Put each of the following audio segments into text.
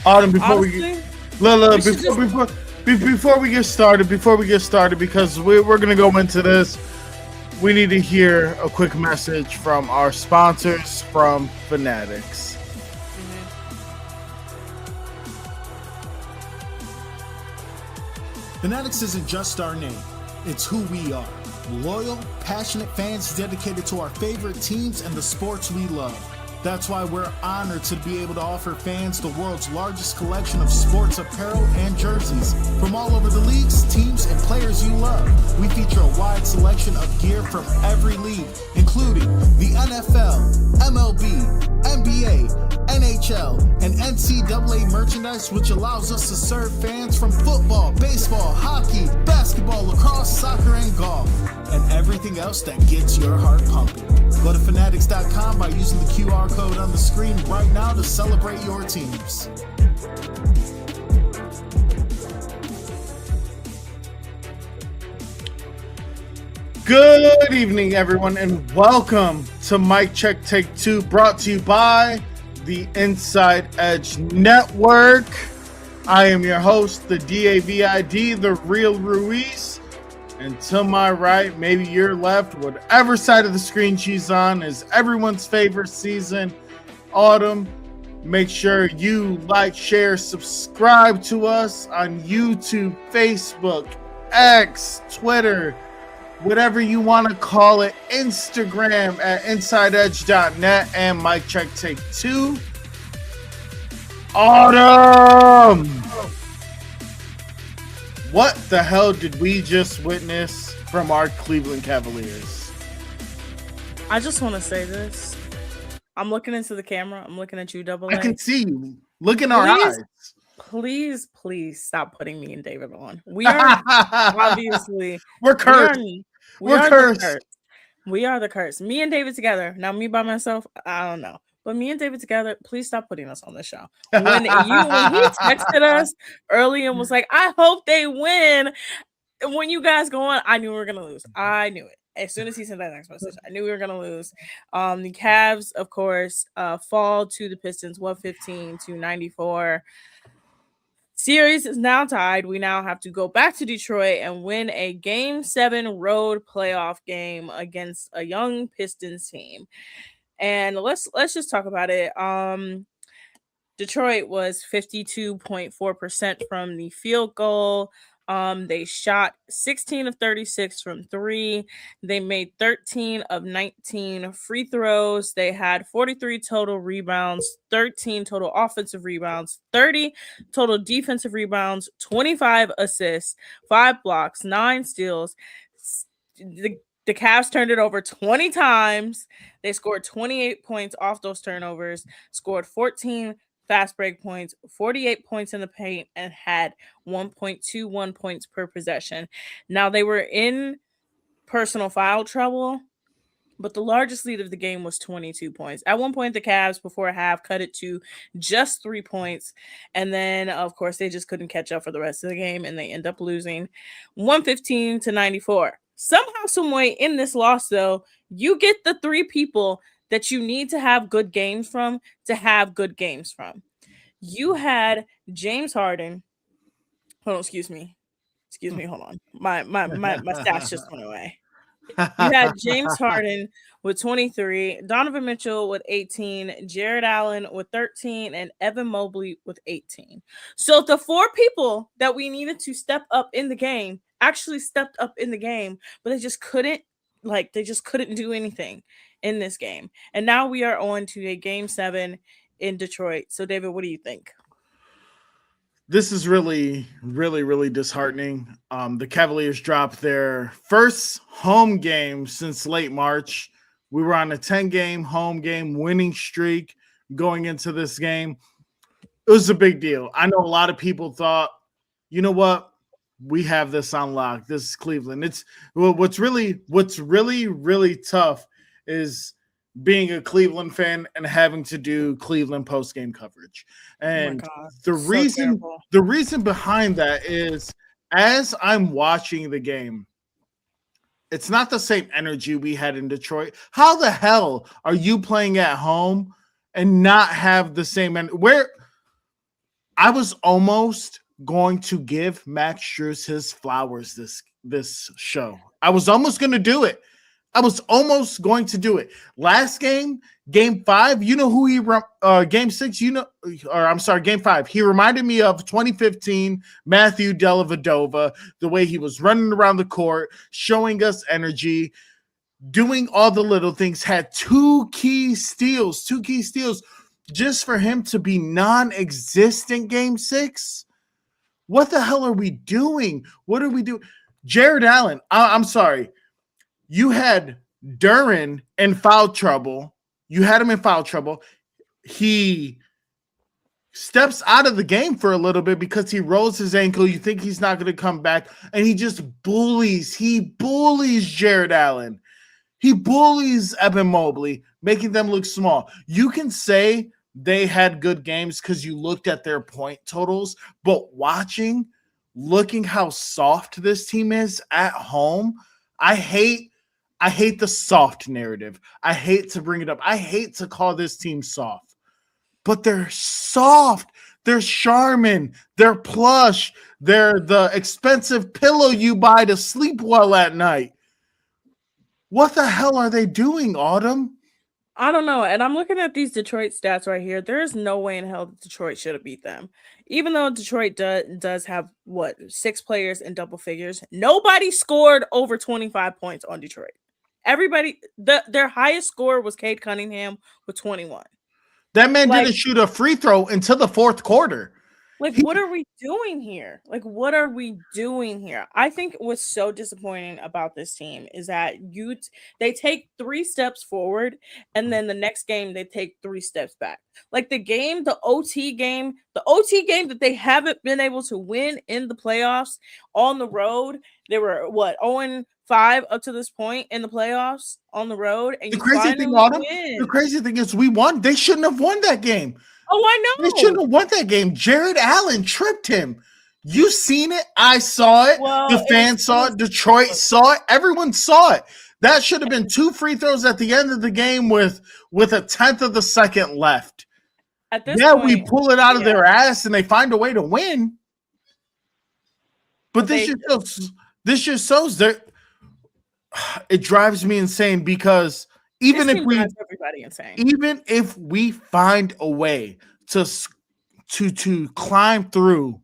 Autumn, Honestly, before we get started, because we're gonna go into this, we need to hear a quick message from our sponsors from Fanatics. Fanatics isn't just our name, it's who we are. Loyal, passionate fans dedicated to our favorite teams and the sports we love. That's why we're honored to be able to offer fans the world's largest collection of sports apparel and jerseys from all over the leagues, teams, and players you love. We feature a wide selection of gear from every league, including the NFL, MLB, NBA, NHL, and NCAA merchandise, which allows us to serve fans from football, baseball, hockey, basketball, lacrosse, soccer, and golf, and everything else that gets your heart pumping. Go to fanatics.com by using the QR code on the screen right now to celebrate your teams. Good evening, everyone, and welcome to Mic Check Take 2, brought to you by the Inside Edge Network. I am your host, the DAVID, the Real Ruiz. And to my right, maybe your left, whatever side of the screen she's on, is everyone's favorite season, Autumn. Make sure you like, share, subscribe to us on YouTube, Facebook, X, Twitter, whatever you want to call it, Instagram at InsideEdge.net and Mic Check Take 2. Autumn! What the hell did we just witness from our Cleveland Cavaliers? I just want to say this. I'm looking into the camera. I'm looking at you, Double A. I can see you. Look in our eyes. Please stop putting me and David on. We are obviously... We're cursed. We're cursed. We are the curse. Me and David together. Now, me by myself, I don't know. But me and David together, please stop putting us on the show. When he texted us early and was like, I hope they win. When you guys go on, I knew we were going to lose. I knew it. As soon as he sent that next message, I knew we were going to lose. The Cavs, of course, fall to the Pistons 115-94. Series is now tied. We now have to go back to Detroit and win a Game 7 road playoff game against a young Pistons team. And let's just talk about it. Detroit was 52.4% from the field goal. They shot 16 of 36 from 3. They made 13 of 19 free throws. They had 43 total rebounds, 13 total offensive rebounds, 30 total defensive rebounds, 25 assists, 5 blocks, 9 steals. The Cavs turned it over 20 times. They scored 28 points off those turnovers, scored 14 fast break points, 48 points in the paint, and had 1.21 points per possession. Now, they were in personal foul trouble, but the largest lead of the game was 22 points. At one point, the Cavs, before half, cut it to just 3 points. And then, of course, they just couldn't catch up for the rest of the game, and they end up losing 115-94. Somehow, some way in this loss, though, you get the 3 people that you need to have good games from to have good games from. You had James Harden. Hold on, excuse me. Hold on. My stats just went away. You had James Harden with 23, Donovan Mitchell with 18, Jared Allen with 13, and Evan Mobley with 18. So the 4 people that we needed to step up in the game actually stepped up in the game, but they just couldn't do anything in this game. And now we are on to a Game 7 in Detroit. So, David, what do you think? This is really, really, really disheartening. The Cavaliers dropped their first home game since late March. We were on a 10-game home game winning streak going into this game. It was a big deal. I know a lot of people thought, you know what? We have this on lock. This is Cleveland. It's what's really, really tough is being a Cleveland fan and having to do Cleveland post-game coverage. And the reason behind that is, as I'm watching the game, it's not the same energy we had in Detroit. How the hell are you playing at home and not have the same I was almost going to give Max Strus his flowers this show. I was almost going to do it. Last game, game 5, you know who game 6, game 5. He reminded me of 2015 Matthew Dellavedova, the way he was running around the court, showing us energy, doing all the little things, had two key steals just for him to be non-existent game 6. What the hell are we doing? What are we doing? Jared Allen, I'm sorry. You had Duren in foul trouble. He steps out of the game for a little bit because he rolls his ankle. You think he's not going to come back, and he just bullies. He bullies Jared Allen. He bullies Evan Mobley, making them look small. You can say they had good games because you looked at their point totals, but looking how soft this team is at home, I hate the soft narrative. I hate to bring it up. I hate to call this team soft, but they're soft. They're Charmin. They're plush. They're the expensive pillow you buy to sleep well at night. What the hell are they doing, Autumn? I don't know. And I'm looking at these Detroit stats right here. There is no way in hell that Detroit should have beat them. Even though Detroit does have, 6 players in double figures. Nobody scored over 25 points on Detroit. Everybody, their highest score was Cade Cunningham with 21. That man didn't shoot a free throw until the fourth quarter. What are we doing here? I think what's so disappointing about this team is that they take 3 steps forward, and then the next game they take 3 steps back. Like the OT game that they haven't been able to win in the playoffs on the road. They were 0-5 up to this point in the playoffs on the road. And the crazy thing is we won. They shouldn't have won that game. Oh, I know. They shouldn't have won that game. Jared Allen tripped him. You seen it. I saw it. The fans saw it. Detroit saw it. Everyone saw it. That should have been 2 free throws at the end of the game with a tenth of the second left. At this point, we pull it out of their ass and they find a way to win. But this just shows that it drives me insane because even if we find a way to climb through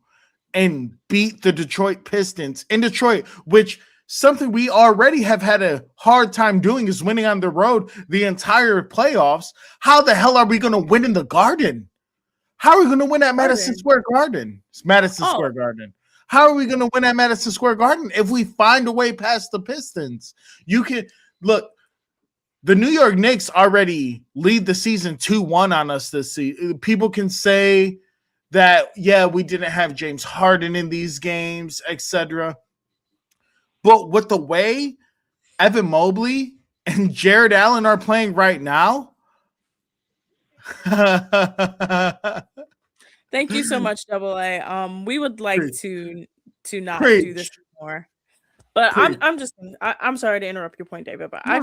and beat the Detroit Pistons in Detroit, which something we already have had a hard time doing is winning on the road the entire playoffs. How the hell are we going to win in the Garden? How are we going to win at Madison Square Garden? It's Madison Square Garden. How are we going to win at Madison Square Garden if we find a way past the Pistons? You can look. The New York Knicks already lead the season 2-1 on us this season. People can say that, we didn't have James Harden in these games, etc. But with the way Evan Mobley and Jared Allen are playing right now, thank you so much, Double A. We would like to not do this anymore. But I'm sorry to interrupt your point, David, but no.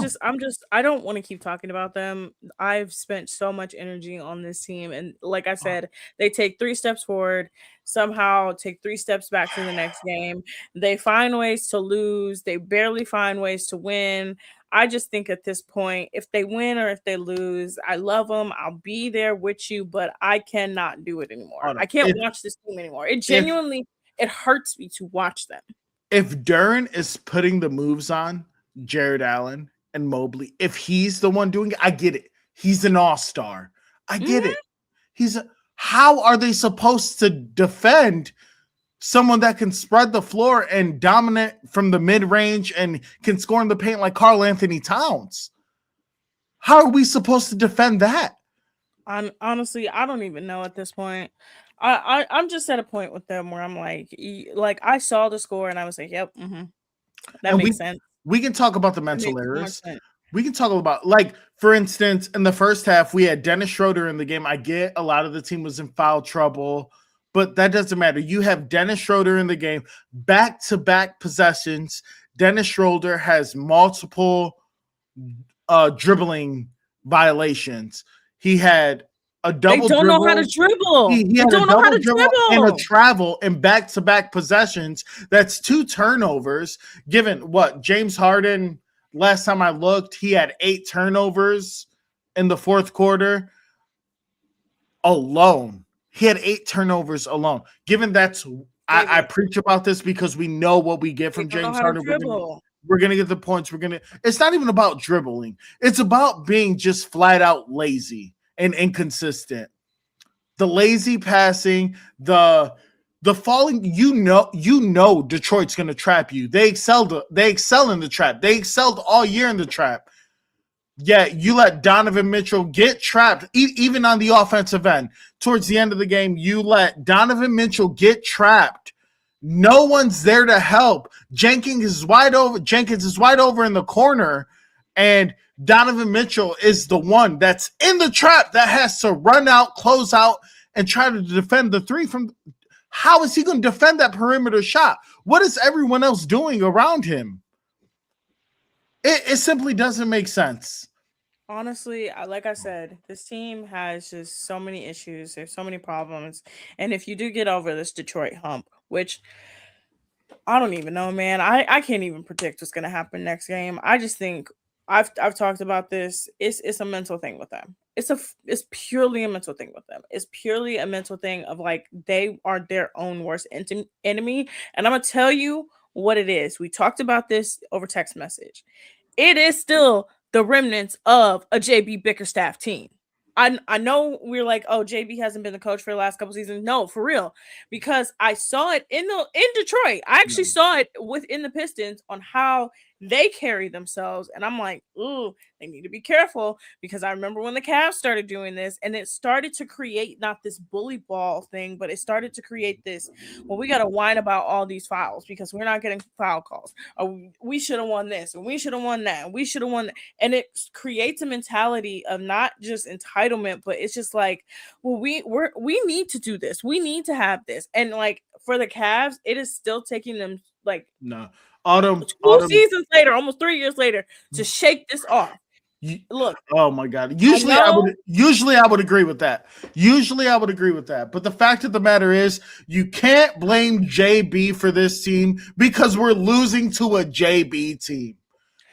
I don't want to keep talking about them. I've spent so much energy on this team. And like I said, they take 3 steps forward, somehow take 3 steps back to the next game. They find ways to lose. They barely find ways to win. I just think at this point, if they win or if they lose, I love them. I'll be there with you, but I cannot do it anymore. I can't watch this team anymore. It genuinely, it hurts me to watch them. If Duren is putting the moves on Jared Allen and Mobley, if he's the one doing it, I get it. He's an all-star. I get it. How are they supposed to defend someone that can spread the floor and dominate from the mid-range and can score in the paint like Karl Anthony Towns? How are we supposed to defend that? Honestly, I don't even know at this point. I'm just at a point with them where I'm like I saw the score and I was like, yep, that makes sense. We can talk about the mental errors. We can talk about, like, for instance, in the first half, we had Dennis Schroeder in the game. I get a lot of the team was in foul trouble, but that doesn't matter. You have Dennis Schroeder in the game, back-to-back possessions. Dennis Schroeder has multiple dribbling violations. He had a double They don't dribble. know how to dribble. He They had don't a know how double to dribble dribble. and a travel in back-to-back possessions. That's 2 turnovers. Given what James Harden, last time I looked, he had 8 turnovers in the fourth quarter alone. He had 8 turnovers alone. Given that's, I preach about this because we know what we get from James Harden. We're gonna get the points. It's not even about dribbling. It's about being just flat out lazy and inconsistent. The lazy passing, the falling. You know, Detroit's gonna trap you. They excel in the trap. They excelled all year in the trap. Yeah, you let Donovan Mitchell get trapped, even on the offensive end. Towards the end of the game, you let Donovan Mitchell get trapped. No one's there to help. Jenkins is wide over in the corner, and Donovan Mitchell is the one that's in the trap that has to run out, close out, and try to defend the three from. How is he going to defend that perimeter shot? What is everyone else doing around him? It simply doesn't make sense. Honestly, like I said, this team has just so many issues. There's so many problems. And if you do get over this Detroit hump, which I don't even know, man. I can't even predict what's going to happen next game. I just think I've talked about this. It's a mental thing with them. It's purely a mental thing with them. It's purely a mental thing of like they are their own worst enemy. And I'm going to tell you what it is. We talked about this over text message. It is still the remnants of a JB Bickerstaff team. I know we're like, oh, JB hasn't been the coach for the last couple seasons. No, for real, because I saw it in Detroit. I actually saw it within the Pistons on how they carry themselves, and I'm like, ooh, they need to be careful, because I remember when the Cavs started doing this, and it started to create not this bully ball thing, but it started to create this. Well, we got to whine about all these fouls because we're not getting foul calls. Or we should have won this, and we should have won that, and we should have won that. And it creates a mentality of not just entitlement, but it's just like, well, we need to do this. We need to have this. And like for the Cavs, it is still taking them like Autumn seasons later, almost 3 years later, to shake this off. Look. Oh my God. Usually I would agree with that. But the fact of the matter is, you can't blame JB for this team because we're losing to a JB team.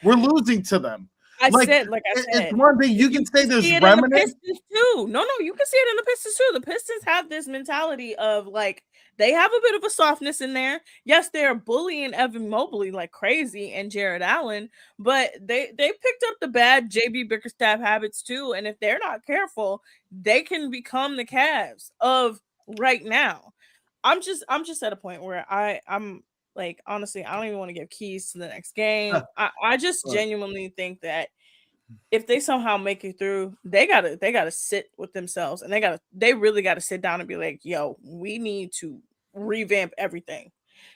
We're losing to them. I said, it's one thing you can say there's remnants. Pistons too. No, you can see it in the Pistons too. The Pistons have this mentality of like they have a bit of a softness in there. Yes, they're bullying Evan Mobley like crazy and Jared Allen, but they picked up the bad JB Bickerstaff habits too. And if they're not careful, they can become the Cavs of right now. I'm just at a point where I'm like, honestly, I don't even want to give keys to the next game. I just genuinely think that if they somehow make it through, they gotta sit with themselves, and they really gotta sit down and be like, yo, we need to revamp everything,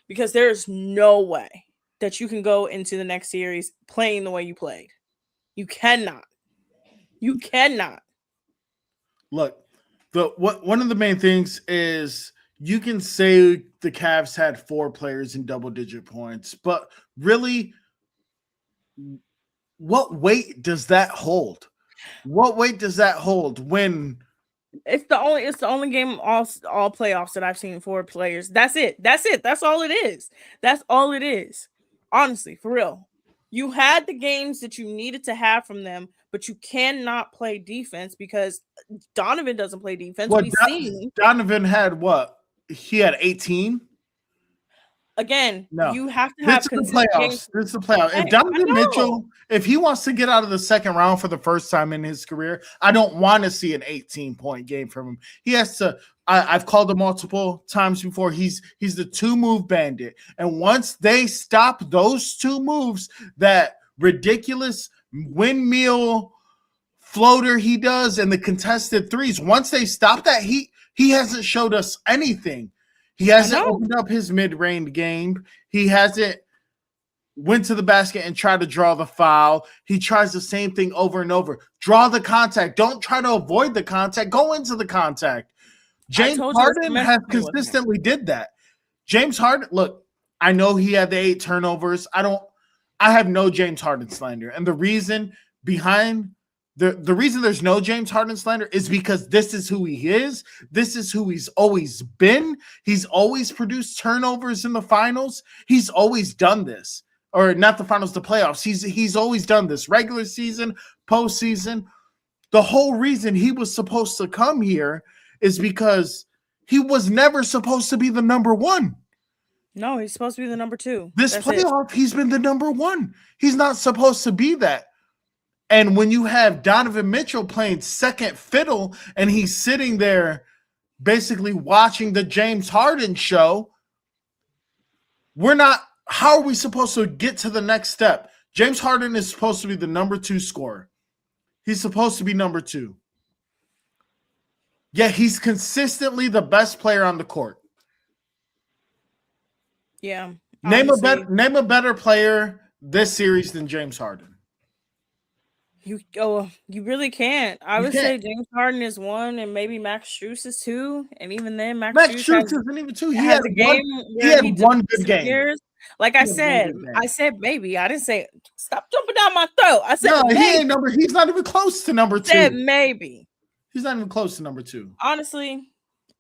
because there's no way that you can go into the next series playing the way you played. You cannot. Look, one of the main things is you can say the Cavs had 4 players in double-digit points, but really, what weight does that hold? What weight does that hold when it's the only game all playoffs that I've seen 4 players? That's it. That's all it is. Honestly, for real. You had the games that you needed to have from them, but you cannot play defense because Donovan doesn't play defense. Donovan had what? He had 18. Again, no. You have to have consistent games. This is the playoffs. If Donovan Mitchell, if he wants to get out of the second round for the first time in his career, I don't want to see an 18-point game from him. He has to. I've called him multiple times before. He's the 2-move bandit, and once they stop those 2 moves, that ridiculous windmill floater he does and the contested threes, once they stop that, he hasn't showed us anything. He hasn't opened up his mid-range game. He hasn't went to the basket and tried to draw the foul. He tries the same thing over and over. Draw the contact. Don't try to avoid the contact. Go into the contact. James Harden has consistently did that. James Harden, look, I know he had the 8 turnovers. I have no James Harden slander. And the reason behind The reason there's no James Harden slander is because this is who he is. This is who he's always been. He's always produced turnovers in the finals. He's always done this. Or not the finals, the playoffs. He's always done this. Regular season, postseason. The whole reason he was supposed to come here is because he was never supposed to be the number one. No, he's supposed to be the number 2. This That's playoff, he's been the number one. He's not supposed to be that. And when you have Donovan Mitchell playing second fiddle and he's sitting there basically watching the James Harden show, how are we supposed to get to the next step? James Harden is supposed to be the number 2 scorer. He's supposed to be number 2. Yet he's consistently the best player on the court. Yeah. Name a better player this series than James Harden. You really can't. I would say James Harden is 1, and maybe Max Strus is 2, and even then, Max Strus isn't even 2. He has had a game. He had one good game. Like I said maybe. I didn't say stop jumping down my throat. I said no, maybe. He's not even close to number 2. Said maybe. He's not even close to number 2. Honestly,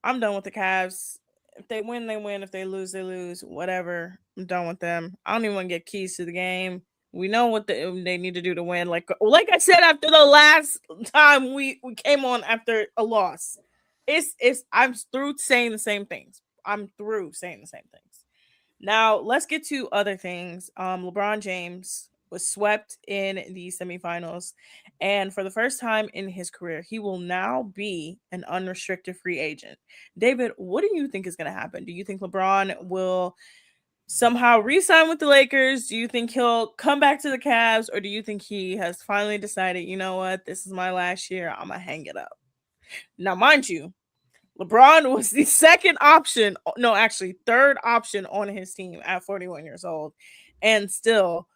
I'm done with the Cavs. If they win, they win. If they lose, they lose. Whatever. I'm done with them. I don't even want to get keys to the game. We know what they need to do to win. Like I said, after the last time we came on after a loss, I'm through saying the same things. Now let's get to other things. LeBron James was swept in the semifinals, and for the first time in his career, he will now be an unrestricted free agent. David, what do you think is going to happen? Do you think LeBron will somehow re-sign with the Lakers? Do you think he'll come back to the Cavs, or do you think he has finally decided, you know what, this is my last year, I'm gonna hang it up? Now, mind you, LeBron was the third option on his team at 41 years old, and still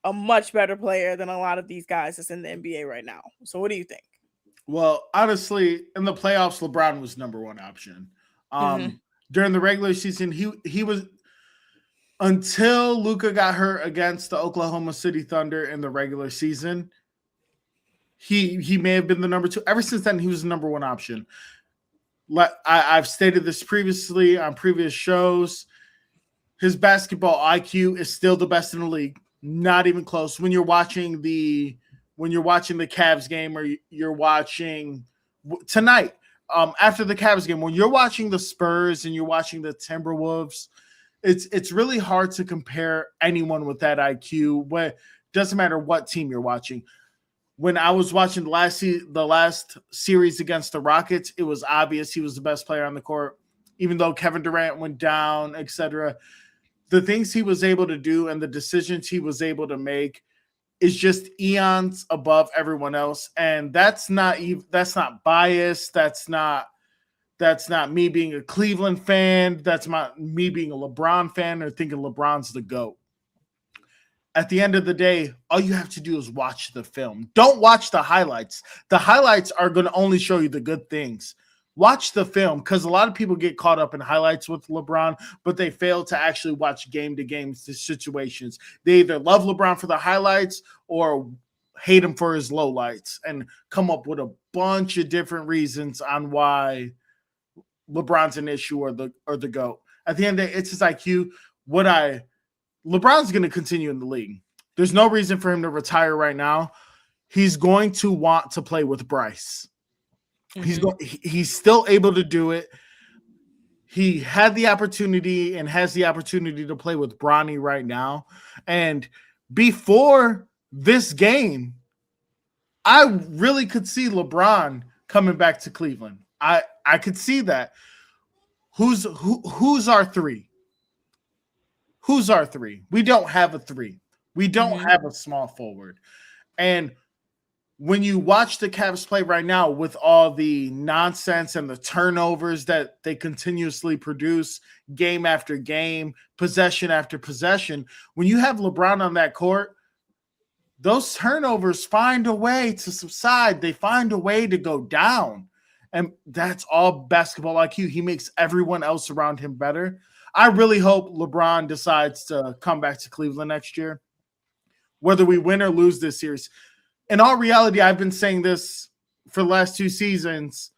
a much better player than a lot of these guys that's in the NBA right now. So what do you think? Well, honestly, in the playoffs, LeBron was number 1 option. During the regular season, he was, until Luka got hurt against the Oklahoma City Thunder in the regular season, he may have been the number 2. Ever since then, he was the number 1 option. I've stated this previously on previous shows. His basketball IQ is still the best in the league. Not even close. When you're watching the Cavs game, or you're watching tonight, after the Cavs game, when you're watching the Spurs and you're watching the Timberwolves, it's really hard to compare anyone with that IQ. Doesn't matter what team you're watching. When I was watching the last series against the Rockets, it was obvious he was the best player on the court, even though Kevin Durant went down, etc. The things he was able to do and the decisions he was able to make is just eons above everyone else. And that's not bias. That's not me being a Cleveland fan. That's not me being a LeBron fan or thinking LeBron's the GOAT. At the end of the day, all you have to do is watch the film. Don't watch the highlights. The highlights are going to only show you the good things. Watch the film, because a lot of people get caught up in highlights with LeBron, but they fail to actually watch game-to-game situations. They either love LeBron for the highlights or hate him for his lowlights and come up with a bunch of different reasons on why LeBron's an issue or the GOAT. At the end of the day, it's his IQ. LeBron's going to continue in the league. There's no reason for him to retire right now. He's going to want to play with Bryce. He's still able to do it. He had the opportunity and has the opportunity to play with Bronny right now. And before this game, I really could see LeBron coming back to Cleveland. I could see that. Who's our 3? Who's our 3? We don't have a 3. We don't have a small forward. And when you watch the Cavs play right now with all the nonsense and the turnovers that they continuously produce game after game, possession after possession, when you have LeBron on that court, those turnovers find a way to subside. They find a way to go down. And that's all basketball IQ. He makes everyone else around him better. I really hope LeBron decides to come back to Cleveland next year. Whether we win or lose this series, in all reality, I've been saying this for the last 2 seasons.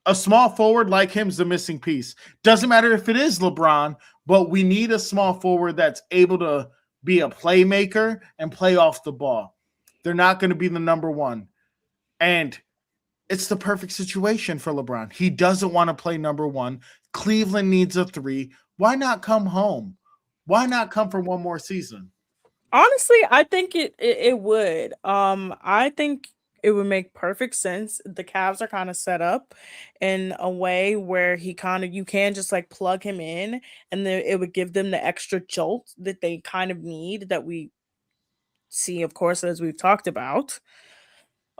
A small forward like him is the missing piece. Doesn't matter if it is LeBron, but we need a small forward that's able to be a playmaker and play off the ball. They're not going to be the number one. And it's the perfect situation for LeBron. He doesn't want to play number one. Cleveland needs a 3. Why not come home? Why not come for one more season? Honestly, I think it would. I think it would make perfect sense. The Cavs are kind of set up in a way where you can just like plug him in, and then it would give them the extra jolt that they kind of need, that we see, of course, as we've talked about.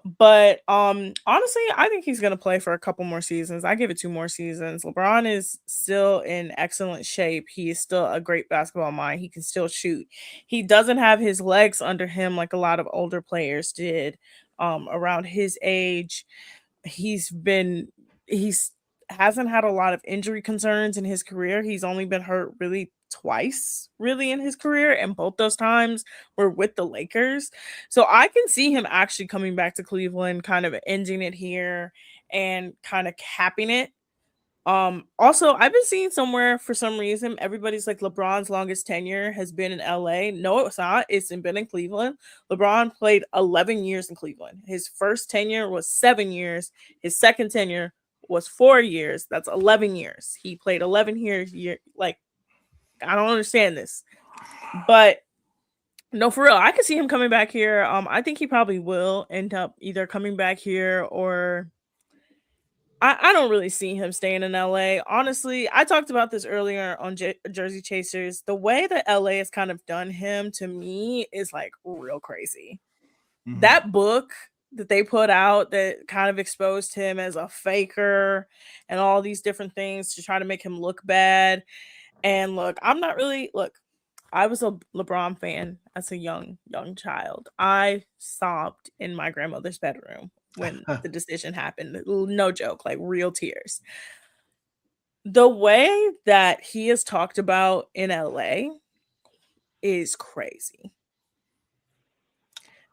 But honestly, I think he's gonna play for a couple more seasons. I give it 2 more seasons. LeBron is still in excellent shape. He is still a great basketball mind. He can still shoot. He doesn't have his legs under him like a lot of older players did around his age. He's hasn't had a lot of injury concerns in his career. He's only been hurt really twice really in his career, and both those times were with the Lakers. So I can see him actually coming back to Cleveland, kind of ending it here and kind of capping it. Also, I've been seeing somewhere, for some reason, everybody's like LeBron's longest tenure has been in LA. No, it's not. It's been in Cleveland. LeBron played 11 years in Cleveland. His first tenure was 7 years. His second tenure was 4 years. That's 11 years. He played 11 years. Like, I don't understand this. But no, for real, I could see him coming back here. I think he probably will end up either coming back here, or I don't really see him staying in LA. Honestly, I talked about this earlier on Jersey Chasers. The way that LA has kind of done him, to me, is like real crazy. Mhm. That book that they put out that kind of exposed him as a faker and all these different things to try to make him look bad. And look, I was a LeBron fan as a young child. I sobbed in my grandmother's bedroom when the decision happened. No joke, like real tears. The way that he is talked about in LA is crazy.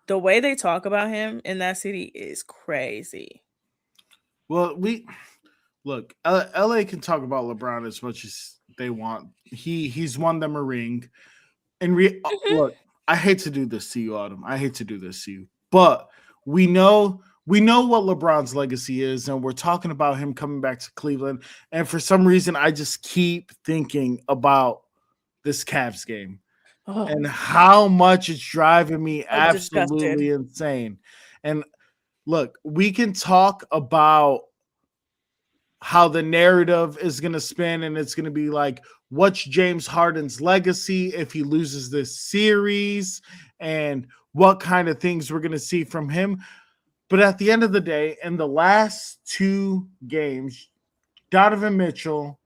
The way they talk about him in that city is crazy. Well, look, LA can talk about LeBron as much as they want. He's won them a ring. And look, I hate to do this to you, Autumn. I hate to do this to you, but we know what LeBron's legacy is, and we're talking about him coming back to Cleveland. And for some reason, I just keep thinking about this Cavs game and how much it's driving me absolutely insane. And look, we can talk about how the narrative is going to spin, and it's going to be like, what's James Harden's legacy if he loses this series, and what kind of things we're going to see from him. But at the end of the day, in the last 2 games, Donovan Mitchell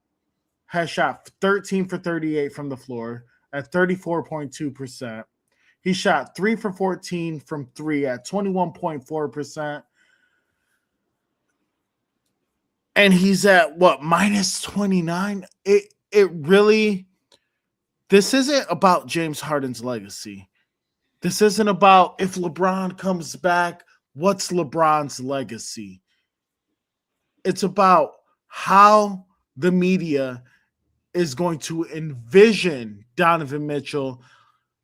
has shot 13 for 38 from the floor at 34.2%. He shot 3 for 14 from 3 at 21.4%. And he's at what, minus 29? It really, this isn't about James Harden's legacy. This isn't about if LeBron comes back, what's LeBron's legacy? It's about how the media is going to envision Donovan Mitchell.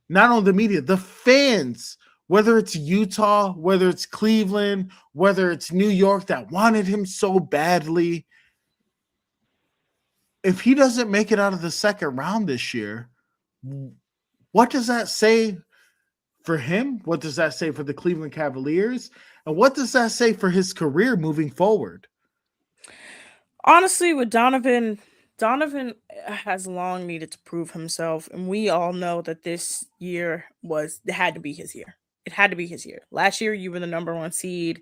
Not only the media, the fans, whether it's Utah, whether it's Cleveland, whether it's New York that wanted him so badly. If he doesn't make it out of the second round this year, what does that say for him? What does that say for the Cleveland Cavaliers? And what does that say for his career moving forward? Honestly, with Donovan has long needed to prove himself, and we all know that this year had to be his year. It had to be his year. Last year, you were the number 1 seed.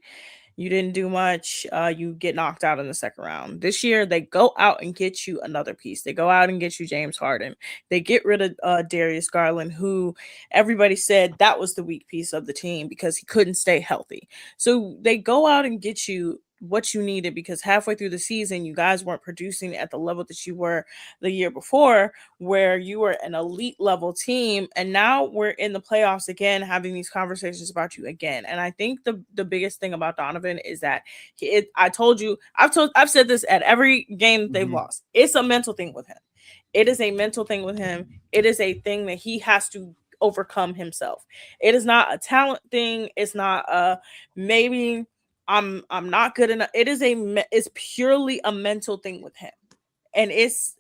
You didn't do much. You get knocked out in the second round. This year, they go out and get you another piece. They go out and get you James Harden. They get rid of Darius Garland, who everybody said that was the weak piece of the team because he couldn't stay healthy. So they go out and get you what you needed, because halfway through the season you guys weren't producing at the level that you were the year before, where you were an elite level team, and now we're in the playoffs again having these conversations about you again. And I think the biggest thing about Donovan is that I've said this at every game that they've lost. It's a mental thing with him. It is a mental thing with him. It is a thing that he has to overcome himself. It is not a talent thing. It's not a maybe I'm not good enough. It's purely a mental thing with him. And it's,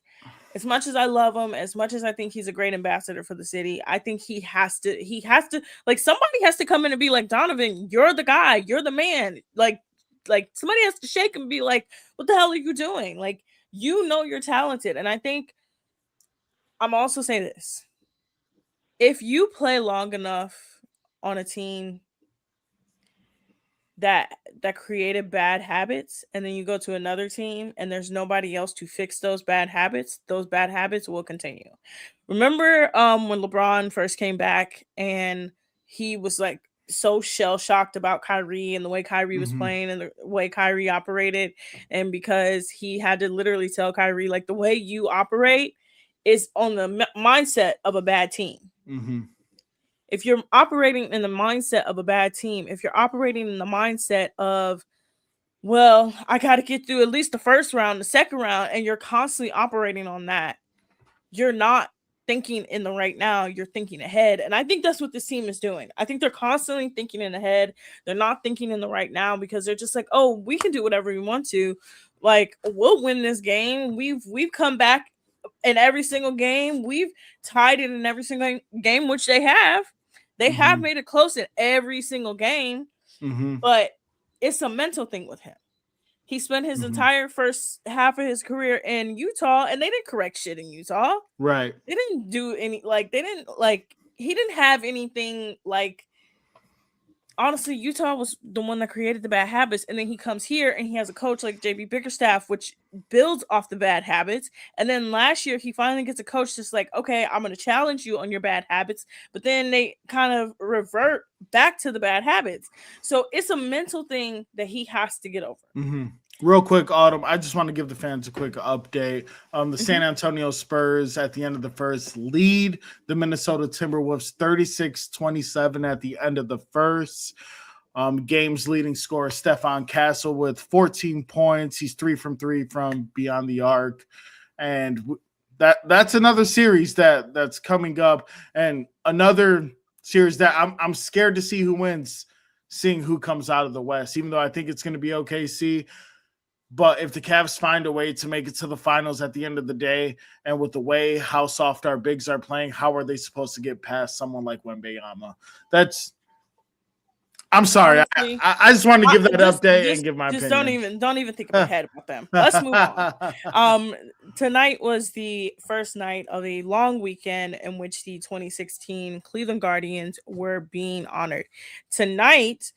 as much as I love him, as much as I think he's a great ambassador for the city, I think he has to like, somebody has to come in and be like, Donovan, you're the guy, you're the man. Like somebody has to shake him and be like, what the hell are you doing? Like, you know, you're talented. And I think I'm also saying this. If you play long enough on a team that created bad habits, and then you go to another team and there's nobody else to fix those bad habits will continue. Remember when LeBron first came back and he was like so shell shocked about Kyrie and the way Kyrie was playing and the way Kyrie operated, and because he had to literally tell Kyrie, like, the way you operate is on the mindset of a bad team. If you're operating in the mindset of a bad team, if you're operating in the mindset of, well, I got to get through at least the first round, the second round, and you're constantly operating on that, you're not thinking in the right now, you're thinking ahead. And I think that's what this team is doing. I think they're constantly thinking in ahead. They're not thinking in the right now, because they're just like, oh, we can do whatever we want to. Like, we'll win this game. We've come back in every single game. We've tied it in every single game, which they have. They have made it close in every single game, but it's a mental thing with him. He spent his entire first half of his career in Utah, and they didn't correct shit in Utah. Right. They didn't do any, he didn't have anything, like, honestly, Utah was the one that created the bad habits, and then he comes here and he has a coach like JB Bickerstaff, which builds off the bad habits. And then last year he finally gets a coach that's like, okay, I'm going to challenge you on your bad habits, but then they kind of revert back to the bad habits. So it's a mental thing that he has to get over. Real quick, Autumn, I just want to give the fans a quick update. The San Antonio Spurs at the end of the first lead the Minnesota Timberwolves 36-27 at the end of the first. Game's leading scorer, Stephon Castle, with 14 points. He's 3 from 3 from beyond the arc. And that's another series that's coming up, and another series that I'm scared to see who wins, seeing who comes out of the West, even though I think it's going to be OKC. But if the Cavs find a way to make it to the finals at the end of the day, and with the way how soft our bigs are playing, how are they supposed to get past someone like Wembanyama? I'm sorry. Honestly, I just wanted to give that update and give my opinion. Don't even think ahead about them. Let's move on. Tonight was the first night of a long weekend in which the 2016 Cleveland Guardians were being honored. Tonight,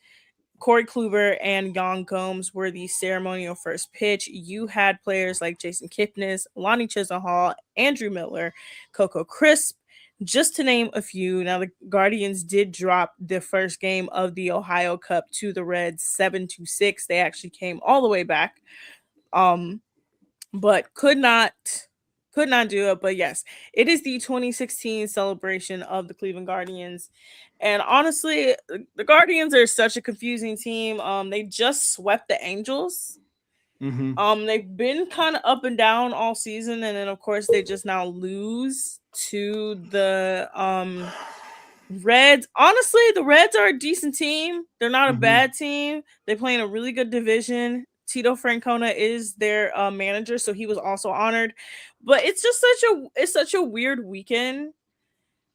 Corey Kluber and Jan Gomes were the ceremonial first pitch. You had players like Jason Kipnis, Lonnie Chisenhall, Andrew Miller, Coco Crisp, just to name a few. Now, the Guardians did drop the first game of the Ohio Cup to the Reds 7-6. They actually came all the way back, but could not do it. But yes, it is the 2016 celebration of the Cleveland Guardians. And honestly, the Guardians are such a confusing team. They just swept the Angels. They've been kind of up and down all season, and then of course they just now lose to the Reds. Honestly, the Reds are a decent team. They're not a bad team. They play in a really good division. Tito Francona is their manager, so he was also honored. But it's just such a weird weekend,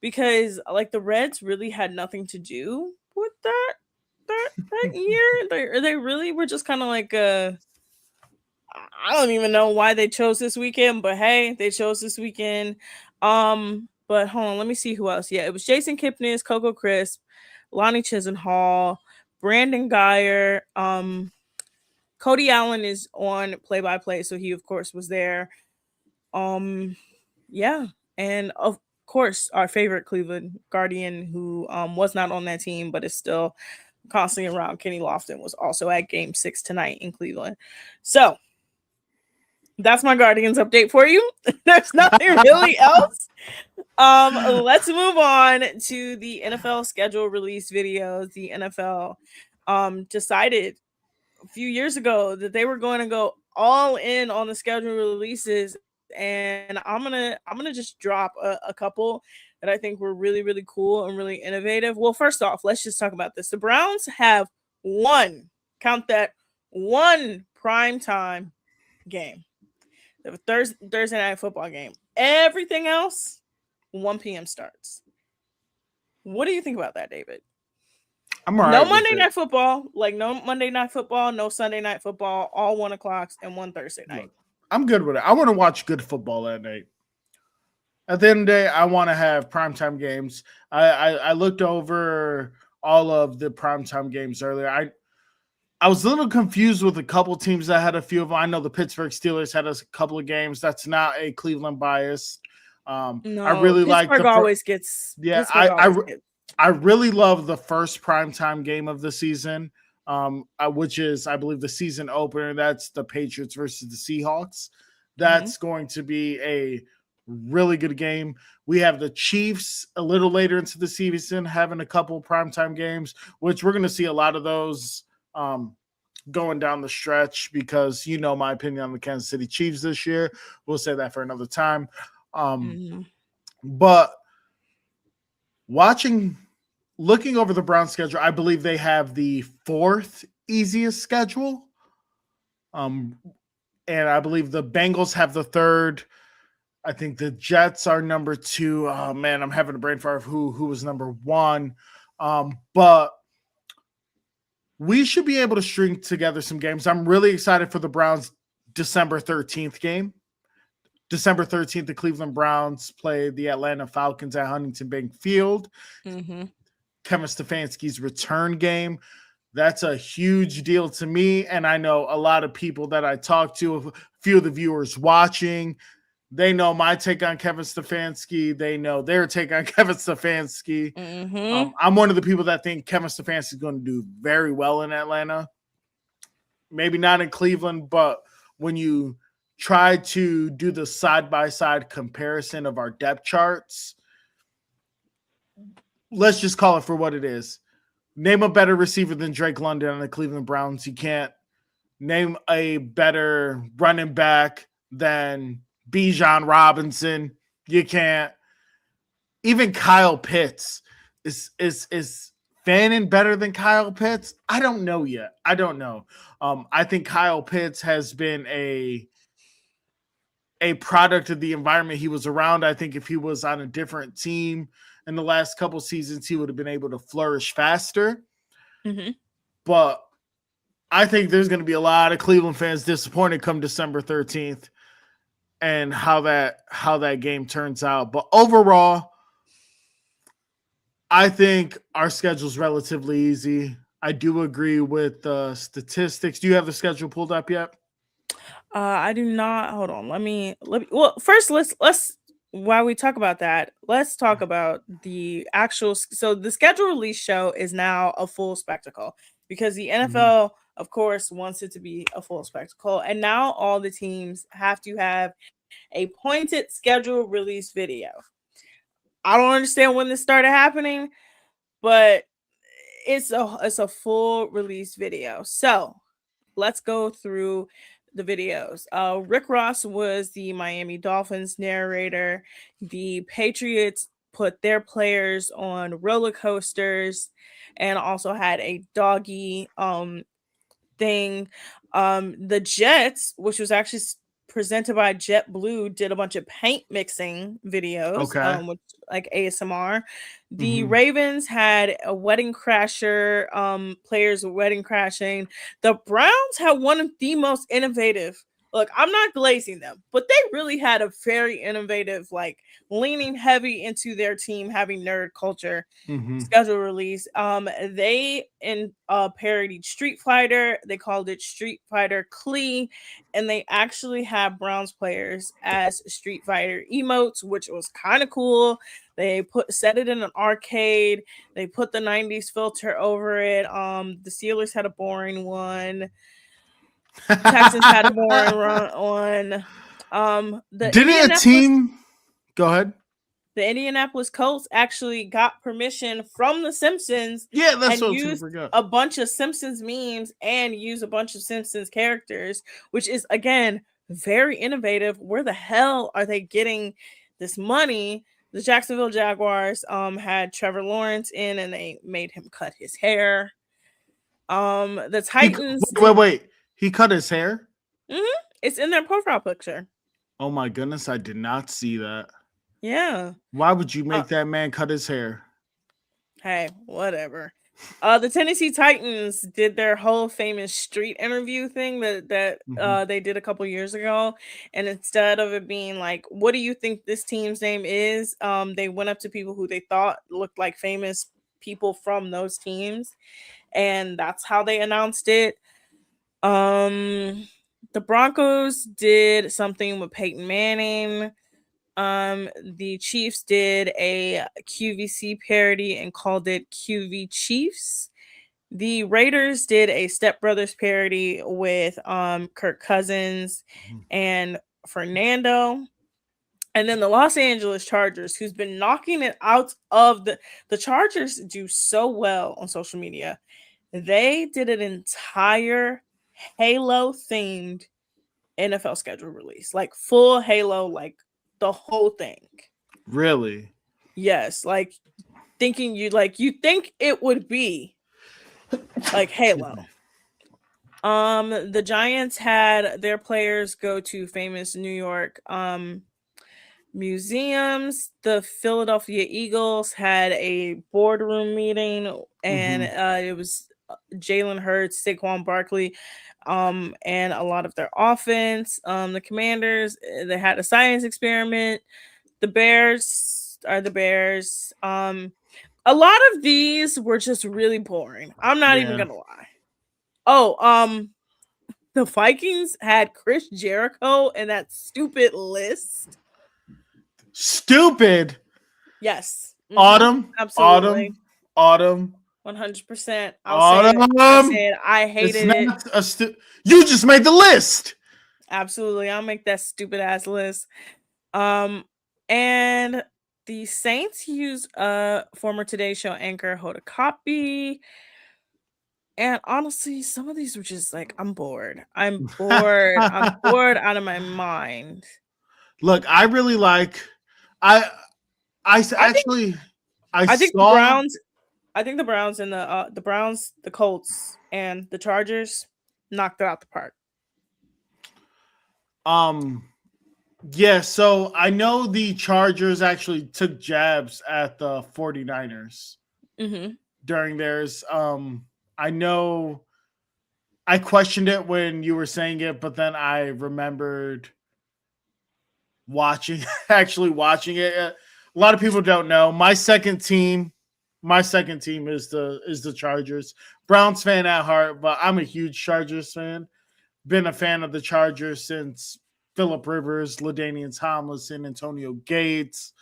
because like the Reds really had nothing to do with that year. They really were just kind of like I don't even know why they chose this weekend, but hey, they chose this weekend. But hold on, let me see who else. Yeah, it was Jason Kipnis, Coco Crisp, Lonnie Chisenhall, Brandon Geyer. Cody Allen is on play-by-play, so he of course was there. Yeah, and of course our favorite Cleveland Guardian, who was not on that team but is still constantly around Kenny Lofton was also at Game 6 tonight in Cleveland. So that's my Guardians update for you. There's nothing really else. Let's move on to the NFL schedule release videos. The NFL decided a few years ago that they were going to go all in on the schedule releases, and I'm gonna just drop a couple that I think were really, really cool and really innovative. Well, first off, let's just talk about this. The Browns have one, count that, one primetime game. They have a Thursday night football game. Everything else, 1 p.m. starts. What do you think about that, David? I'm all right No with Monday it. night football, like no Monday night football, no Sunday night football, all 1 o'clock and one Thursday night. Look, I'm good with it. I want to watch good football that night. At the end of the day, I want to have primetime games. I looked over all of the primetime games earlier. I was a little confused with a couple teams that had a few of them. I know the Pittsburgh Steelers had a couple of games. That's not a Cleveland bias. No, I really like Pittsburgh always gets. Yeah, Pittsburgh always gets. I really love the first primetime game of the season, which is, I believe, the season opener. That's the Patriots versus the Seahawks. That's going to be a really good game. We have the Chiefs a little later into the season having a couple primetime games, which we're going to see a lot of those going down the stretch because you know my opinion on the Kansas City Chiefs this year. We'll say that for another time. But looking over the Browns schedule, I believe they have the 4th easiest schedule. And I believe the Bengals have the 3rd. I think the Jets are number 2. Oh man, I'm having a brain fart of who was number 1. But we should be able to string together some games. I'm really excited for the Browns December 13th game. December 13th, the Cleveland Browns play the Atlanta Falcons at Huntington Bank Field. Kevin Stefanski's return game. That's a huge deal to me. And I know a lot of people that I talk to, a few of the viewers watching, they know my take on Kevin Stefanski. They know their take on Kevin Stefanski. I'm one of the people that think Kevin Stefanski is going to do very well in Atlanta. Maybe not in Cleveland, but when you try to do the side-by-side comparison of our depth charts, let's just call it for what it is. Name a better receiver than Drake London on the Cleveland Browns. You can't name a better running back than Bijan Robinson. You can't. Even Kyle Pitts is Fannin better than Kyle Pitts? I don't know yet. I don't know. I think Kyle Pitts has been a product of the environment he was around. I think if he was on a different team in the last couple seasons, he would have been able to flourish faster. But I think there's going to be a lot of Cleveland fans disappointed come December 13th and how that game turns out. But overall, I think our schedule is relatively easy. I do agree with the statistics. Do you have the schedule pulled up yet? I do not. Hold on. Let me. Well, first, let's. While we talk about that, let's talk about the actual. So the schedule release show is now a full spectacle because the NFL, of course, wants it to be a full spectacle, and now all the teams have to have a pointed schedule release video. I don't understand when this started happening, but it's a full release video. So let's go through the videos. Rick Ross was the Miami Dolphins narrator. The Patriots put their players on roller coasters and also had a doggy thing. The Jets, which was actually presented by JetBlue, did a bunch of paint mixing videos, with like ASMR. The Ravens had a wedding crasher, players wedding crashing. The Browns had one of the most innovative look, I'm not glazing them, but they really had a very innovative, like leaning heavy into their team having nerd culture schedule release. They parodied Street Fighter. They called it Street Fighter Klee, and they actually have Browns players as Street Fighter emotes, which was kind of cool. They set it in an arcade. They put the 90s filter over it. The Steelers had a boring one. Texans had a boring one. Didn't a team go ahead? The Indianapolis Colts actually got permission from The Simpsons. Yeah, that's what used I forgot. a bunch of Simpsons memes and use a bunch of Simpsons characters, which is again very innovative. Where the hell are they getting this money? The Jacksonville Jaguars had Trevor Lawrence in, and they made him cut his hair. The Titans. Wait. He cut his hair? Mm-hmm. It's in their profile picture. Oh my goodness, I did not see that. Yeah. Why would you make that man cut his hair? Hey, whatever. The Tennessee Titans did their whole famous street interview thing that they did a couple years ago, and instead of it being like, "What do you think this team's name is?" They went up to people who they thought looked like famous people from those teams, and that's how they announced it. The Broncos did something with Peyton Manning. The Chiefs did a QVC parody and called it QV Chiefs. The Raiders did a Step Brothers parody with Kirk Cousins and Fernando. And then the Los Angeles Chargers, who's been knocking it out of the Chargers do so well on social media. They did an entire Halo themed NFL schedule release, like full Halo, like the whole thing. Really? Yes, like thinking you think it would be like Halo. The Giants had their players go to famous New York museums. The Philadelphia Eagles had a boardroom meeting, and it was Jalen Hurts, Saquon Barkley, and a lot of their offense. The Commanders, they had a science experiment. The Bears are the Bears. A lot of these were just really boring. I'm not even gonna lie. Oh, the Vikings had Chris Jericho in that stupid list. Stupid. Yes. Mm-hmm. Autumn. Absolutely. Autumn. 100%. I hated it. You just made the list. Absolutely. I'll make that stupid ass list. And the Saints used former Today Show anchor Hoda Kotb. And honestly, some of these were just like, I'm bored. I'm bored out of my mind. Look, I really like. I think the Browns. I think the Browns and the Colts and the Chargers knocked it out the park. Yeah, so I know the Chargers actually took jabs at the 49ers during theirs. I know I questioned it when you were saying it, but then I remembered actually watching it. A lot of people don't know. My second team is the Chargers. Browns fan at heart, but I'm a huge Chargers fan. Been a fan of the Chargers since Phillip Rivers, LaDainian Tomlinson, Antonio Gates.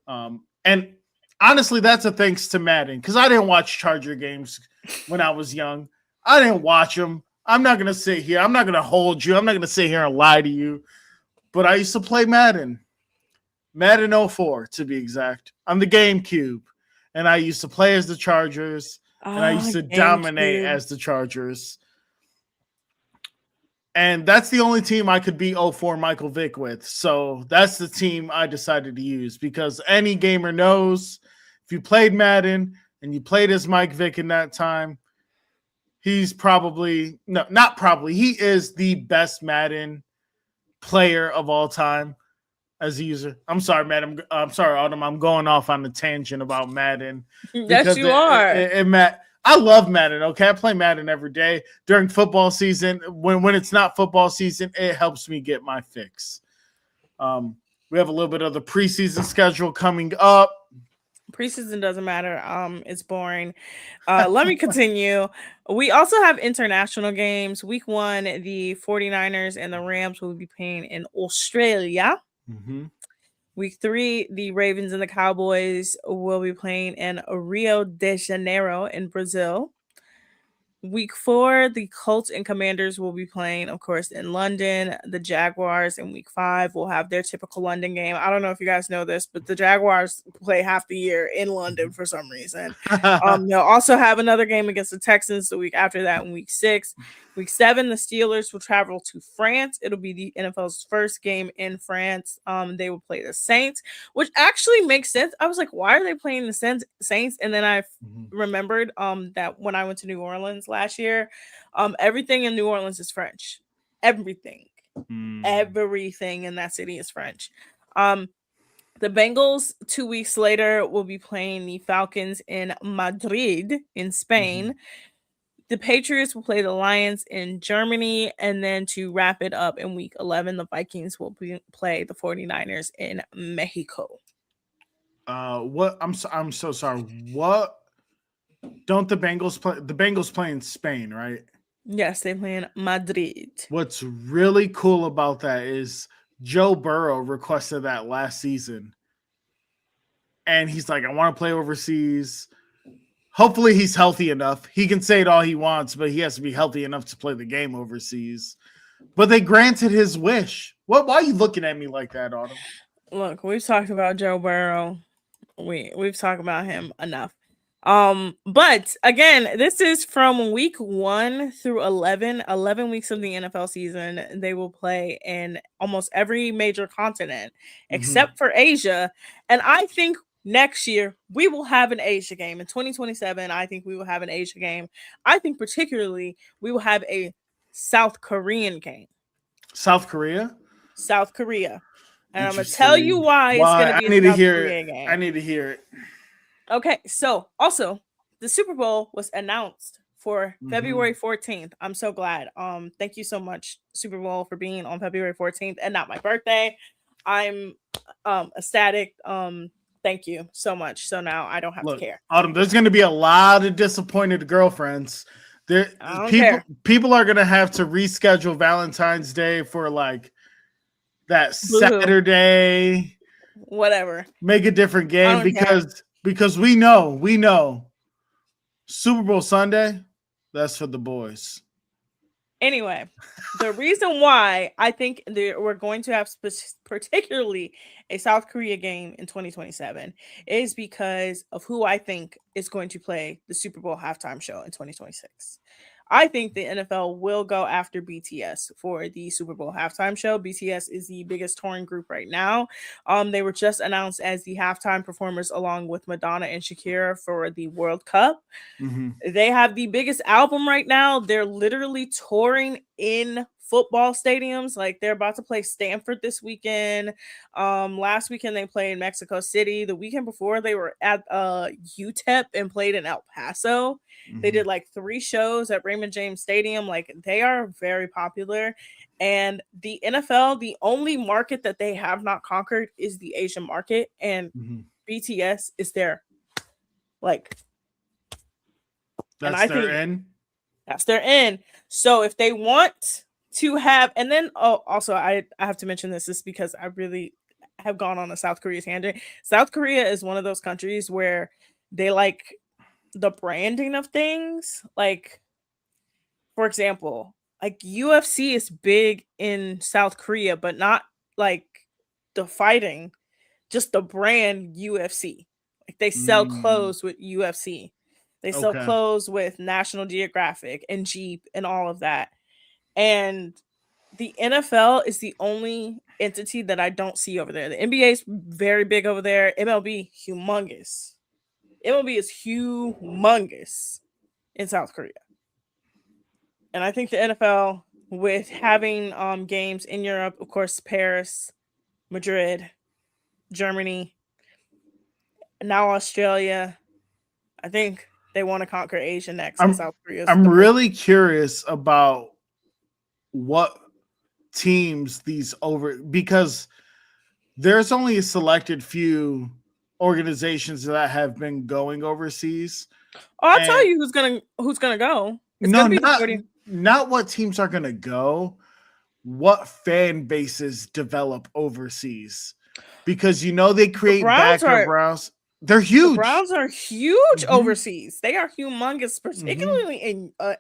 And honestly, that's a thanks to Madden, because I didn't watch Charger games when I was young. I didn't watch them. I'm not going to sit here. I'm not going to hold you. I'm not going to sit here and lie to you. But I used to play Madden 04 to be exact, on the GameCube. And I used to play as the Chargers, and I used to dominate as the Chargers. And that's the only team I could beat 04 Michael Vick with. So that's the team I decided to use, because any gamer knows if you played Madden and you played as Mike Vick in that time, he's probably – no, not probably. He is the best Madden player of all time as a user. I'm sorry, Madden. I'm sorry, Autumn. I'm going off on a tangent about Madden. Yes, you are. I love Madden. Okay, I play Madden every day during football season. When it's not football season, it helps me get my fix. We have a little bit of the preseason schedule coming up. Preseason doesn't matter. It's boring. Let me continue. We also have international games. Week 1, the 49ers and the Rams will be playing in Australia. Mm-hmm. Week 3, the Ravens and the Cowboys will be playing in Rio de Janeiro in Brazil. Week 4, the Colts and Commanders will be playing, of course, in London. The Jaguars in week 5 will have their typical London game. I don't know if you guys know this, but the Jaguars play half the year in London for some reason. They'll also have another game against the Texans the week after that in week 6. Week 7, the Steelers will travel to France. It'll be the NFL's first game in France. They will play the Saints, which actually makes sense. I was like, why are they playing the Saints? And then I remembered that when I went to New Orleans last year, everything in New Orleans is French. Everything in that city is French. The Bengals 2 weeks later will be playing the Falcons in Madrid in Spain. The Patriots will play the Lions in Germany, and then to wrap it up in week 11, the Vikings will play the 49ers in Mexico. What? I'm so sorry. What? Don't the Bengals play? The Bengals play in Spain, right? Yes, they play in Madrid. What's really cool about that is Joe Burrow requested that last season. And he's like, I want to play overseas. Hopefully he's healthy enough. He can say it all he wants, but he has to be healthy enough to play the game overseas. But they granted his wish. Why are you looking at me like that, Autumn? Look, we've talked about Joe Burrow. We've talked about him enough. But again, this is from week 1 through 11 weeks of the NFL season. They will play in almost every major continent except for Asia. And I think next year we will have an Asia game. In 2027, I think we will have an Asia game. I think particularly we will have a South Korean game. South Korea? South Korea. And I'm going to tell you why it's going to be a South Korea game. I need to hear it. Okay, so also the Super Bowl was announced for February 14th. I'm so glad. Thank you so much, Super Bowl, for being on February 14th and not my birthday. I'm ecstatic. Thank you so much. So now I don't have to care. Autumn, there's going to be a lot of disappointed girlfriends. People are going to have to reschedule Valentine's Day for like that Saturday. Whatever. Make a different game because we know Super Bowl Sunday, that's for the boys. Anyway, the reason why I think we're going to have particularly a South Korea game in 2027 is because of who I think is going to play the Super Bowl halftime show in 2026. I think the NFL will go after BTS for the Super Bowl halftime show. BTS is the biggest touring group right now. They were just announced as the halftime performers along with Madonna and Shakira for the World Cup. They have the biggest album right now. They're literally touring in football stadiums. Like they're about to play Stanford this weekend. Last weekend they played in Mexico City. The weekend before they were at UTEP and played in El Paso. They did like 3 shows at Raymond James Stadium. Like they are very popular. And the NFL, the only market that they have not conquered is the Asian market. And BTS is there. Like that's their end. That's their end. So if they want to have, and then also I have to mention this is because I really have gone on a South Korea tangent. South Korea is one of those countries where they like the branding of things. Like, for example, like UFC is big in South Korea, but not like the fighting, just the brand UFC. Like they sell clothes with UFC. They sell clothes with National Geographic and Jeep and all of that. And the NFL is the only entity that I don't see over there. The NBA is very big over there. MLB, humongous. MLB is humongous in South Korea. And I think the NFL, with having games in Europe, of course, Paris, Madrid, Germany, now Australia, I think they want to conquer Asia next, I'm- and South Korea. I'm really curious about what teams these over, because there's only a selected few organizations that have been going overseas. Oh, I'll tell and- you who's gonna go. It's No, gonna be the not 40 not what teams are gonna go. What fan bases develop overseas? Because they create Browns backgrounds. They're The huge. Browns are huge Mhm. overseas. They are humongous, particularly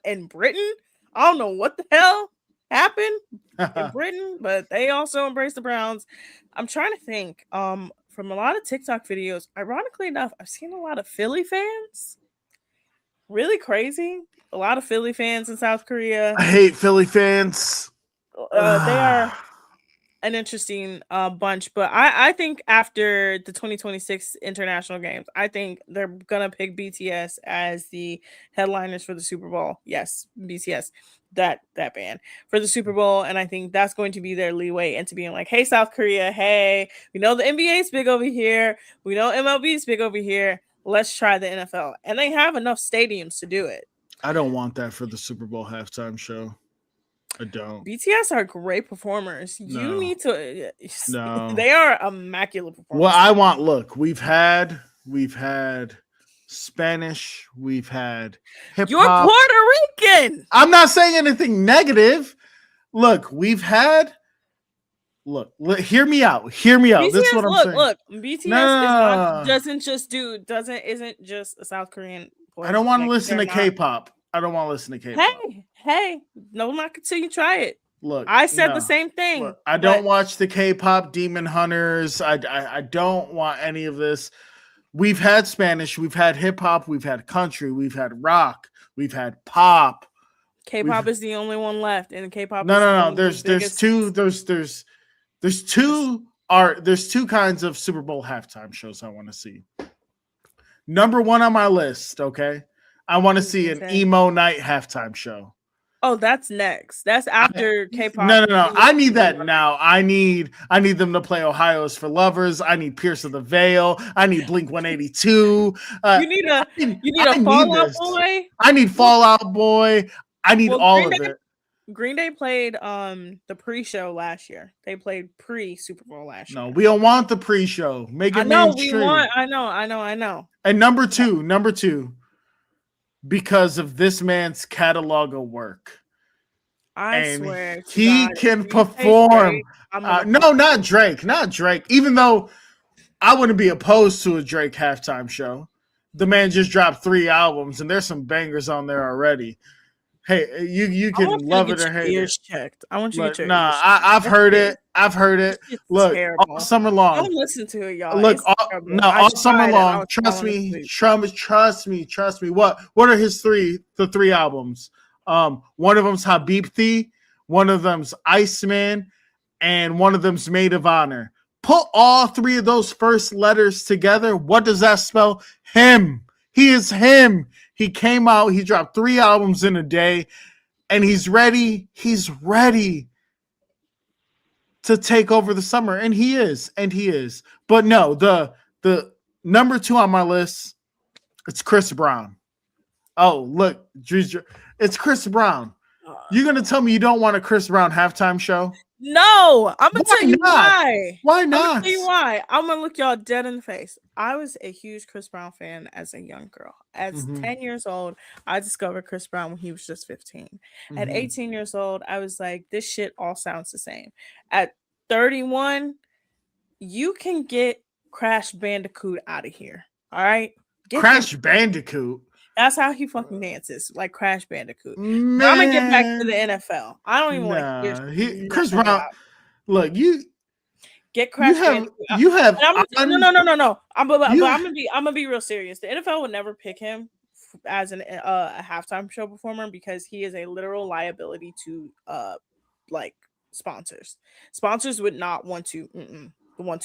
in Britain. I don't know what the hell happened in Britain, but they also embrace the Browns. I'm trying to think. From a lot of TikTok videos, ironically enough, I've seen a lot of Philly fans. Really crazy. A lot of Philly fans in South Korea. I hate Philly fans. They are an interesting bunch, but I think after the 2026 international games, I think they're gonna pick BTS as the headliners for the Super Bowl. Yes, BTS, that band for the Super Bowl, and I think that's going to be their leeway into being like, hey, South Korea, hey, we know the NBA's big over here, we know MLB's big over here, let's try the NFL, and they have enough stadiums to do it. I don't want that for the Super Bowl halftime show. I don't. BTS are great performers. No. You need to. No. They are immaculate performers. Well, I want. Look, we've had Spanish. We've had hip You're hop. Puerto Rican. I'm not saying anything negative. Look, we've had. Look, hear me out. Hear me out. BTS, This is what I'm saying. look. BTS No. isn't just a South Korean. I don't want to Like, listen to they're not- K-pop. I don't want to listen to K-pop. Hey, no knock until you try it. Look, I said no. the same thing. Look, I don't watch the K-pop Demon Hunters. I don't want any of this. We've had Spanish, we've had hip hop, we've had country, we've had rock, we've had pop. K-pop is the only one left, and K-pop. No. There's two kinds of Super Bowl halftime shows I want to see. Number one on my list, okay. I want to see an emo night halftime show. Oh, that's next. That's after K-pop. No. I need that now. I need them to play Ohio's for Lovers. I need Pierce of the Veil. I need Blink 182. You need a Fallout Boy. I need Fallout Boy. I need all of it. Green Day played the pre-show last year. They played pre-Super Bowl last year. No, we don't want the pre-show. Make it mainstream. I know. And number two, because of this man's catalog of work. I swear he can perform. No, not Drake. Even though I wouldn't be opposed to a Drake halftime show. The man just dropped 3 albums, and there's some bangers on there already. Hey, you can love it or hate it. Checked. I want you to get your Nah, I've heard it. It's Look, terrible. all summer long. Don't listen to it, y'all. Look, It's all summer tried it. long. I was Trust falling me. asleep. Trust me. What are the 3 albums? One of them's Habibti, one of them's Iceman, and one of them's Maid of Honor. Put all 3 of those first letters together. What does that spell? Him. He is him. He came out. He dropped 3 albums in a day, and he's ready. He's ready to take over the summer, and he is. But no, the number 2 on my list, it's Chris Brown. Oh, look, it's Chris Brown. You're gonna tell me you don't want a Chris Brown halftime show? No, I'm gonna tell you why. Why I'm not? gonna tell you why. I'm gonna look y'all dead in the face. I was a huge Chris Brown fan as a young girl. At 10 years old, I discovered Chris Brown when he was just 15. At 18 years old, I was like, this shit all sounds the same. At 31, you can get Crash Bandicoot out of here. All right? Crash Bandicoot. That's how he fucking dances, like Crash Bandicoot. Man. I'm gonna get back to the NFL. I don't even want to hear Chris Brown. Look, get Crash Bandicoot. You have no. I'm gonna be real serious. The NFL would never pick him as a halftime show performer because he is a literal liability to like sponsors. Sponsors would not want to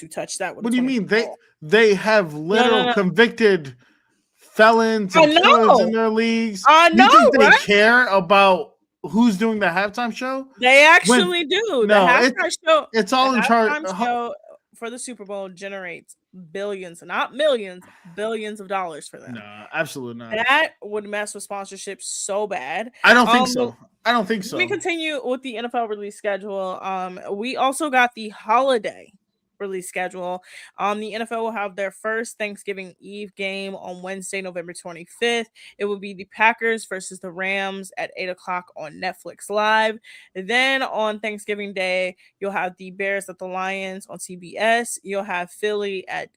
touch that. What do you mean? They have literal convicted felons and killers in their leagues. I know, you think they right? care about who's doing the halftime show? They actually do. The halftime show. It's all in charge. Show for the Super Bowl generates billions, not millions, billions of dollars for them. No, absolutely not. That would mess with sponsorship so bad. I don't think so. I don't think so. Let me continue with the NFL release schedule. We also got the holiday release schedule. The NFL will have their first Thanksgiving Eve game on Wednesday, November 25th. It will be the Packers versus the Rams at 8 o'clock on Netflix Live. Then on Thanksgiving Day, you'll have the Bears at the Lions on CBS. You'll have Philly at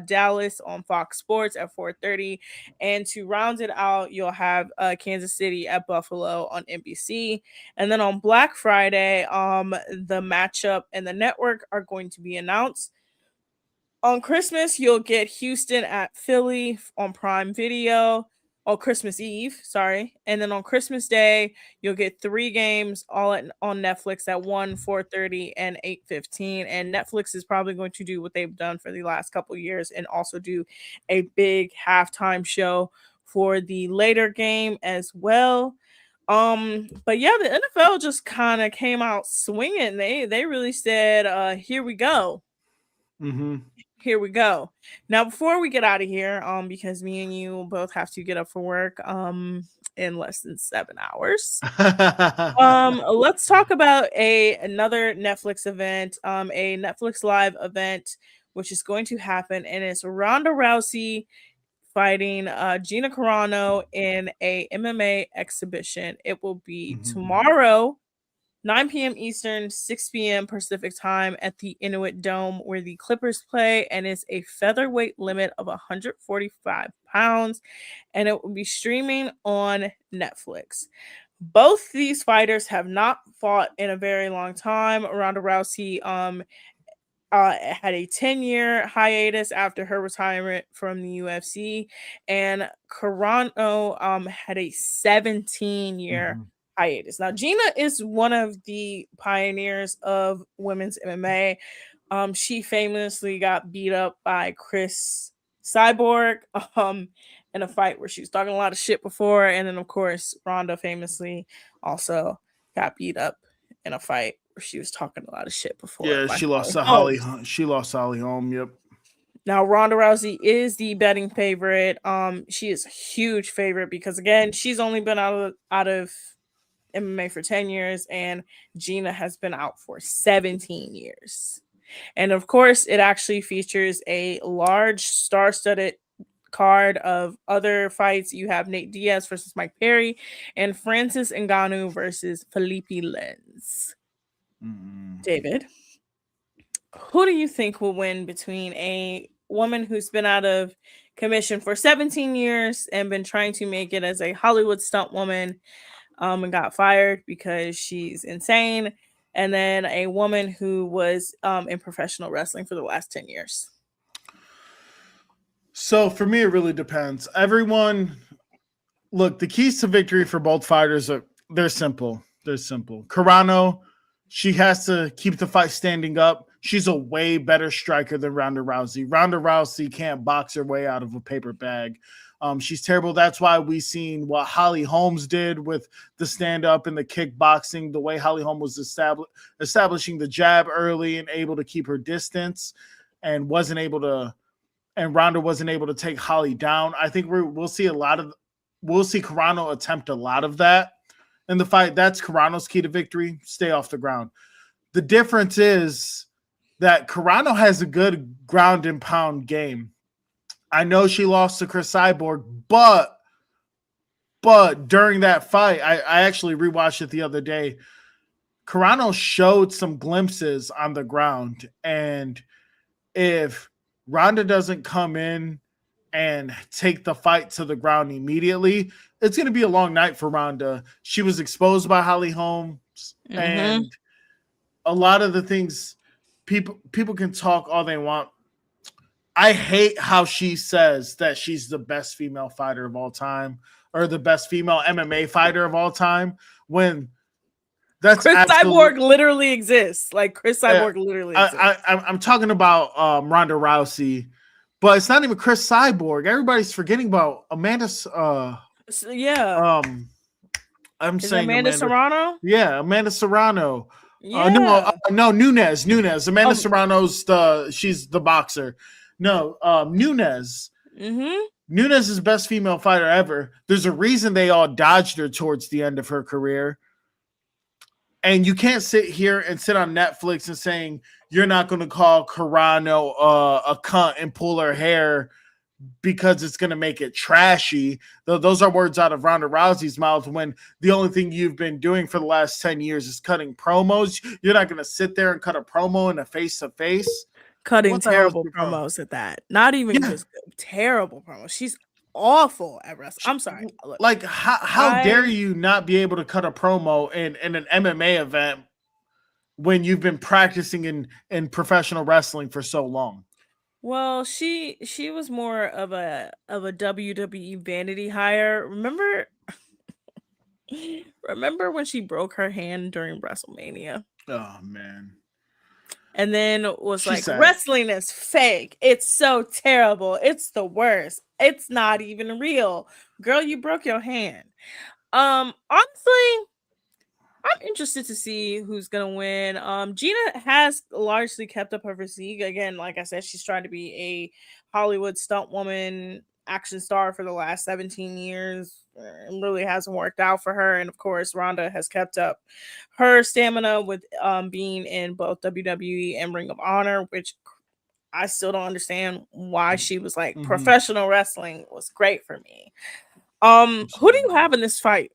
Dallas on Fox Sports at 4:30, and to round it out, you'll have Kansas City at Buffalo on NBC. And then on Black Friday, the matchup and the network are going to be announced. On Christmas, you'll get Houston at Philly on Prime Video. On Christmas Eve, sorry. And then on Christmas Day, you'll get 3 games all on Netflix at 1, 4:30, and 8:15. And Netflix is probably going to do what they've done for the last couple of years and also do a big halftime show for the later game as well. But yeah, the NFL just kind of came out swinging. They really said, here we go. Mm-hmm. Here we go. Now, before we get out of here, because me and you both have to get up for work in less than 7 hours. Let's talk about another Netflix event, a Netflix Live event, which is going to happen, and it's Ronda Rousey fighting Gina Carano in a MMA exhibition. It will be tomorrow, 9 p.m. Eastern, 6 p.m. Pacific time at the Inuit Dome where the Clippers play, and it's a featherweight limit of 145 pounds, and it will be streaming on Netflix. Both these fighters have not fought in a very long time. Ronda Rousey had a 10-year hiatus after her retirement from the UFC, and Carano had a 17-year hiatus. Now, Gina is one of the pioneers of women's MMA. She famously got beat up by Chris Cyborg in a fight where she was talking a lot of shit before, and then of course Ronda famously also got beat up in a fight where she was talking a lot of shit before. Yeah, she lost to Holly. She lost Holly Holm. Yep. Now, Ronda Rousey is the betting favorite. She is a huge favorite because again, she's only been out of MMA for 10 years, and Gina has been out for 17 years. And of course, it actually features a large star-studded card of other fights. You have Nate Diaz versus Mike Perry, and Francis Ngannou versus Felipe Lins. David, who do you think will win between a woman who's been out of commission for 17 years and been trying to make it as a Hollywood stunt woman, and got fired because she's insane, and then a woman who was in professional wrestling for the last 10 years? So for me, it really depends. Look, the keys to victory for both fighters they're simple. Carano, she has to keep the fight standing up. She's a way better striker than Ronda Rousey. Ronda Rousey can't box her way out of a paper bag. She's terrible. That's why we seen what Holly Holmes did with the stand-up and the kickboxing, the way Holly Holmes was establishing the jab early and able to keep her distance, and Ronda wasn't able to take Holly down. I think we'll see Carano attempt a lot of that in the fight. That's Carano's key to victory. Stay off the ground. The difference is that Carano has a good ground and pound game. I know she lost to Chris Cyborg, but during that fight, I actually rewatched it the other day. Carano showed some glimpses on the ground, and if Ronda doesn't come in and take the fight to the ground immediately, it's going to be a long night for Ronda. She was exposed by Holly Holmes, and a lot of the things people can talk all they want. I hate how she says that she's the best female fighter of all time or the best female MMA fighter of all time when that's Chris Cyborg literally exists. Like Chris Cyborg literally exists. I'm talking about Ronda Rousey, but it's not even Chris Cyborg. Everybody's forgetting about Amanda. I'm saying Amanda Serrano. Yeah, Amanda Serrano. Yeah. No, Nunes. Amanda Serrano's she's the boxer. No, Nunes. Mm-hmm. Nunes is the best female fighter ever. There's a reason they all dodged her towards the end of her career. And you can't sit here and sit on Netflix and saying you're not going to call Carano a cunt and pull her hair because it's going to make it trashy. Those are words out of Ronda Rousey's mouth when the only thing you've been doing for the last 10 years is cutting promos. You're not going to sit there and cut a promo in a face-to-face. Cutting What the hell is terrible your problem? promos at that. Not even Yeah. just terrible promos. She's awful at wrestling. I'm sorry. Look, Like, how I- dare you not be able to cut a promo in an MMA event when you've been practicing in professional wrestling for so long? Well, she was more of a WWE vanity hire. Remember when she broke her hand during WrestleMania? Oh, man. And then was She like, said- wrestling is fake. It's so terrible. It's the worst. It's not even real. Girl, you broke your hand. Honestly, I'm interested to see who's gonna win. Gina has largely kept up her physique. Again, like I said, she's trying to be a Hollywood stunt woman, action star for the last 17 years. It really hasn't worked out for her. And of course, Ronda has kept up her stamina with being in both WWE and Ring of Honor, which I still don't understand why she was like Mhm. professional wrestling was great for me. Who do you have in this fight?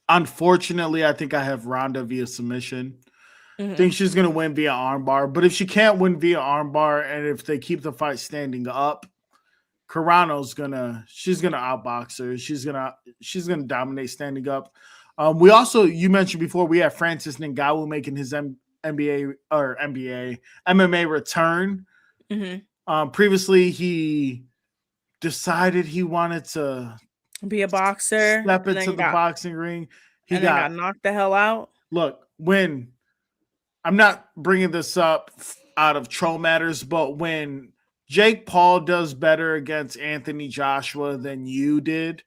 Unfortunately, I think I have Ronda via submission. Mhm. I think she's going to win via armbar. But if she can't win via armbar, and if they keep the fight standing up, Carano's she's gonna outbox her. She's gonna dominate standing up. We also, you mentioned before, we have Francis Ngannou making his MMA return. Mhm. Previously, he decided he wanted to Be a boxer. step and into then the boxing ring. He then got knocked the hell out. look, when I'm not bringing this up out of troll matters, but when Jake Paul does better against Anthony Joshua than you did,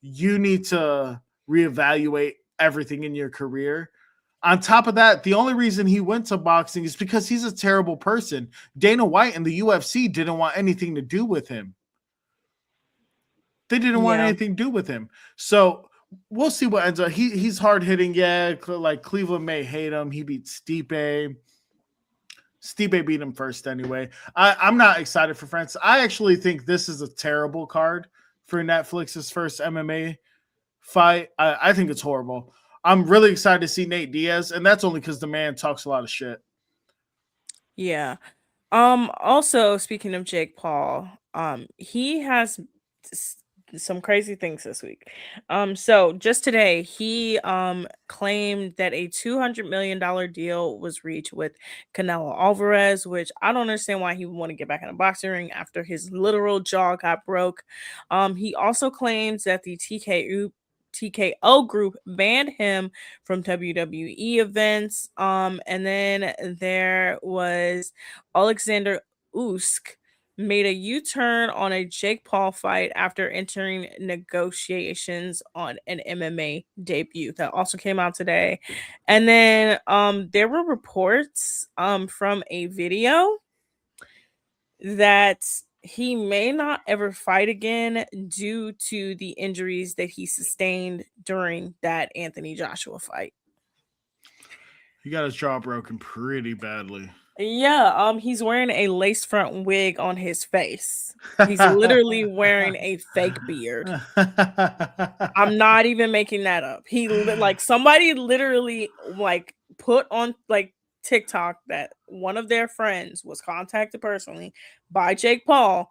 you need to reevaluate everything in your career. On top of that, the only reason he went to boxing is because he's a terrible person. Dana White and the UFC didn't want anything to do with him. They didn't want Yeah. anything to do with him. So we'll see what ends up. He's hard hitting. Yeah, like Cleveland may hate him. He beat Stipe. Stipe beat him first anyway. I'm not excited for France. I actually think this is a terrible card for Netflix's first MMA fight. I think it's horrible. I'm really excited to see Nate Diaz, and that's only because the man talks a lot of shit. Yeah. Also, speaking of Jake Paul, he has some crazy things this week. So just today, he claimed that a $200 million deal was reached with Canelo Alvarez, which I don't understand why he would want to get back in a boxing ring after his literal jaw got broke. He also claims that the TKO group banned him from WWE events. And then there was Alexander Usyk made a U-turn on a Jake Paul fight after entering negotiations on an MMA debut. That also came out today. And then there were reports from a video that he may not ever fight again due to the injuries that he sustained during that Anthony Joshua fight. He got his jaw broken pretty badly. Yeah, he's wearing a lace front wig on his face. He's literally wearing a fake beard. I'm not even making that up. Like somebody literally like put on like TikTok that one of their friends was contacted personally by Jake Paul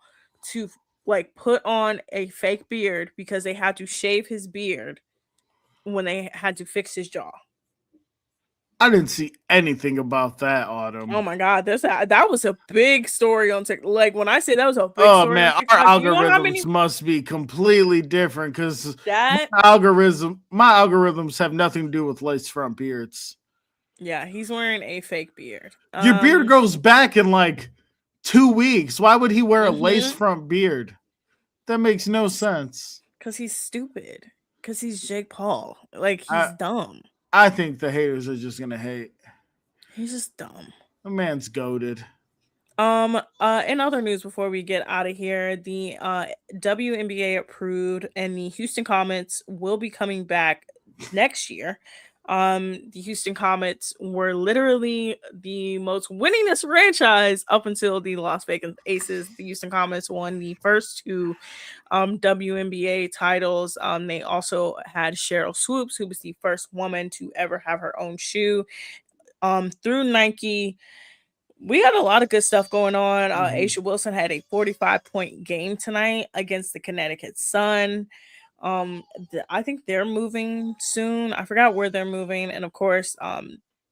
to like put on a fake beard because they had to shave his beard when they had to fix his jaw. I didn't see anything about that, Autumn. Oh my god, that was a big story on TikTok. Like when I say that was a big Oh story man, on our TikTok, you know algorithms how many must be completely different because that my algorithms have nothing to do with lace front beards. yeah, he's wearing a fake beard. Your beard grows back in like 2 weeks. Why would he wear a lace Mhm. front beard? That makes no sense. because he's stupid. Because he's Jake Paul. Like he's I- dumb. I think the haters are just gonna hate. He's just dumb. The man's goated. In other news, before we get out of here, the WNBA approved and the Houston Comets will be coming back next year. The Houston Comets were literally the most winningest franchise up until the Las Vegas Aces. The Houston Comets won the first two WNBA titles. They also had Cheryl Swoops, who was the first woman to ever have her own shoe. Through Nike, we had a lot of good stuff going on. Aisha Wilson had a 45-point game tonight against the Connecticut Sun. I think they're moving soon. I forgot where they're moving. And of course,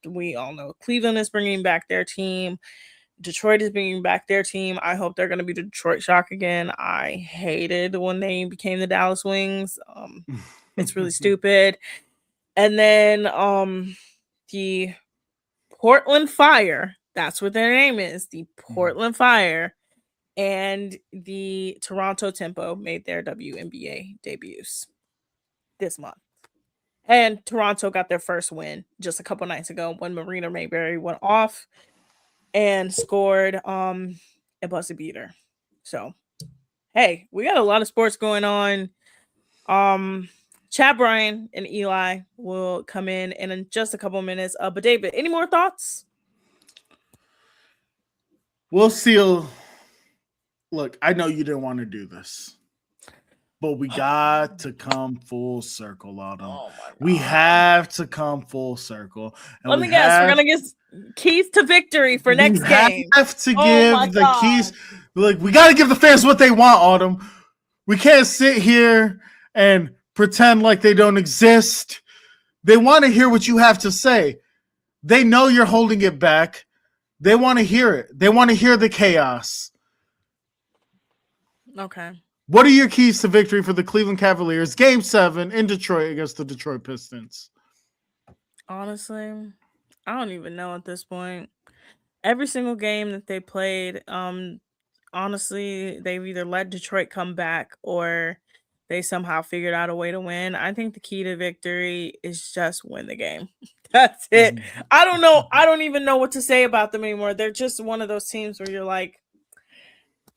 we all know Cleveland is bringing back their team. Detroit is bringing back their team. I hope they're going to be the Detroit Shock again. I hated when they became the Dallas Wings. It's really stupid. And then the Portland Fire, that's what their name is, the Portland Fire, and the Toronto Tempo made their WNBA debuts this month. And Toronto got their first win just a couple nights ago when Marina Mayberry went off and scored a buzzer beater. So, hey, we got a lot of sports going on. Chad Bryan and Eli will come in just a couple minutes. But David, any more thoughts? We'll see. Look, I know you didn't want to do this, but we got to come full circle, Autumn. Oh my God. We have to come full circle. And let me guess, we're gonna get keys to victory for next game. We have to give the keys. Like, we got to give the fans what they want, Autumn. We can't sit here and pretend like they don't exist. They want to hear what you have to say. They know you're holding it back. They want to hear it. They want to hear the chaos. Okay. What are your keys to victory for the Cleveland Cavaliers? Game 7 in Detroit against the Detroit Pistons. Honestly, I don't even know at this point. Every single game that they played, honestly, they've either let Detroit come back or they somehow figured out a way to win. I think the key to victory is just win the game. That's it. I don't know. I don't even know what to say about them anymore. They're just one of those teams where you're like,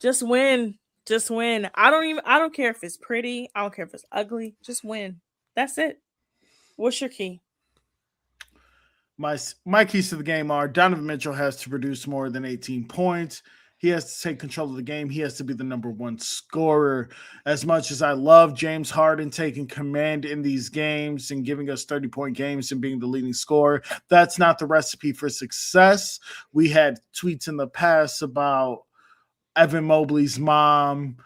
just win. Just win. I don't care if it's pretty. I don't care if it's ugly. Just win. That's it. What's your key? My keys to the game are Donovan Mitchell has to produce more than 18 points. He has to take control of the game. He has to be the number one scorer. As much as I love James Harden taking command in these games and giving us 30-point games and being the leading scorer, that's not the recipe for success. We had tweets in the past about Evan Mobley's mom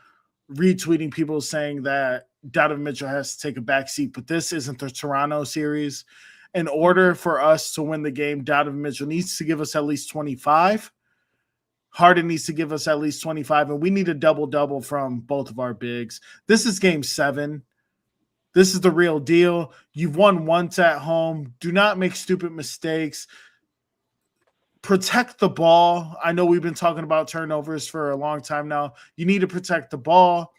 retweeting people saying that Donovan Mitchell has to take a backseat, but this isn't the Toronto series. In order for us to win the game, Donovan Mitchell needs to give us at least 25. Harden needs to give us at least 25, and we need a double-double from both of our bigs. This is game 7. This is the real deal. You've won once at home. Do not make stupid mistakes. Protect the ball. I know we've been talking about turnovers for a long time now. You need to protect the ball,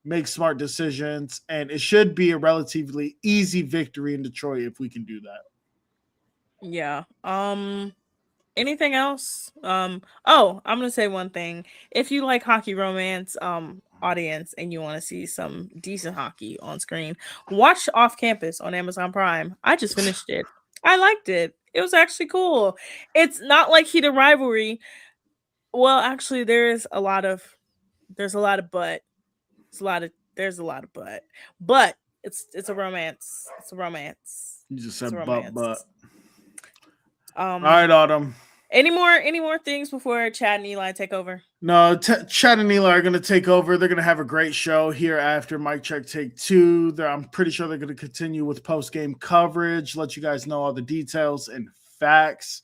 make smart decisions, and it should be a relatively easy victory in Detroit if we can do that. Yeah. Anything else? I'm gonna say one thing. If you like hockey romance, audience, and you want to see some decent hockey on screen, watch Off Campus on Amazon Prime. I just finished it. I liked it. It was actually cool. It's not like Heat of Rivalry. Well, actually, there's a lot of but. But it's a romance. It's a romance. You just said but. All Right, right, Autumn. Any more things before Chad and Eli take over? No, Chad and Eli are going to take over. They're going to have a great show here after Mic Check Take 2. I'm pretty sure they're going to continue with post-game coverage, let you guys know all the details and facts.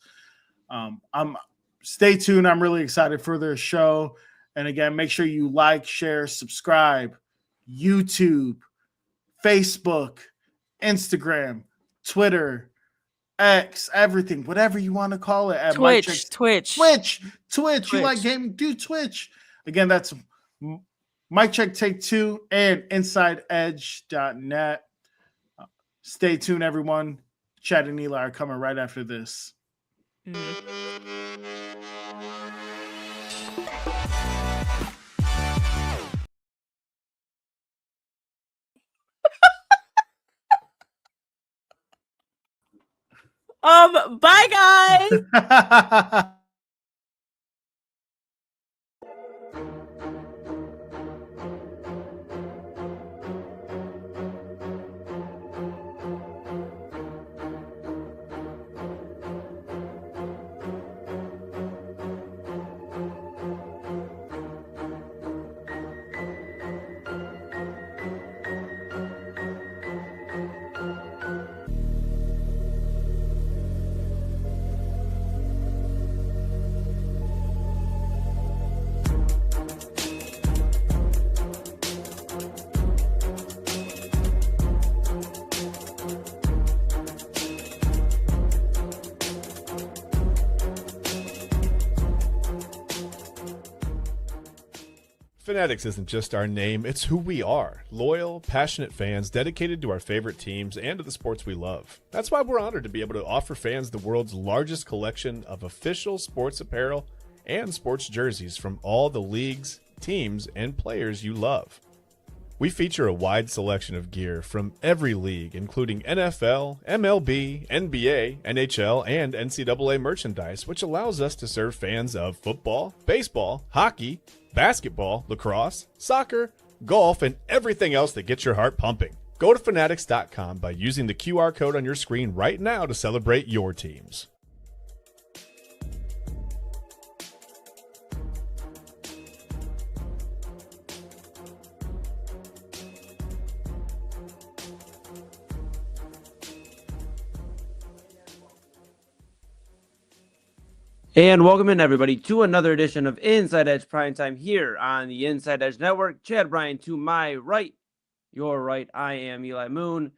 Stay tuned. I'm really excited for their show. And again, make sure you like, share, subscribe, YouTube, Facebook, Instagram, Twitter, X, everything, whatever you want to call it. At Twitch. You like gaming? Do Twitch. Again, that's Mic Check Take 2 and InsideEdge.net. Stay tuned, everyone. Chad and Eli are coming right after this. Bye guys. Fanatics isn't just our name, it's who we are. Loyal, passionate fans dedicated to our favorite teams and to the sports we love. That's why we're honored to be able to offer fans the world's largest collection of official sports apparel and sports jerseys from all the leagues, teams, and players you love. We feature a wide selection of gear from every league, including NFL, MLB, NBA, NHL, and NCAA merchandise, which allows us to serve fans of football, baseball, hockey, basketball, lacrosse, soccer, golf, and everything else that gets your heart pumping. Go to fanatics.com by using the QR code on your screen right now to celebrate your teams. And welcome in, everybody, to another edition of Inside Edge Primetime here on the Inside Edge Network. Chad Bryan to my right, your right. I am Eli Moon.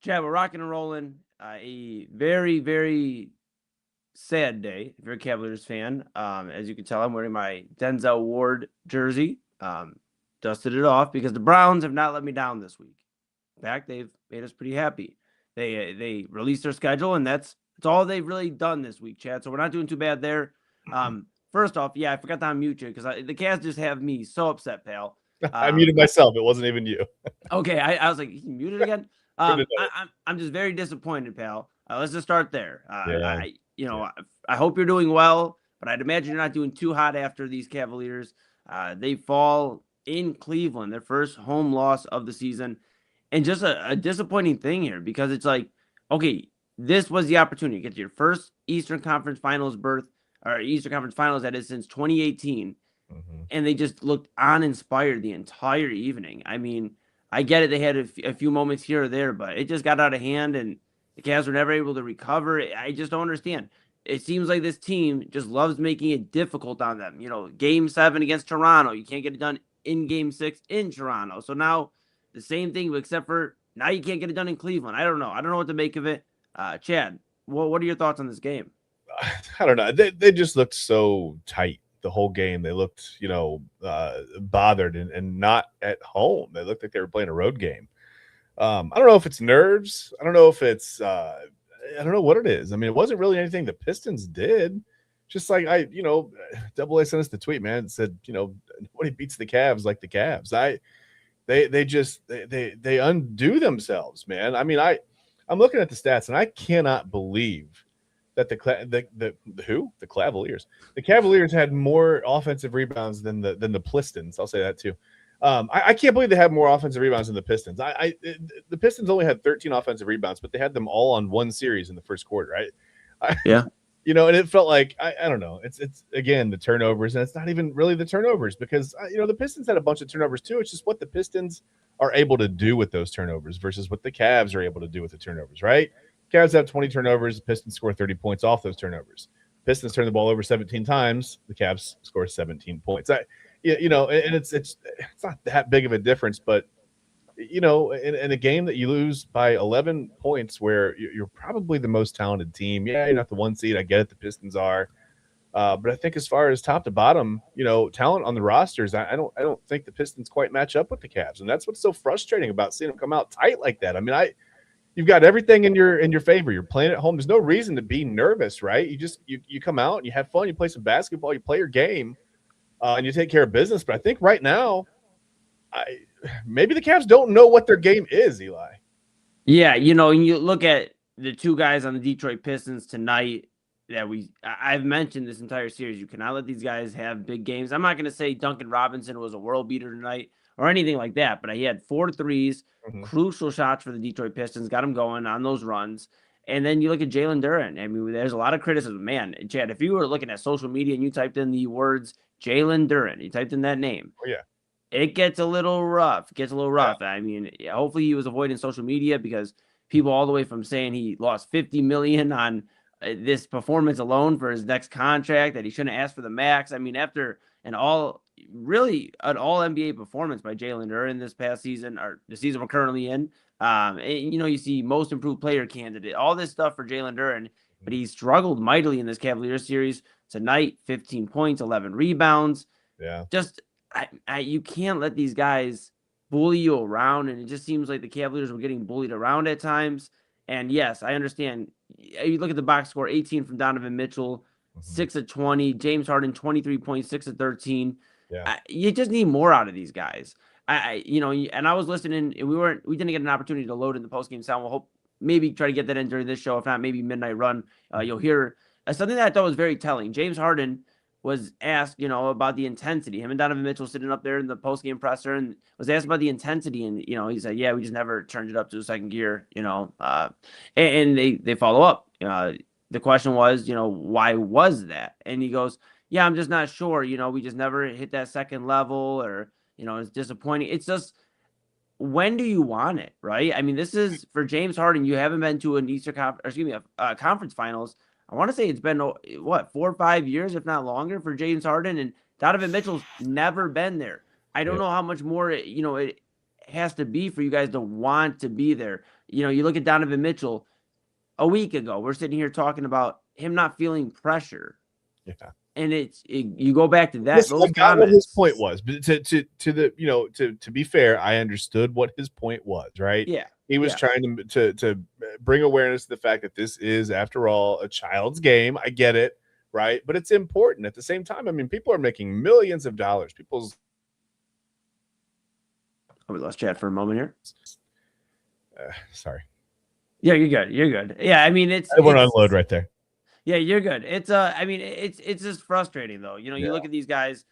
Chad, we're rocking and rolling. A very, very sad day if you're a Cavaliers fan. As you can tell, I'm wearing my Denzel Ward jersey. Dusted it off because the Browns have not let me down this week. In fact, they've made us pretty happy. They released their schedule, and that's all they've really done this week, Chad. So we're not doing too bad there. First off, yeah, I forgot to unmute you because the Cavs just have me so upset, pal. I muted myself. It wasn't even you. Okay, I was like, he muted again. I'm just very disappointed, pal. Let's just start there. I hope you're doing well, but I'd imagine you're not doing too hot after these Cavaliers. They fall in Cleveland, their first home loss of the season, and just a disappointing thing here because it's like, okay, this was the opportunity to get your first Eastern Conference Finals berth, or Eastern Conference Finals, that is, since 2018. And they just looked uninspired the entire evening. I mean, I get it. They had a few moments here or there, but it just got out of hand, and the Cavs were never able to recover. I just don't understand. It seems like this team just loves making it difficult on them. You know, Game 7 against Toronto, you can't get it done in Game 6 in Toronto. So now the same thing, except for now you can't get it done in Cleveland. I don't know. I don't know what to make of it. Chad, what are your thoughts on this game? I don't know. They just looked so tight the whole game. They looked, bothered and not at home. They looked like they were playing a road game. I don't know if it's nerves. I don't know if it's I don't know what it is. I mean, it wasn't really anything the Pistons did. Just like Double A sent us the tweet, man. It said, nobody beats the Cavs like the Cavs. They undo themselves, man. I mean, I'm looking at the stats, and I cannot believe that the Cavaliers had more offensive rebounds than the Pistons. I'll say that too. I can't believe they had more offensive rebounds than the Pistons. The Pistons only had 13 offensive rebounds, but they had them all on one series in the first quarter, right? Yeah. And it felt like I don't know. It's again the turnovers, and it's not even really the turnovers because the Pistons had a bunch of turnovers too. It's just what the Pistons are able to do with those turnovers versus what the Cavs are able to do with the turnovers, right? Cavs have 20 turnovers. The Pistons score 30 points off those turnovers. Pistons turn the ball over 17 times. The Cavs score 17 points. And it's not that big of a difference, but in a game that you lose by 11 points where you're probably the most talented team. Yeah, you're not the one seed. I get it. The Pistons are. But I think as far as top to bottom, talent on the rosters, I don't think the Pistons quite match up with the Cavs. And that's what's so frustrating about seeing them come out tight like that. I mean, you've got everything in your favor. You're playing at home. There's no reason to be nervous, right? You come out and you have fun. You play some basketball. You play your game, and you take care of business. But I think right now, maybe the Cavs don't know what their game is, Eli. Yeah, and you look at the two guys on the Detroit Pistons tonight that I've mentioned this entire series. You cannot let these guys have big games. I'm not going to say Duncan Robinson was a world beater tonight or anything like that, but he had 4 threes, crucial shots for the Detroit Pistons, got them going on those runs. And then you look at Jalen Duren. I mean, there's a lot of criticism. Man, Chad, if you were looking at social media and you typed in the words Jalen Duren, you typed in that name. Oh, yeah. It gets a little rough. Yeah. I mean, hopefully he was avoiding social media because people all the way from saying he lost $50 million on this performance alone for his next contract, that he shouldn't ask for the max. I mean, after an all NBA performance by Jalen Duren this past season, or the season we're currently in, and, you see most improved player candidate, all this stuff for Jalen Duren, but he struggled mightily in this Cavaliers series tonight. 15 points, 11 rebounds. Yeah, just you can't let these guys bully you around, and it just seems like the Cavaliers were getting bullied around at times. And yes, I understand. You look at the box score: 18 from Donovan Mitchell, 6 of 20. James Harden, 23 points, 6 of 13. Yeah, You just need more out of these guys. And I was listening, and we didn't get an opportunity to load in the postgame sound. We'll hope maybe try to get that in during this show. If not, maybe Midnight Run. You'll hear something that I thought was very telling. James Harden was asked, about the intensity. Him and Donovan Mitchell sitting up there in the postgame presser and was asked about the intensity. And, he said, yeah, we just never turned it up to the second gear, and they follow up. The question was, why was that? And he goes, yeah, I'm just not sure. We just never hit that second level, or, it's disappointing. It's just, when do you want it? Right. I mean, this is for James Harden. You haven't been to an conference finals. I want to say it's been 4 or 5 years, if not longer, for James Harden, and Donovan Mitchell's never been there. I don't know how much more it has to be for you guys to want to be there. You look at Donovan Mitchell a week ago. We're sitting here talking about him not feeling pressure. Yeah, and you go back to that. I got what his point was, but to be fair, I understood what his point was. Right? Yeah. He was trying to bring awareness to the fact that this is, after all, a child's game. I get it, right? But it's important at the same time. I mean, people are making millions of dollars. We lost Chad for a moment here. Sorry. Yeah, you're good. You're good. Yeah, I mean, I want to unload right there. Yeah, you're good. It's just frustrating though. You look at these guys.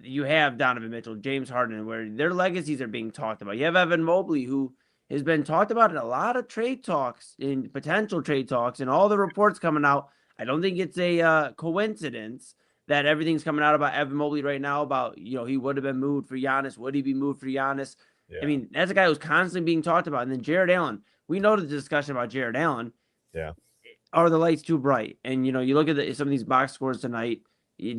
You have Donovan Mitchell, James Harden, where their legacies are being talked about. You have Evan Mobley, who has been talked about in a lot of trade talks, in potential trade talks, and all the reports coming out. I don't think it's a coincidence that everything's coming out about Evan Mobley right now about, he would have been moved for Giannis. Would he be moved for Giannis? Yeah. I mean, that's a guy who's constantly being talked about. And then Jared Allen, we know the discussion about Jared Allen. Yeah. Are the lights too bright? And, you look at some of these box scores tonight.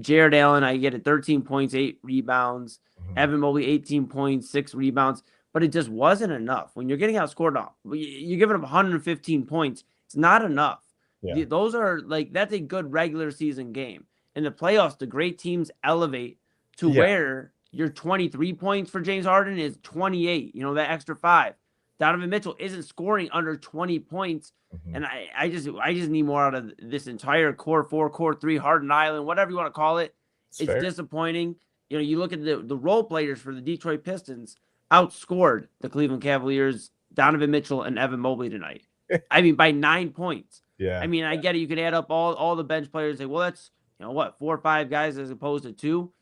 Jared Allen, I get it, 13 points, 8 rebounds. Evan Mobley, 18 points, 6 rebounds. But it just wasn't enough. When you're getting outscored off, you're giving up 115 points. It's not enough. Yeah. Those are that's a good regular season game. In the playoffs, the great teams elevate to where your 23 points for James Harden is 28. That extra 5. Donovan Mitchell isn't scoring under 20 points. And I just need more out of this entire core 4, core 3, Harden Island, whatever you want to call it. It's fair. Disappointing. You look at the role players for the Detroit Pistons outscored the Cleveland Cavaliers, Donovan Mitchell and Evan Mobley tonight. I mean, by 9 points. Yeah. I mean, I get it. You could add up all the bench players and say, well, that's, 4 or 5 guys as opposed to 2.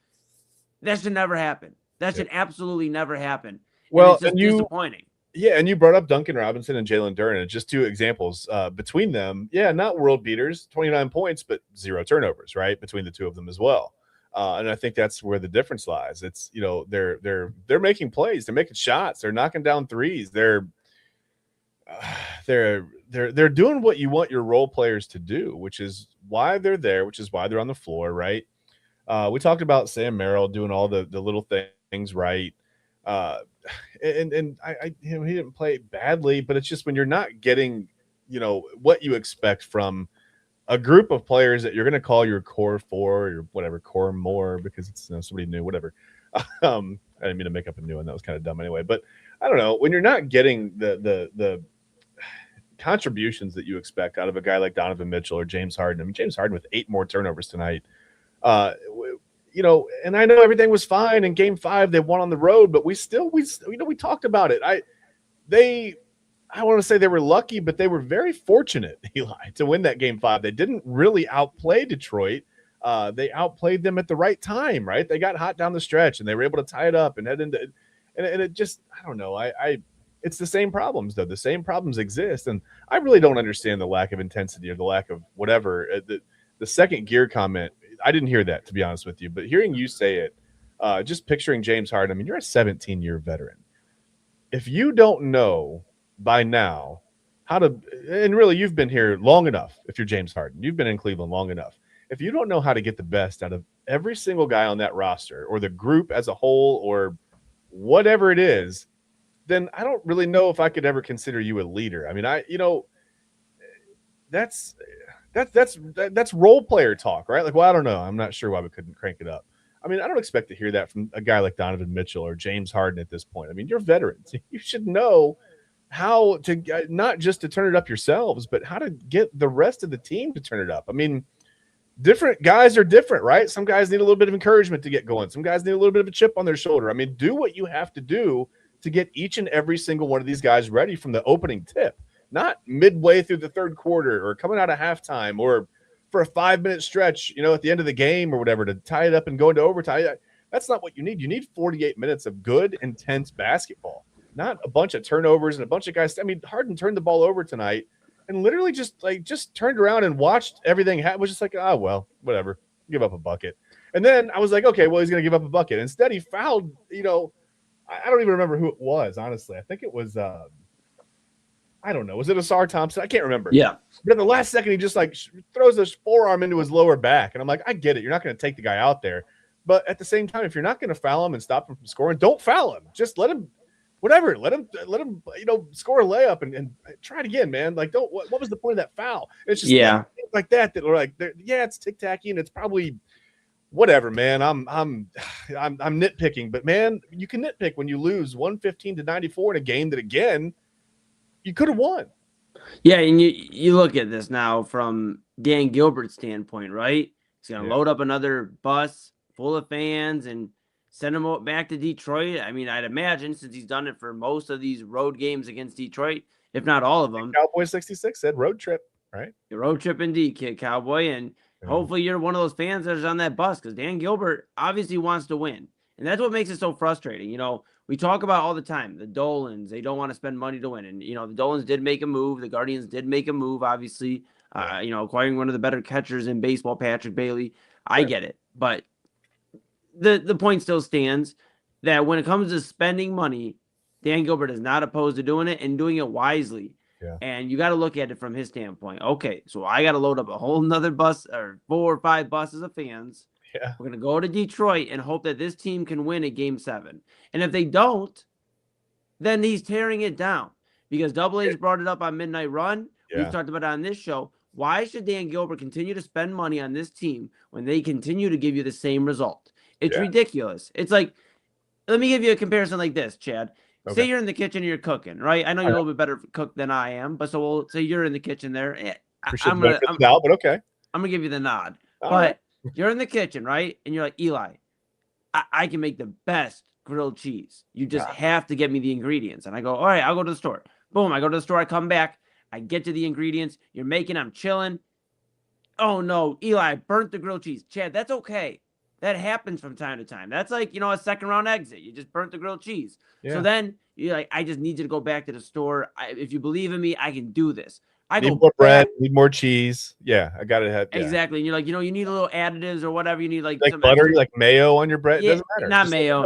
That should never happen. That should absolutely never happen. Well, it's just disappointing. Yeah, and you brought up Duncan Robinson and Jalen Duren, and just 2 examples between them. Yeah, not world beaters, 29 points, but 0 turnovers, right, between the 2 of them as well. And I think that's where the difference lies. It's they're making plays, they're making shots, they're knocking down threes, they're doing what you want your role players to do, which is why they're there, which is why they're on the floor, right? We talked about Sam Merrill doing all the little things right. And I he didn't play badly, but it's just when you're not getting, what you expect from a group of players that you're going to call your core 4 or whatever, core more, because it's somebody new, whatever. I didn't mean to make up a new one. That was kind of dumb anyway, but I don't know, when you're not getting the contributions that you expect out of a guy like Donovan Mitchell or James Harden. I mean, James Harden with 8 more turnovers tonight. You know, and I know everything was fine in Game 5. They won on the road, but we talked about it. I want to say they were lucky, but they were very fortunate, Eli, to win that Game 5. They didn't really outplay Detroit. They outplayed them at the right time, right? They got hot down the stretch, and they were able to tie it up and head into – and it just – I don't know. It's the same problems, though. The same problems exist, and I really don't understand the lack of intensity or the lack of whatever. The second gear comment, I didn't hear that, to be honest with you, but hearing you say it, just picturing James Harden, I mean, you're a 17-year veteran. If you don't know by now how to – and really you've been here long enough if you're James Harden. You've been in Cleveland long enough. If you don't know how to get the best out of every single guy on that roster or the group as a whole or whatever it is, then I don't really know if I could ever consider you a leader. I mean, that's role player talk, right? Like, well, I don't know. I'm not sure why we couldn't crank it up. I mean, I don't expect to hear that from a guy like Donovan Mitchell or James Harden at this point. I mean, you're veterans. You should know how to not just to turn it up yourselves, but how to get the rest of the team to turn it up. I mean, different guys are different, right? Some guys need a little bit of encouragement to get going. Some guys need a little bit of a chip on their shoulder. I mean, do what you have to do to get each and every single one of these guys ready from the opening tip, not midway through the third quarter or coming out of halftime or for a 5-minute stretch, you know, at the end of the game or whatever to tie it up and go into overtime. That's not what you need. You need 48 minutes of good, intense basketball, not a bunch of turnovers and a bunch of guys. I mean, Harden turned the ball over tonight and literally just turned around and watched everything happen. Was just like, oh, well, whatever, give up a bucket. And then I was like, okay, well, he's going to give up a bucket. Instead, he fouled, you know, I don't even remember who it was, honestly. I think it was, I don't know. Was it Asar Thompson? I can't remember. Yeah. But in the last second, he just like throws his forearm into his lower back. And I'm like, I get it. You're not going to take the guy out there. But at the same time, if you're not going to foul him and stop him from scoring, don't foul him. Just let him, whatever. Let him, you know, score a layup and try it again, man. Like, what was the point of that foul? It's just things like that are like, yeah, it's tic-tacky and it's probably – whatever, man. I'm nitpicking, but man, you can nitpick when you lose 115-94 in a game that again you could have won. Yeah, and you look at this now from Dan Gilbert's standpoint, right? He's gonna load up another bus full of fans and send them back to Detroit. I mean, I'd imagine since he's done it for most of these road games against Detroit, if not all of them. Cowboy 66 said road trip, right? Road trip indeed, kid Cowboy, and hopefully you're one of those fans that is on that bus because Dan Gilbert obviously wants to win. And that's what makes it so frustrating. You know, we talk about all the time, the Dolans, they don't want to spend money to win. And, you know, the Dolans did make a move. The Guardians did make a move, obviously, you know, acquiring one of the better catchers in baseball, Patrick Bailey. I get it. But the point still stands that when it comes to spending money, Dan Gilbert is not opposed to doing it and doing it wisely. Yeah. And you got to look at it from his standpoint. Okay, so I got to load up a whole nother bus or 4 or 5 buses of fans. Yeah. We're going to go to Detroit and hope that this team can win at Game 7. And if they don't, then he's tearing it down because Double A's brought it up on Midnight Run. Yeah. We've talked about it on this show. Why should Dan Gilbert continue to spend money on this team when they continue to give you the same result? It's ridiculous. It's like, let me give you a comparison like this, Chad. Okay. Say you're in the kitchen and you're cooking, right? I know you're a little bit better cook than I am, but so we'll say you're in the kitchen there. I'm gonna give you the nod. All but right. you're in the kitchen, right? And you're like, Eli, I can make the best grilled cheese. You just have to get me the ingredients. And I go, all right, I'll go to the store. Boom, I go to the store, I come back, I get to the ingredients. You're making, I'm chilling. Oh no, Eli, I burnt the grilled cheese. Chad, that's okay. That happens from time to time. That's like, you know, a second round exit. You just burnt the grilled cheese. Yeah. So then you're like, I just need you to go back to the store. If you believe in me, I can do this. I need more bread, need more cheese. Yeah, I got it. Yeah. Exactly. And you're like, you know, you need a little additives or whatever. You need like some butter, extra, like mayo on your bread. Yeah, doesn't matter.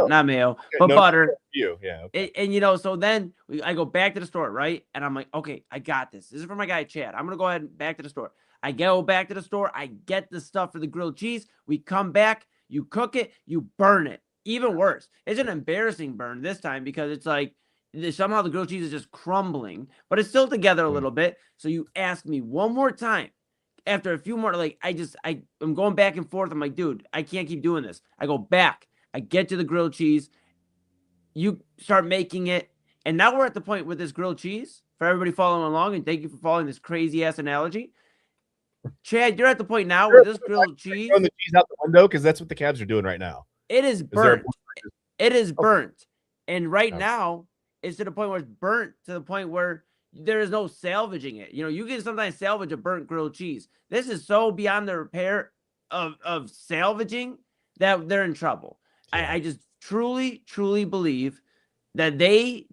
Not mayo, okay, but butter. You, yeah. Okay. And you know, so then I go back to the store, right? And I'm like, okay, I got this. This is for my guy Chad. I'm gonna go ahead and back to the store. I go back to the store. I get the stuff for the grilled cheese. We come back. You cook it, you burn it. Even worse. It's an embarrassing burn this time because it's like somehow the grilled cheese is just crumbling, but it's still together a little bit. So you ask me one more time after a few more, like I'm going back and forth. I'm like, dude, I can't keep doing this. I go back. I get to the grilled cheese. You start making it. And now we're at the point with this grilled cheese. for everybody following along, and thank you for following this crazy ass analogy. Chad, you're at the point now where this grilled cheese, throwing the cheese out the window because that's what the Cavs are doing right now. it is there a burnt. It is Okay. burnt. And right Okay. now, it's to the point where it's burnt to the point where there is no salvaging it. You know, you can sometimes salvage a burnt grilled cheese. This is so beyond the repair of salvaging that they're in trouble. Yeah. I just truly, truly believe that they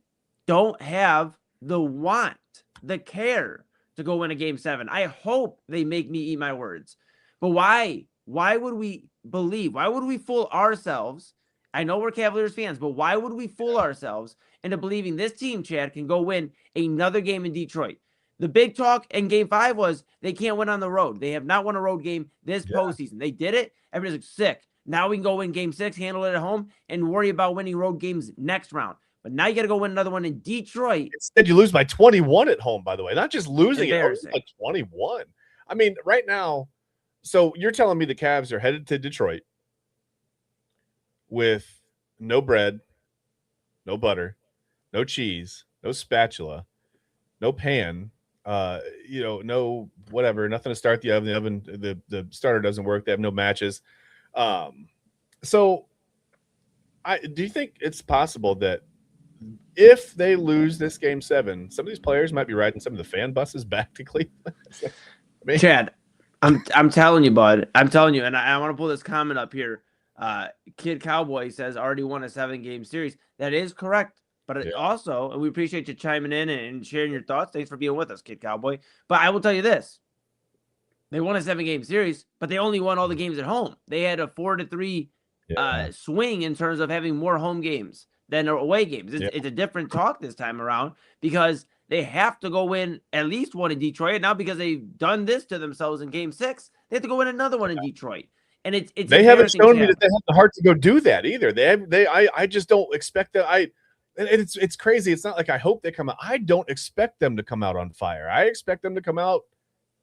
don't have the want, the care to go win a game 7. I hope they make me eat my words. But why? Why would we believe? Why would we fool ourselves? I know we're Cavaliers fans, but why would we fool ourselves into believing this team, Chad, can go win another game in Detroit? The big talk in game 5 was they can't win on the road. They have not won a road game this postseason. They did it. Everybody's like, sick. Now we can go win game 6, handle it at home, and worry about winning road games next round. But now you got to go win another one in Detroit. Instead, you lose by 21 at home, by the way. Not just losing it, Embarrassing. by 21. I mean, right now, so you're telling me the Cavs are headed to Detroit with no bread, no butter, no cheese, no spatula, no pan, no whatever, nothing to start the oven. The starter doesn't work. They have no matches. So do you think it's possible that if they lose this game 7, some of these players might be riding some of the fan buses back to Cleveland? Chad, I'm telling you, bud. I'm telling you, and I want to pull this comment up here. Kid Cowboy says already won a 7-game series. That is correct. But also, and we appreciate you chiming in and sharing your thoughts. Thanks for being with us, Kid Cowboy. But I will tell you this. They won a 7-game series, but they only won all the games at home. They had a 4-3 swing in terms of having more home games than away games. It's a different talk this time around because they have to go win at least one in Detroit. Now, because they've done this to themselves in game 6, they have to go win another one in Detroit. And it's they haven't shown me that they have the heart to go do that either. I just don't expect that. It's crazy. It's not like I hope they come out. I don't expect them to come out on fire. I expect them to come out,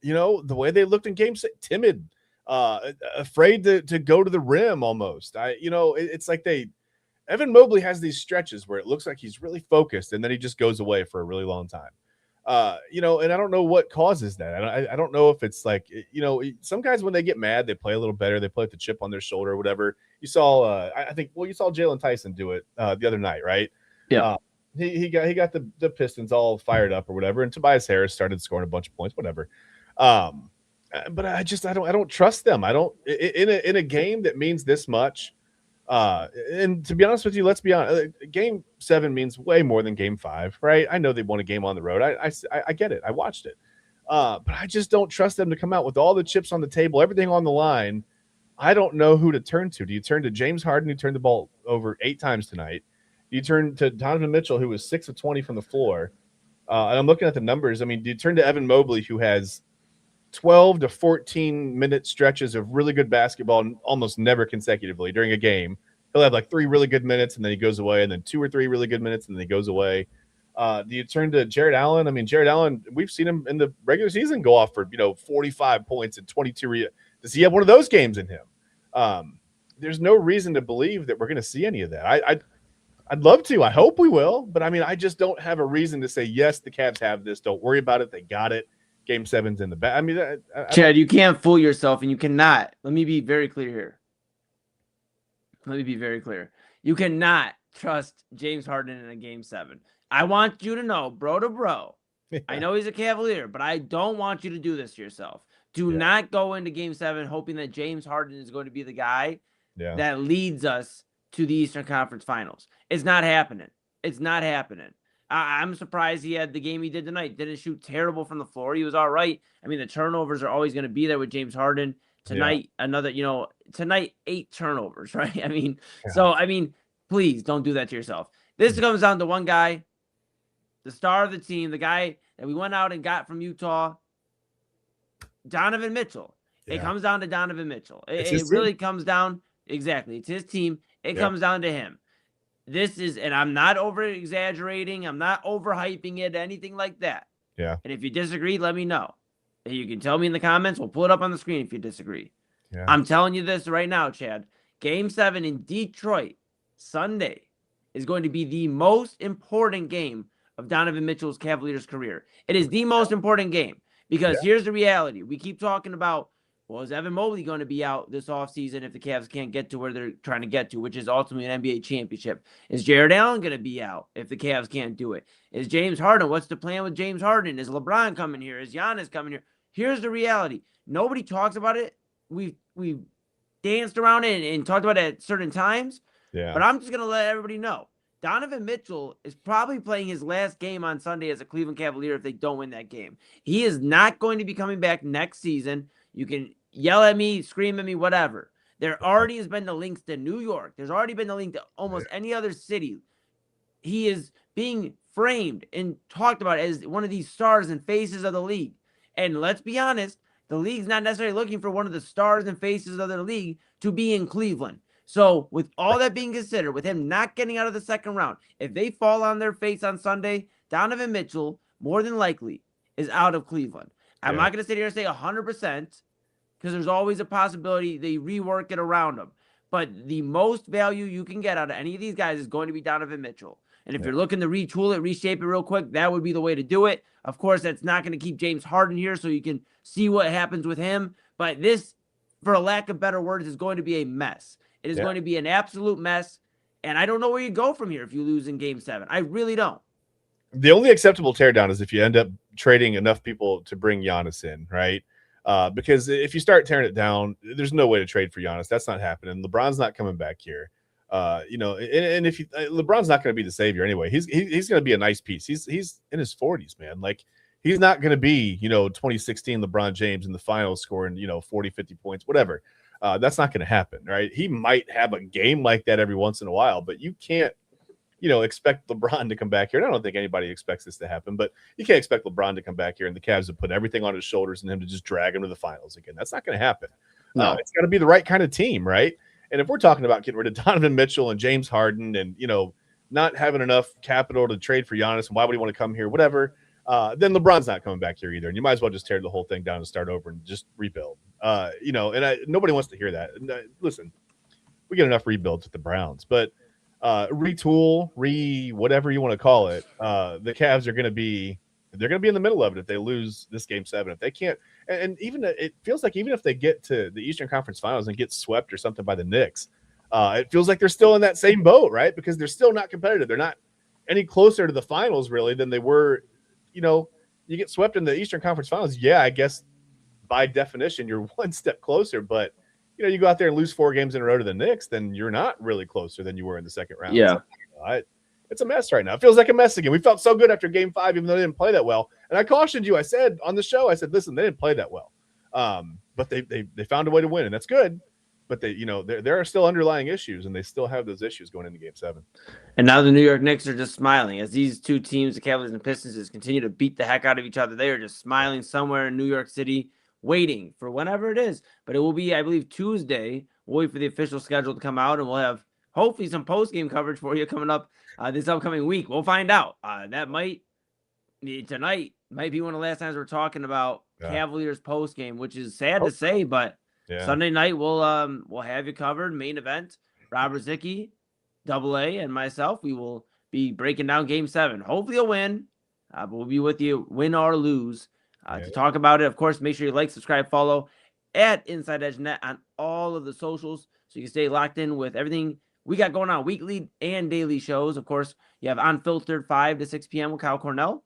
the way they looked in game 6, timid, afraid to go to the rim almost. It's like Evan Mobley has these stretches where it looks like he's really focused and then he just goes away for a really long time. And I don't know what causes that. I don't know if it's like, some guys, when they get mad, they play a little better. They play with the chip on their shoulder or whatever. You saw, you saw Jalen Tyson do it the other night, right? Yeah. He got the Pistons all fired up or whatever. And Tobias Harris started scoring a bunch of points, whatever. But I don't trust them. I don't, in a game that means this much. And to be honest with you, let's be honest. Game 7 means way more than game 5, right? I know they won a game on the road. I get it. I watched it. But I just don't trust them to come out with all the chips on the table, everything on the line. I don't know who to turn to. Do you turn to James Harden, who turned the ball over 8 times tonight? Do you turn to Donovan Mitchell, who was 6 of 20 from the floor? And I'm looking at the numbers. I mean, do you turn to Evan Mobley, who has 12 to 14-minute stretches of really good basketball almost never consecutively during a game? He'll have like 3 really good minutes, and then he goes away, and then 2 or 3 really good minutes, and then he goes away. Do you turn to Jared Allen? I mean, Jared Allen, we've seen him in the regular season go off for 45 points and 22. Does he have one of those games in him? There's no reason to believe that we're going to see any of that. I'd love to. I hope we will. But, I mean, I just don't have a reason to say, yes, the Cavs have this. Don't worry about it. They got it. Game 7's in the back. I mean, Chad, you can't fool yourself, and you cannot. Let me be very clear here. You cannot trust James Harden in a game 7. I want you to know, bro to bro. Yeah. I know he's a Cavalier, but I don't want you to do this to yourself. Do not go into game 7 hoping that James Harden is going to be the guy that leads us to the Eastern Conference Finals. It's not happening. I'm surprised he had the game he did tonight. Didn't shoot terrible from the floor. He was all right. I mean, the turnovers are always going to be there with James Harden. Tonight, tonight 8 turnovers, right? I mean, please don't do that to yourself. This comes down to one guy, the star of the team, the guy that we went out and got from Utah, Donovan Mitchell. Yeah. It comes down to Donovan Mitchell. It really comes down, exactly. It's his team. It comes down to him. And I'm not over-exaggerating. I'm not overhyping it, anything like that. Yeah. And if you disagree, let me know. You can tell me in the comments. We'll pull it up on the screen if you disagree. Yeah. I'm telling you this right now, Chad. Game 7 in Detroit, Sunday, is going to be the most important game of Donovan Mitchell's Cavaliers career. It is the most important game because here's the reality. We keep talking about, well, is Evan Mobley going to be out this offseason if the Cavs can't get to where they're trying to get to, which is ultimately an NBA championship? Is Jared Allen going to be out if the Cavs can't do it? Is James Harden? What's the plan with James Harden? Is LeBron coming here? Is Giannis coming here? Here's the reality. Nobody talks about it. We've danced around it and talked about it at certain times. Yeah. But I'm just going to let everybody know. Donovan Mitchell is probably playing his last game on Sunday as a Cleveland Cavalier if they don't win that game. He is not going to be coming back next season. You can yell at me, scream at me, whatever. There already has been the links to New York. There's already been the link to almost any other city. He is being framed and talked about as one of these stars and faces of the league. And let's be honest, the league's not necessarily looking for one of the stars and faces of the league to be in Cleveland. So with all that being considered, with him not getting out of the second round, if they fall on their face on Sunday, Donovan Mitchell, more than likely, is out of Cleveland. I'm not going to sit here and say 100% because there's always a possibility they rework it around him. But the most value you can get out of any of these guys is going to be Donovan Mitchell. And if you're looking to retool it, reshape it real quick, that would be the way to do it. Of course, that's not going to keep James Harden here so you can see what happens with him. But this, for a lack of better words, is going to be a mess. It is going to be an absolute mess, and I don't know where you go from here if you lose in Game 7. I really don't. The only acceptable teardown is if you end up trading enough people to bring Giannis in, right? Because if you start tearing it down, there's no way to trade for Giannis. That's not happening. LeBron's not coming back here. And if LeBron's not going to be the savior anyway. He's going to be a nice piece. He's in his 40s, man. Like, he's not going to be, 2016 LeBron James in the finals scoring, 40, 50 points, whatever. That's not going to happen, right? He might have a game like that every once in a while, but you can't, expect LeBron to come back here. And I don't think anybody expects this to happen, but you can't expect LeBron to come back here and the Cavs to put everything on his shoulders and him to just drag him to the finals again. That's not going to happen. No. It's got to be the right kind of team, right? And if we're talking about getting rid of Donovan Mitchell and James Harden and, not having enough capital to trade for Giannis and why would he want to come here, whatever, then LeBron's not coming back here either. And you might as well just tear the whole thing down and start over and just rebuild. Nobody wants to hear that. Listen, we get enough rebuilds with the Browns, but retool, whatever you want to call it, the Cavs are going to be in the middle of it if they lose this Game 7. If they can't, and even it feels like even if they get to the Eastern Conference Finals and get swept or something by the Knicks, it feels like they're still in that same boat, right? Because they're still not competitive. They're not any closer to the finals really than they were. You get swept in the Eastern Conference Finals. Yeah, I guess by definition you're one step closer, but you go out there and lose 4 games in a row to the Knicks, then you're not really closer than you were in the second round. Yeah. So, it's a mess right now. It feels like a mess again. We felt so good after Game 5, even though they didn't play that well. And I cautioned you. I said on the show, listen, they didn't play that well. But they found a way to win, and that's good. But there are still underlying issues, and they still have those issues going into Game 7. And now the New York Knicks are just smiling as these two teams, the Cavaliers and Pistons, just continue to beat the heck out of each other. They are just smiling somewhere in New York City, waiting for whenever it is. But it will be, I believe, Tuesday. We'll wait for the official schedule to come out, and we'll have hopefully some post-game coverage for you coming up this upcoming week. We'll find out. Tonight might be one of the last times we're talking about Cavaliers post-game, which is sad to say, but Sunday night we'll have you covered. Main event, Robert Zicki, AA, and myself. We will be breaking down Game 7. Hopefully a win, but we'll be with you, win or lose, to talk about it. Of course, make sure you like, subscribe, follow at Inside Edge Net on all of the socials so you can stay locked in with everything we got going on, weekly and daily shows. Of course, you have Unfiltered 5 to 6 p.m. with Kyle Cornell.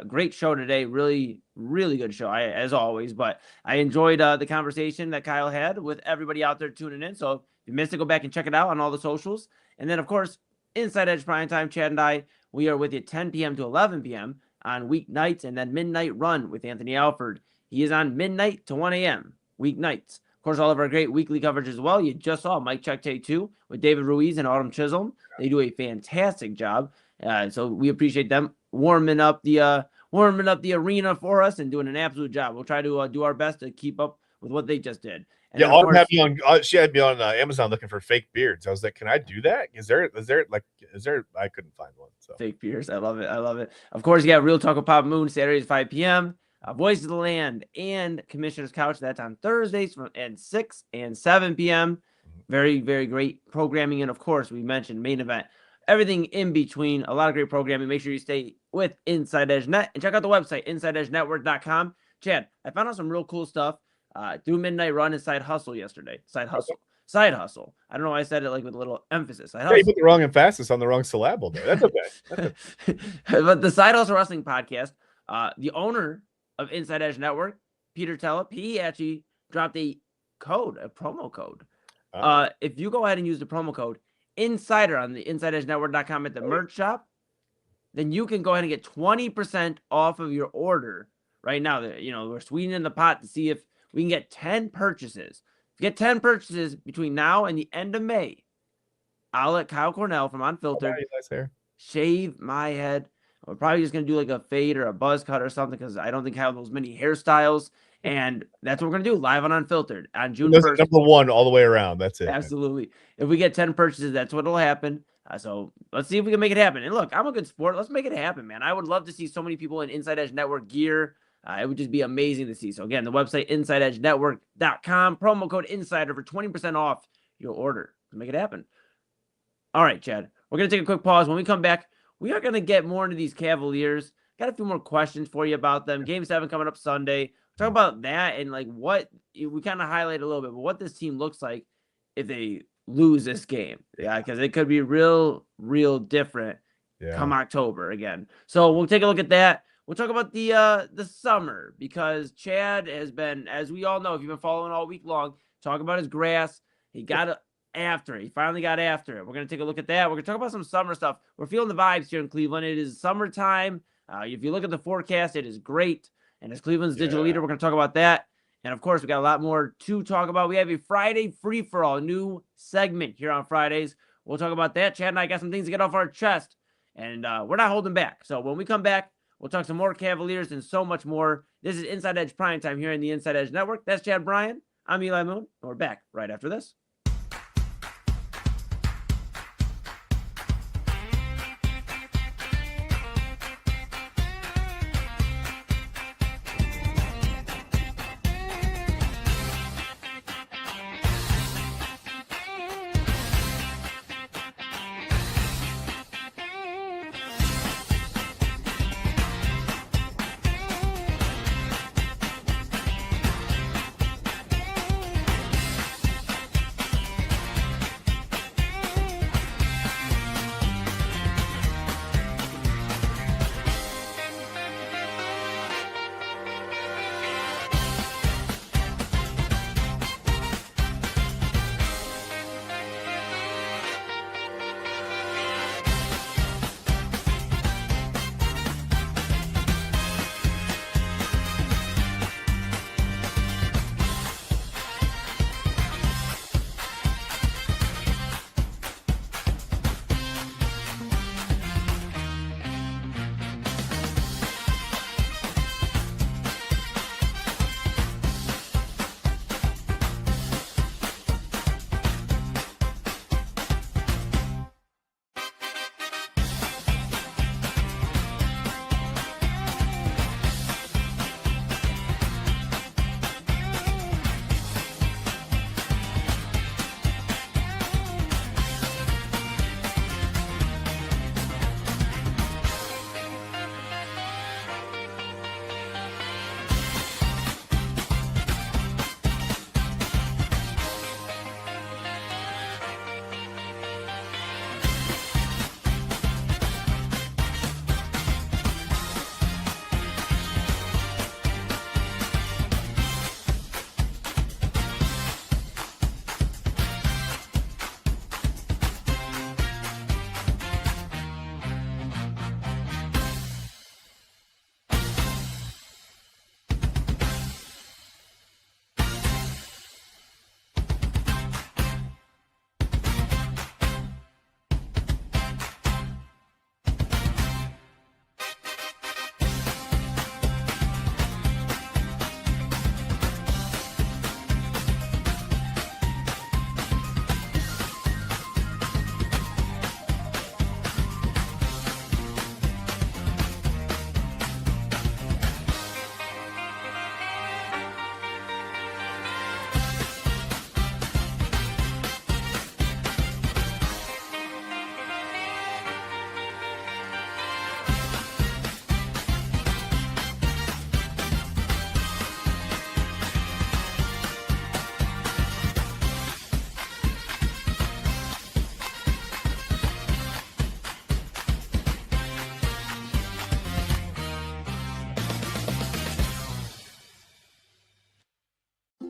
Great show today. Really, really good show, as always. But I enjoyed the conversation that Kyle had with everybody out there tuning in. So if you missed it, go back and check it out on all the socials. And then, of course, Inside Edge Primetime, Chad and I, we are with you 10 p.m. to 11 p.m. on weeknights, and then Midnight Run with Anthony Alford. He is on midnight to 1 a.m. weeknights. Of course, all of our great weekly coverage as well. You just saw Mike Check Take 2 with David Ruiz and Autumn Chisholm. They do a fantastic job. So we appreciate them warming up the arena for us and doing an absolute job. We'll try to do our best to keep up with what they just did. And Autumn had me on. She had me on Amazon looking for fake beards. I was like, "Can I do that? Is there? I couldn't find one." So fake beards. I love it. Of course, you got Real Talk with Pop Moon Saturdays 5 p.m. Voice of the Land and Commissioner's Couch. That's on Thursdays from 6 and 7 p.m. Very, very great programming. And of course, we mentioned Main Event everything in between. A lot of great programming. Make sure you stay with Inside Edge Net and check out the website, InsideEdgeNetwork.com. Chad, I found out some real cool stuff through Midnight Run and Side Hustle yesterday. Side Hustle. I don't know why I said it like with a little emphasis. Yeah, you put the wrong emphasis on the wrong syllable there. That's okay. But the Side Hustle Wrestling Podcast, the owner of Inside Edge Network, Peter Telep, he actually dropped a promo code. If you go ahead and use the promo code Insider on the InsideEdgeNetwork.com at the merch shop, then you can go ahead and get 20% off of your order right now. We're sweetening the pot to see if we can get 10 purchases. If you get 10 purchases between now and the end of May, I'll let Kyle Cornell from Unfiltered Nice hair. shave my head. We're probably just going to do like a fade or a buzz cut or something because I don't think I have those many hairstyles. And that's what we're going to do live on Unfiltered on June 1st. Number one all the way around. That's it. Absolutely. If we get 10 purchases, that's what will happen. So let's see if we can make it happen. And look, I'm a good sport. Let's make it happen, man. I would love to see so many people in Inside Edge Network gear. It would just be amazing to see. So again, the website, InsideEdgeNetwork.com, promo code Insider for 20% off your order. Make it happen. All right, Chad, we're going to take a quick pause. When we come back, we are going to get more into these Cavaliers. Got a few more questions for you about them. Game 7 coming up Sunday. Talk about that and like what we kind of highlight a little bit, but what this team looks like if they lose this game. Yeah, because it could be real different come October again. So we'll take a look at that. We'll talk about the summer because Chad has been, as we all know, if you've been following all week long, talk about his grass. He got after it. He finally got after it. We're going to take a look at that. We're going to talk about some summer stuff. We're feeling the vibes here in Cleveland. It is summertime. If you look at the forecast, it is great. And as Cleveland's digital leader, we're going to talk about that. And of course, we got a lot more to talk about. We have a Friday free-for-all, new segment here on Fridays. We'll talk about that. Chad and I got some things to get off our chest, and we're not holding back. So when we come back, we'll talk some more Cavaliers and so much more. This is Inside Edge Primetime here in the Inside Edge Network. That's Chad Bryan. I'm Eli Moon, and we're back right after this.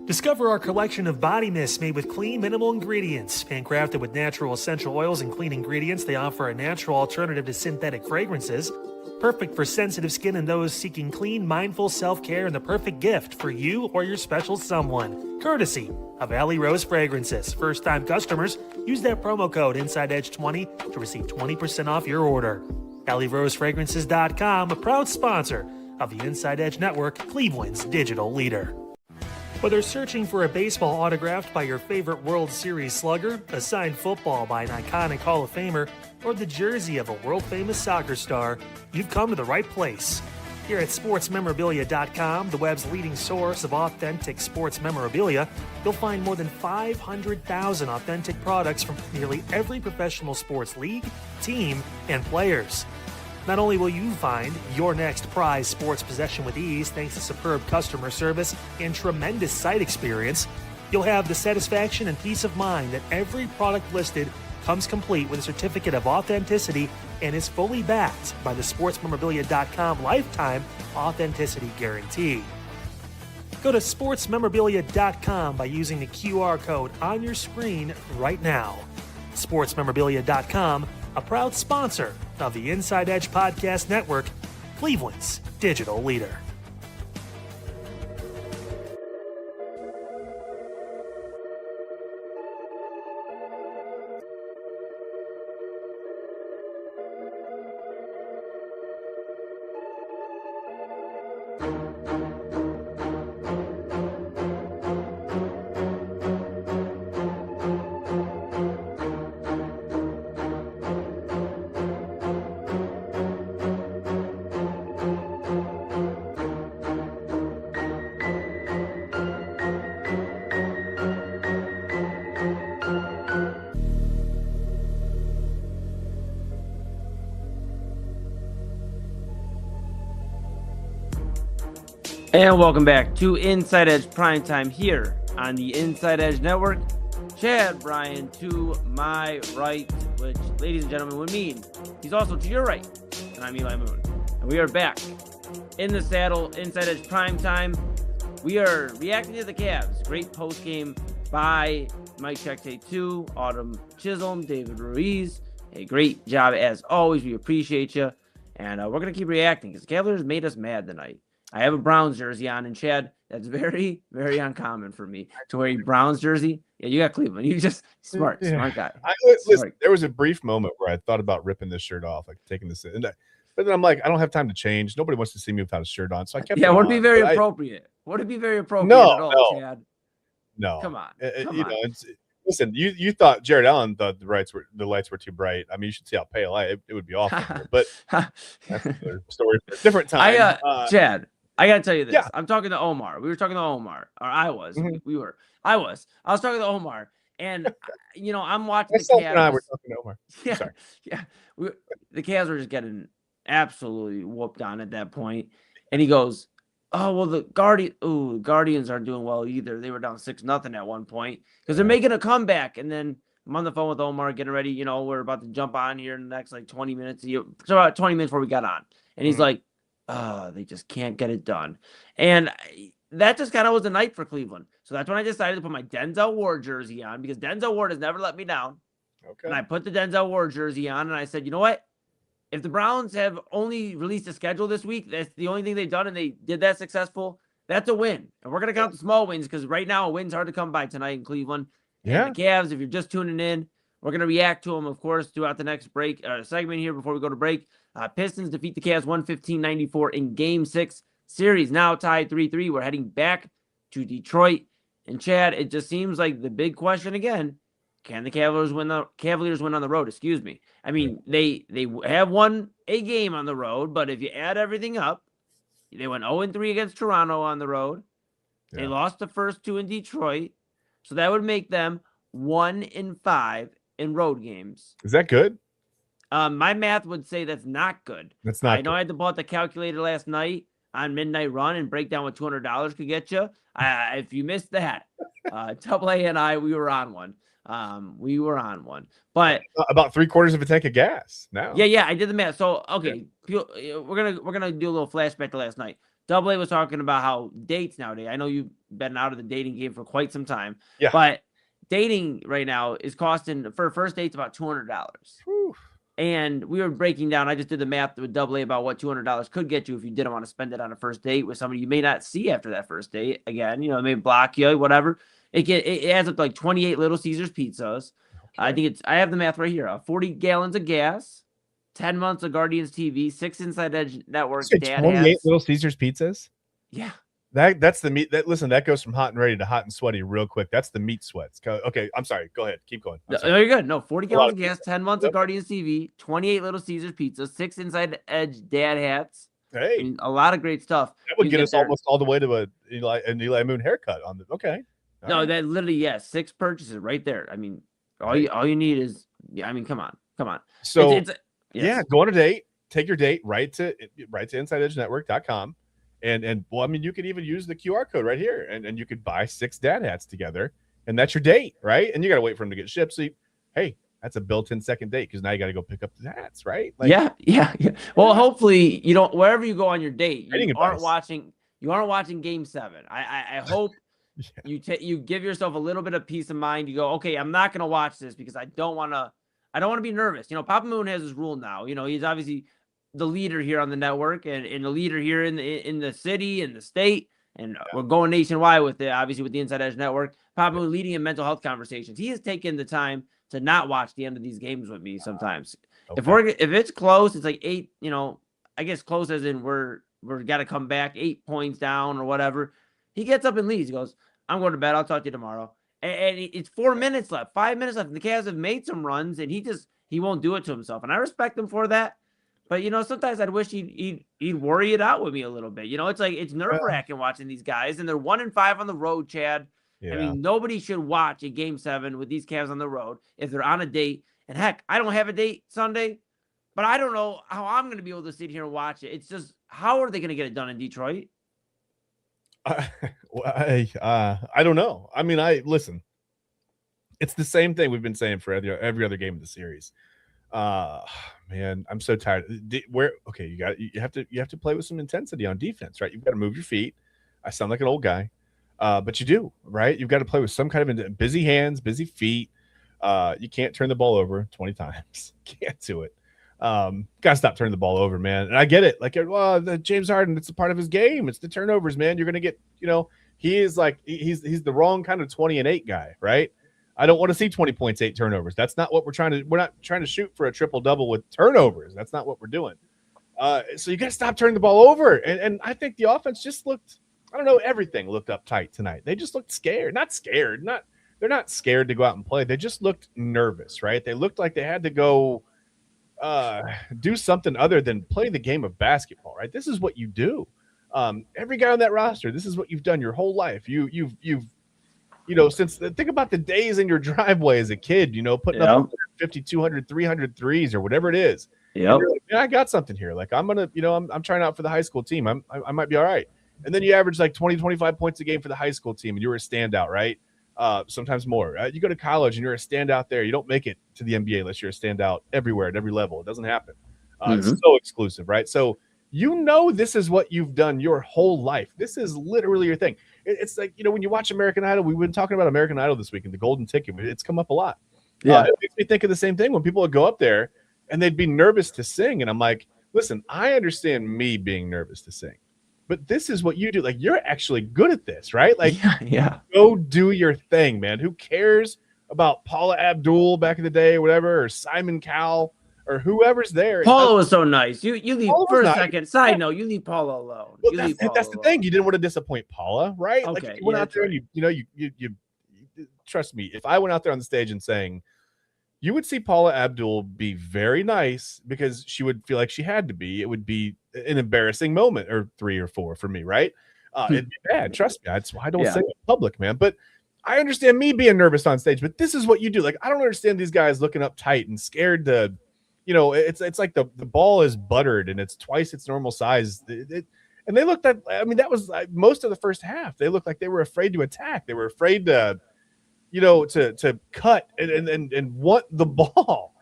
Discover our collection of body mists made with clean, minimal ingredients. Handcrafted with natural essential oils and clean ingredients, they offer a natural alternative to synthetic fragrances. Perfect for sensitive skin and those seeking clean, mindful self-care, and the perfect gift for you or your special someone. Courtesy of Alley Rose Fragrances. First-time customers, use that promo code InsideEdge20 to receive 20% off your order. AlleyRoseFragrances.com, a proud sponsor of the Inside Edge Network, Cleveland's digital leader. Whether searching for a baseball autographed by your favorite World Series slugger, a signed football by an iconic Hall of Famer, or the jersey of a world-famous soccer star, you've come to the right place. Here at SportsMemorabilia.com, the web's leading source of authentic sports memorabilia, you'll find more than 500,000 authentic products from nearly every professional sports league, team, and players. Not only will you find your next prized sports possession with ease thanks to superb customer service and tremendous site experience, you'll have the satisfaction and peace of mind that every product listed comes complete with a certificate of authenticity and is fully backed by the SportsMemorabilia.com lifetime authenticity guarantee. Go to SportsMemorabilia.com by using the QR code on your screen right now. SportsMemorabilia.com, a proud sponsor of the Inside Edge Podcast Network, Cleveland's digital leader. And welcome back to Inside Edge Primetime here on the Inside Edge Network. Chad Bryan to my right, which, ladies and gentlemen, would mean he's also to your right. And I'm Eli Moon. And we are back in the saddle, Inside Edge Primetime. We are reacting to the Cavs. Great post game by Mike Check2, Autumn Chisholm, David Ruiz. A great job as always. We appreciate you. And we're going to keep reacting because the Cavaliers made us mad tonight. I have a Browns jersey on, and Chad, that's very, very uncommon for me to wear a Browns jersey. Yeah, you got Cleveland. You just smart guy. Listen, there was a brief moment where I thought about ripping this shirt off, like taking this in. But then I'm like, I don't have time to change. Nobody wants to see me without a shirt on, so I kept. Yeah, would it be very appropriate? Would it be very appropriate no, at all, Chad? No. Come on. Listen, you thought Jared Allen thought the lights were too bright. I mean, you should see how pale it would be awful. But that's another story for a different time. Chad, I gotta tell you this. Yeah. I'm talking to Omar. We were talking to Omar, or I was. Mm-hmm. I was talking to Omar, and I'm watching Myself the Cavs. and I were talking to Omar. Yeah, sorry. yeah. The Cavs were just getting absolutely whooped on at that point, and he goes, "Oh well, the Guardians aren't doing well either. They were down 6-0 at one point because they're making a comeback." And then I'm on the phone with Omar, getting ready. We're about to jump on here in the next 20 minutes. So about 20 minutes before we got on, and he's like, they just can't get it done. And that just kind of was a night for Cleveland. So that's when I decided to put my Denzel Ward jersey on because Denzel Ward has never let me down. Okay. And I put the Denzel Ward jersey on and I said, you know what? If the Browns have only released a schedule this week, that's the only thing they've done and they did that successful, that's a win. And we're going to count the small wins because right now a win's hard to come by tonight in Cleveland. Yeah. And the Cavs, if you're just tuning in, we're going to react to them, of course, throughout the next segment here before we go to break. Pistons defeat the Cavs 115-94 in Game 6. Series now tied 3-3. We're heading back to Detroit. And Chad, it just seems like the big question again, can the Cavaliers win on the road? Excuse me. I mean, they have won a game on the road, but if you add everything up, they went 0-3 against Toronto on the road. Yeah. They lost the first two in Detroit. So that would make them 1-5 in road games. Is that good? My math would say that's not good. That's not. I know I had to pull out the calculator last night on Midnight Run and break down what $200 could get you. If you missed that, Double A and I, we were on one. But about 3/4 of a tank of gas now. Yeah, I did the math. So okay, we're gonna do a little flashback to last night. Double A was talking about how dates nowadays. I know you've been out of the dating game for quite some time. Yeah. But dating right now is costing for a first dates about $200. And we were breaking down. I just did the math with Double A about what $200 could get you if you didn't want to spend it on a first date with somebody you may not see after that first date. Again, you know, maybe block you, whatever. It adds up to like 28 Little Caesars pizzas. Okay. I have the math right here. 40 gallons of gas, 10 months of Guardians TV, 6 Inside Edge Network. 28 Little Caesars pizzas. Yeah. That's the meat. That goes from hot and ready to hot and sweaty real quick. That's the meat sweats. Okay, I'm sorry. Go ahead. Keep going. No, you're good. No, 40 gallons of gas, 10 months of Guardians TV, 28 Little Caesars pizzas, 6 Inside Edge dad hats. Hey, I mean, a lot of great stuff. That would get us almost all the way to an Eli Moon haircut on the. Okay. No, that literally 6 purchases right there. I mean, all you need is I mean, come on. So go on a date. Take your date right to InsideEdgeNetwork.com. And well, I mean, you could even use the QR code right here, and you could buy 6 dad hats together, and that's your date, right? And you got to wait for them to get shipped. So, hey, that's a built-in second date because now you got to go pick up the hats, right? Like, yeah. Well, hopefully you don't. Wherever you go on your date, you aren't watching Game 7. I hope you give yourself a little bit of peace of mind. You go, okay, I'm not going to watch this because I don't want to be nervous. You know, Papa Moon has his rule now. You know, he's obviously the leader here on the network and the leader here in the city and the state, and we're going nationwide with it, obviously with the Inside Edge Network. Papa Moon leading in mental health conversations. He has taken the time to not watch the end of these games with me sometimes. Okay. If it's close, it's like 8, you know, I guess close as in we're got to come back 8 points down or whatever. He gets up and leaves. He goes, I'm going to bed. I'll talk to you tomorrow. And it's 4 minutes left, 5 minutes left. And the Cavs have made some runs, and he won't do it to himself. And I respect him for that. But, you know, sometimes I'd wish he'd worry it out with me a little bit. You know, it's like it's nerve-wracking watching these guys, and they're 1-5 on the road, Chad. Yeah. I mean, nobody should watch a Game 7 with these Cavs on the road if they're on a date. And, heck, I don't have a date Sunday, but I don't know how I'm going to be able to sit here and watch it. It's just, how are they going to get it done in Detroit? I don't know. I mean, listen. It's the same thing we've been saying for every other game of the series. Man, I'm so tired. You have to play with some intensity on defense, right? You've got to move your feet. I sound like an old guy, but you do, right? You've got to play with some kind of busy hands, busy feet. You can't turn the ball over 20 times. Can't do it. Gotta stop turning the ball over, man. And I get it. Like, the James Harden, it's a part of his game. It's the turnovers, man. You're gonna get, you know, he is like he's the wrong kind of 20-8 guy, right? I don't want to see 20 points, 8 turnovers. That's not what we're not trying to shoot for a triple-double with turnovers. That's not what we're doing. So you got to stop turning the ball over. And I think the offense just looked, I don't know, everything looked uptight tonight. They just looked scared. They're not scared to go out and play. They just looked nervous, right? They looked like they had to go do something other than play the game of basketball, right? This is what you do. Every guy on that roster, this is what you've done your whole life. You've you know, think about the days in your driveway as a kid, you know, putting up 50, 200, 300 threes or whatever it is. Yeah. Like, I got something here. Like, I'm going to, you know, I'm trying out for the high school team. I might be all right. And then you average like 20, 25 points a game for the high school team and you were a standout, right? Sometimes more. You go to college and you're a standout there. You don't make it to the NBA unless you're a standout everywhere at every level. It doesn't happen. It's so exclusive, right? So, you know, this is what you've done your whole life. This is literally your thing. It's like, you know, when you watch American Idol, we've been talking about American Idol this week and the golden ticket. It's come up a lot. Yeah. It makes me think of the same thing when people would go up there and they'd be nervous to sing. And I'm like, listen, I understand me being nervous to sing, but this is what you do. Like, you're actually good at this, right? Like, go do your thing, man. Who cares about Paula Abdul back in the day or whatever, or Simon Cowell or whoever's there? Paula was so nice. You leave for a second. Side note, you leave Paula alone. Well, that's the thing. You didn't want to disappoint Paula, right? Okay, like, you went out there and you trust me. If I went out there on the stage and sang, you would see Paula Abdul be very nice because she would feel like she had to be. It would be an embarrassing moment or 3 or 4 for me, right? It'd be bad. Trust me. That's why I don't say it in public, man. But I understand me being nervous on stage. But this is what you do. Like, I don't understand these guys looking up tight and scared to. You know, it's like the ball is buttered and it's twice its normal size. And they looked at, I mean, that was most of the first half. They looked like they were afraid to attack. They were afraid to, you know, to cut and want the ball.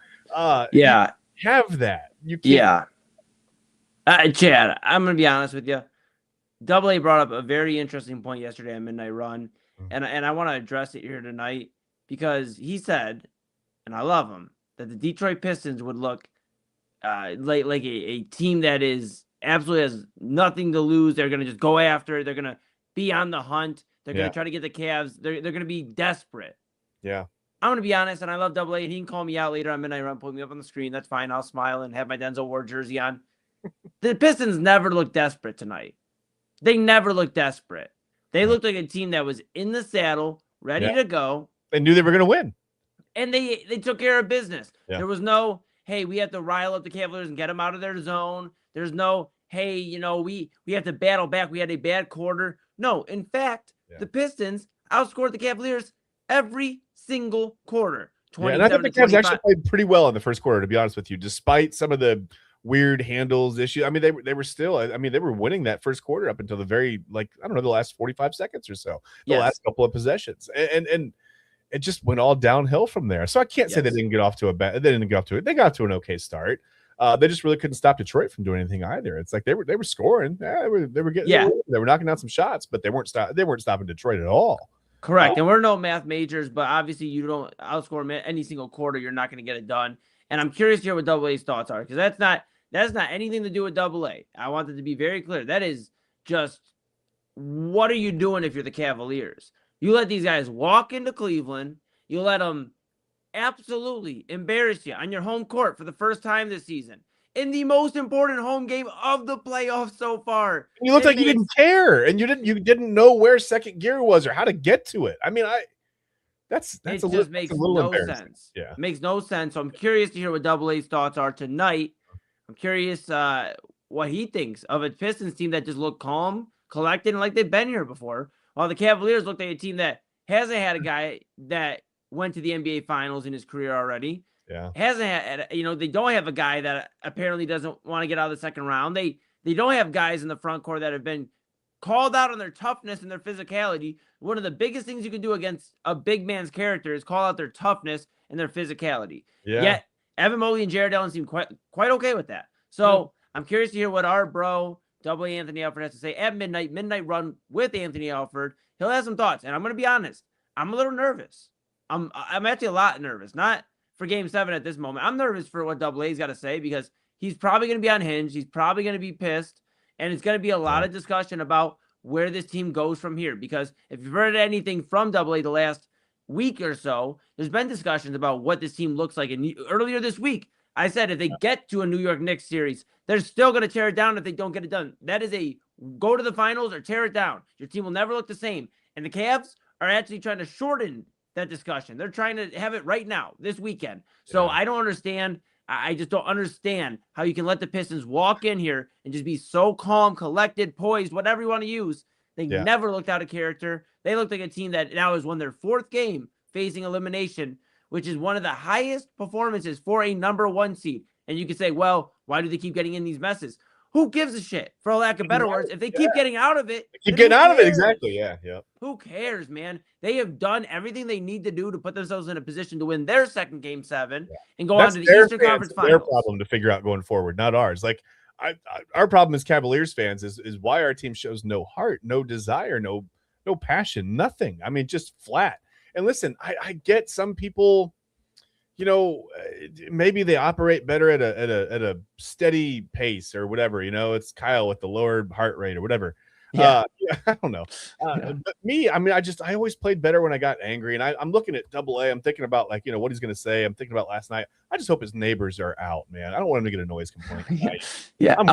You have that. You can't. Yeah. Chad, I'm going to be honest with you. Double A brought up a very interesting point yesterday on Midnight Run, Mhm. and I want to address it here tonight because he said, and I love him, that the Detroit Pistons would look like a team that is absolutely has nothing to lose. They're going to just go after it. They're going to be on the hunt. They're going Yeah. to try to get the Cavs. They're going to be desperate. Yeah. I'm going to be honest, and I love Double A, and he can call me out later on Midnight Run, put me up on the screen. That's fine. I'll smile and have my Denzel Ward jersey on. The Pistons never looked desperate tonight. They never looked desperate. They Yeah. looked like a team that was in the saddle, ready Yeah. to go, They knew they were going to win. and they took care of business. Yeah. There was no, hey, we have to rile up the Cavaliers and get them out of their zone. There's no, hey, we have to battle back. We had a bad quarter. No, in fact, Yeah. the Pistons outscored the Cavaliers every single quarter. Yeah, and I thought the 27 to Cavs actually 25. played pretty well in the first quarter, to be honest with you, despite some of the weird handles issue. I mean, they were still, I mean, they were winning that first quarter up until the very, like, I don't know, the last 45 seconds or so, the Yes. last couple of possessions. And it just went all downhill from there. So I can't say they Yes. didn't get off to they got to an okay start. They just really couldn't stop Detroit from doing anything either. It's like they were scoring. Yeah, they were getting, Yeah. they were knocking down some shots, but they weren't stopping Detroit at all. Correct. And we're no math majors, but obviously you don't outscore them any single quarter. You're not going to get it done. And I'm curious to hear what Double A's thoughts are, because that's not anything to do with Double A. I want it to be very clear. That is just, what are you doing if you're the Cavaliers? You let these guys walk into Cleveland. You let them absolutely embarrass you on your home court for the first time this season in the most important home game of the playoffs so far. You looked It like you makes- didn't care, and you didn't know where second gear was or how to get to it. I mean, that's It a just makes no embarrassing. sense. Yeah. It makes no sense. So I'm curious to hear what Double A's thoughts are tonight. I'm curious what he thinks of a Pistons team that just looked calm, collected, and like they've been here before, while the Cavaliers looked like a team that hasn't had a guy that went to the NBA Finals in his career already. Yeah. Hasn't had, they don't have a guy that apparently doesn't want to get out of the second round. They don't have guys in the front court that have been called out on their toughness and their physicality. One of the biggest things you can do against a big man's character is call out their toughness and their physicality. Yeah. Yet Evan Mobley and Jared Allen seem quite okay with that. So I'm curious to hear what our bro Double A Anthony Alford has to say at midnight run with Anthony Alford. He'll have some thoughts, and I'm going to be honest. I'm a little nervous. I'm actually a lot nervous. Not for Game 7 at this moment. I'm nervous for what Double A's got to say, because he's probably going to be unhinged. He's probably going to be pissed, and it's going to be a lot of discussion about where this team goes from here. Because if you've heard anything from Double A the last week or so, there's been discussions about what this team looks like. And earlier this week, I said if they get to a New York Knicks series, they're still going to tear it down if they don't get it done. That is a go to the finals or tear it down. Your team will never look the same. And the Cavs are actually trying to shorten that discussion. They're trying to have it right now, this weekend. So I don't understand. I just don't understand how you can let the Pistons walk in here and just be so calm, collected, poised, whatever you want to use. They never looked out of character. They looked like a team that now has won their fourth game facing elimination, which is one of the highest performances for a number one seed. And you could say, well, why do they keep getting in these messes? Who gives a shit, for a lack of better words? If they keep getting out of it, Keep then getting who out of it. cares? Exactly. Yeah. Yeah. Who cares, man? They have done everything they need to do to put themselves in a position to win their second Game 7 and go on to the Eastern Conference Their Finals. problem to figure out going forward, not ours. Like our problem as Cavaliers fans is why our team shows no heart, no desire, no passion, nothing. I mean, just flat. And listen, I get some people, maybe they operate better at a steady pace or whatever. It's Kyle with the lower heart rate or whatever. Yeah. I don't know. But me, I mean, I always played better when I got angry. And I'm looking at Double A. I'm thinking about what he's going to say. I'm thinking about last night. I just hope his neighbors are out, man. I don't want him to get a noise complaint tonight. Yeah. I'm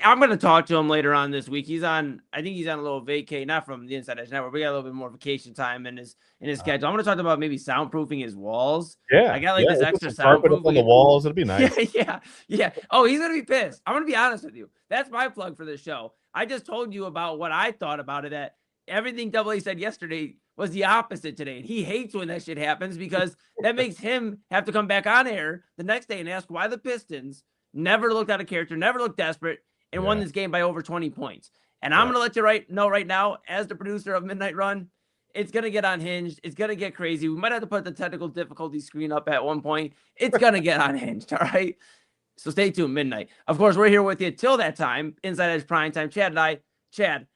I'm going to talk to him later on this week. I think he's on a little vacay, not from the Inside Edge Network. We got a little bit more vacation time in his schedule. I'm going to talk about maybe soundproofing his walls. Yeah. I got this extra carpet up on the soundproofing. walls. It'll be nice. Yeah. Oh, he's going to be pissed. I'm going to be honest with you. That's my plug for this show. I just told you about what I thought about it. That everything Double A said yesterday was the opposite today. And he hates when that shit happens, because that makes him have to come back on air the next day and ask why the Pistons never looked out of character, never looked desperate, and won this game by over 20 points. And I'm going to let you know right now, as the producer of Midnight Run, it's going to get unhinged. It's going to get crazy. We might have to put the technical difficulty screen up at one point. It's going to get unhinged, all right? So stay tuned, midnight. Of course, we're here with you till that time. Inside Edge Prime Time. Chad and I. Chad,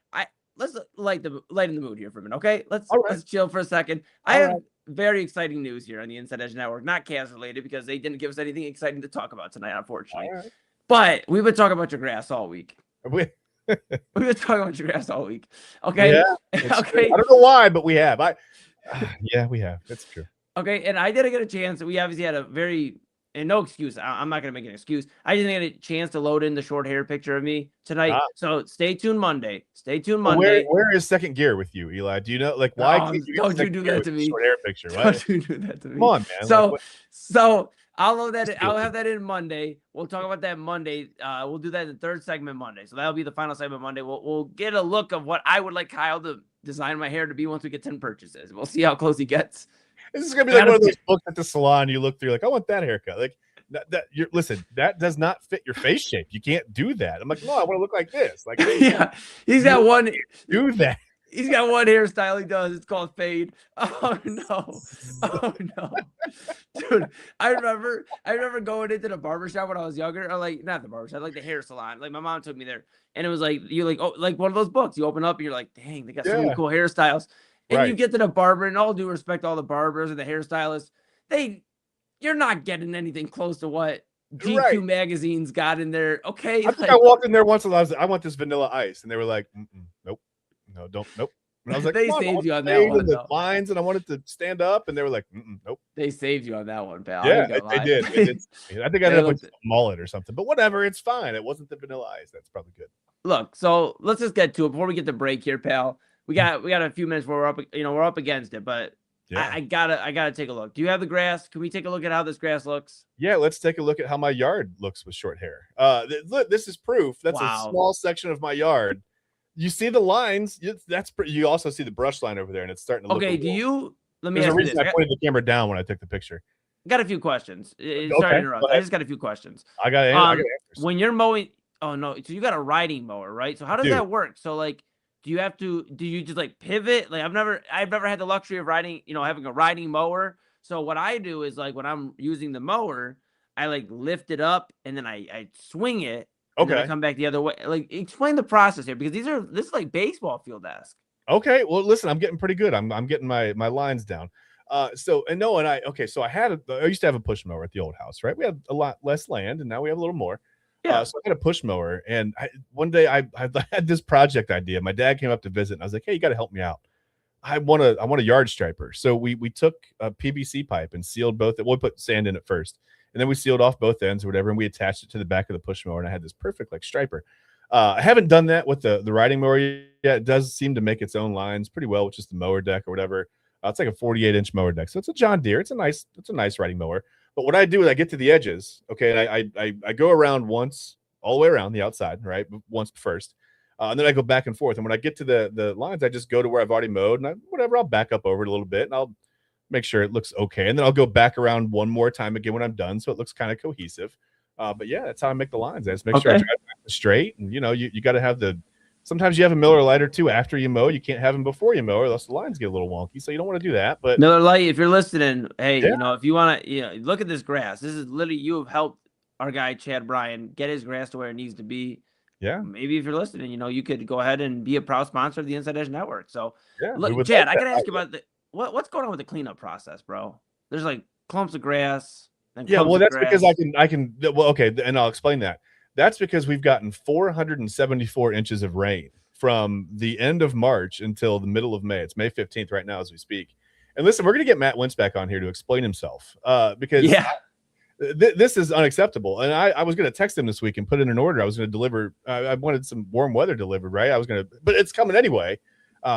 let's lighten the mood here for a minute, okay? Let's chill for a second. I have very exciting news here on the Inside Edge Network, not Cavs related because they didn't give us anything exciting to talk about tonight, unfortunately. But we've been talking about your grass all week. We've been talking about your grass all week. Okay. Yeah, okay. I don't know why, but we have. Yeah, we have. That's true. Okay, and I didn't get a chance. We obviously had a very and no excuse. I'm not gonna make an excuse. I didn't get a chance to load in the short hair picture of me tonight. So stay tuned Monday. Stay tuned Monday. Where is second gear with you, Eli? Do you know why? Don't you do that to me? Short hair picture. Don't you do that to me? Come on, man. So I'll load that. I'll have that in Monday. We'll talk about that Monday. We'll do that in the third segment Monday. So that'll be the final segment Monday. We'll get a look of what I would like Kyle to design my hair to be once we get 10 purchases. We'll see how close he gets. This is gonna be like one of those books at the salon. You look through, like, I want that haircut. Like listen, that does not fit your face shape. You can't do that. I'm like, no, I want to look like this. Like, yeah, he's got one. Do that. He's got one hairstyle he does. It's called fade. Oh no. Oh no. Dude, I remember going into the barbershop when I was younger. Or like not the barbershop, like the hair salon. Like my mom took me there. And it was like you like one of those books. You open up and you're like, dang, they got so many cool hairstyles. And you get to the barber, and all due respect to all the barbers and the hairstylists, you're not getting anything close to what GQ magazine's got in there. Okay. I think I walked in there once and I was like, I want this vanilla ice. And they were like, nope. No, don't, nope. And I was like, they saved you on that one. The lines, and I wanted to stand up, and they were like, nope. They saved you on that one, pal. Yeah, they did. I think I ended up with a mullet or something, but whatever, it's fine. It wasn't the vanilla ice. That's probably good. Look, so let's just get to it before we get the break here, pal. We got a few minutes where we're up against it, but I gotta take a look. Do you have the grass? Can we take a look at how this grass looks? Yeah, let's take a look at how my yard looks with short hair. Look, this is proof. That's a small section of my yard. You see the lines. You also see the brush line over there, and it's starting to look. Okay, let me ask you this. I pointed the camera down when I took the picture. Got a few questions. Sorry to interrupt. I just got a few questions. I got answers. When you're mowing, oh no, so you got a riding mower, right? So how does that work? So like, do you just like pivot? Like I've never had the luxury of having a riding mower. So what I do is like when I'm using the mower, I like lift it up and then I swing it. Okay. I come back the other way. Like, explain the process here because this is like baseball field esque. Okay. Well, listen, I'm getting pretty good. I'm getting my lines down. So I used to have a push mower at the old house, right? We had a lot less land, and now we have a little more. Yeah. So I had a push mower, and one day I had this project idea. My dad came up to visit, and I was like, "Hey, you got to help me out. I want a yard striper." So we took a PVC pipe and sealed both. We put sand in it first. And then we sealed off both ends or whatever, and we attached it to the back of the push mower, and I had this perfect like striper. I haven't done that with the riding mower yet. It does seem to make its own lines pretty well with just the mower deck or whatever. It's like a 48-inch mower deck, so it's a John Deere. It's a nice riding mower. But what I do is I get to the edges, okay, and I go around once, all the way around the outside, right, once first, and then I go back and forth. And when I get to the lines, I just go to where I've already mowed, and I'll back up over it a little bit, and I'll make sure it looks okay. And then I'll go back around one more time again when I'm done, so it looks kind of cohesive. But yeah, that's how I make the lines. I just make sure I drive straight. And you got to have sometimes you have a Miller Lite or two after you mow. You can't have them before you mow, or else the lines get a little wonky. So you don't want to do that. But Miller Lite, if you're listening, hey, if you want to, look at this grass. This is literally you have helped our guy Chad Bryan get his grass to where it needs to be. Yeah. Maybe if you're listening, you could go ahead and be a proud sponsor of the Inside Edge Network. So yeah, look, Chad, I got to ask you about what's going on with the cleanup process, bro? There's like clumps of grass. Well, that's because I can. Well, okay, and I'll explain that. That's because we've gotten 474 inches of rain from the end of March until the middle of May. It's May 15th right now as we speak. And listen, we're going to get Matt Wentz back on here to explain himself because this is unacceptable. And I was going to text him this week and put in an order. I was going to deliver. I wanted some warm weather delivered, right? But it's coming anyway.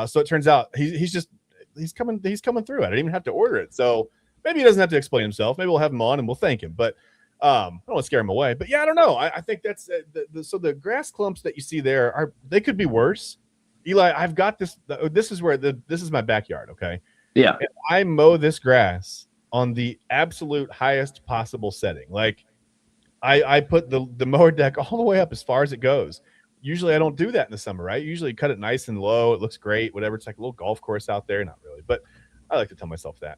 So it turns out he's coming through. I didn't even have to order it. So maybe he doesn't have to explain himself. Maybe we'll have him on and we'll thank him. But I don't want to scare him away. But yeah, I don't know. I think that's so the grass clumps that you see there they could be worse. Eli, I've got this. This is my backyard. Okay. Yeah. And I mow this grass on the absolute highest possible setting. Like I put the mower deck all the way up as far as it goes. Usually I don't do that in the summer, right? Usually cut it nice and low. It looks great, whatever. It's like a little golf course out there. Not really, but I like to tell myself that.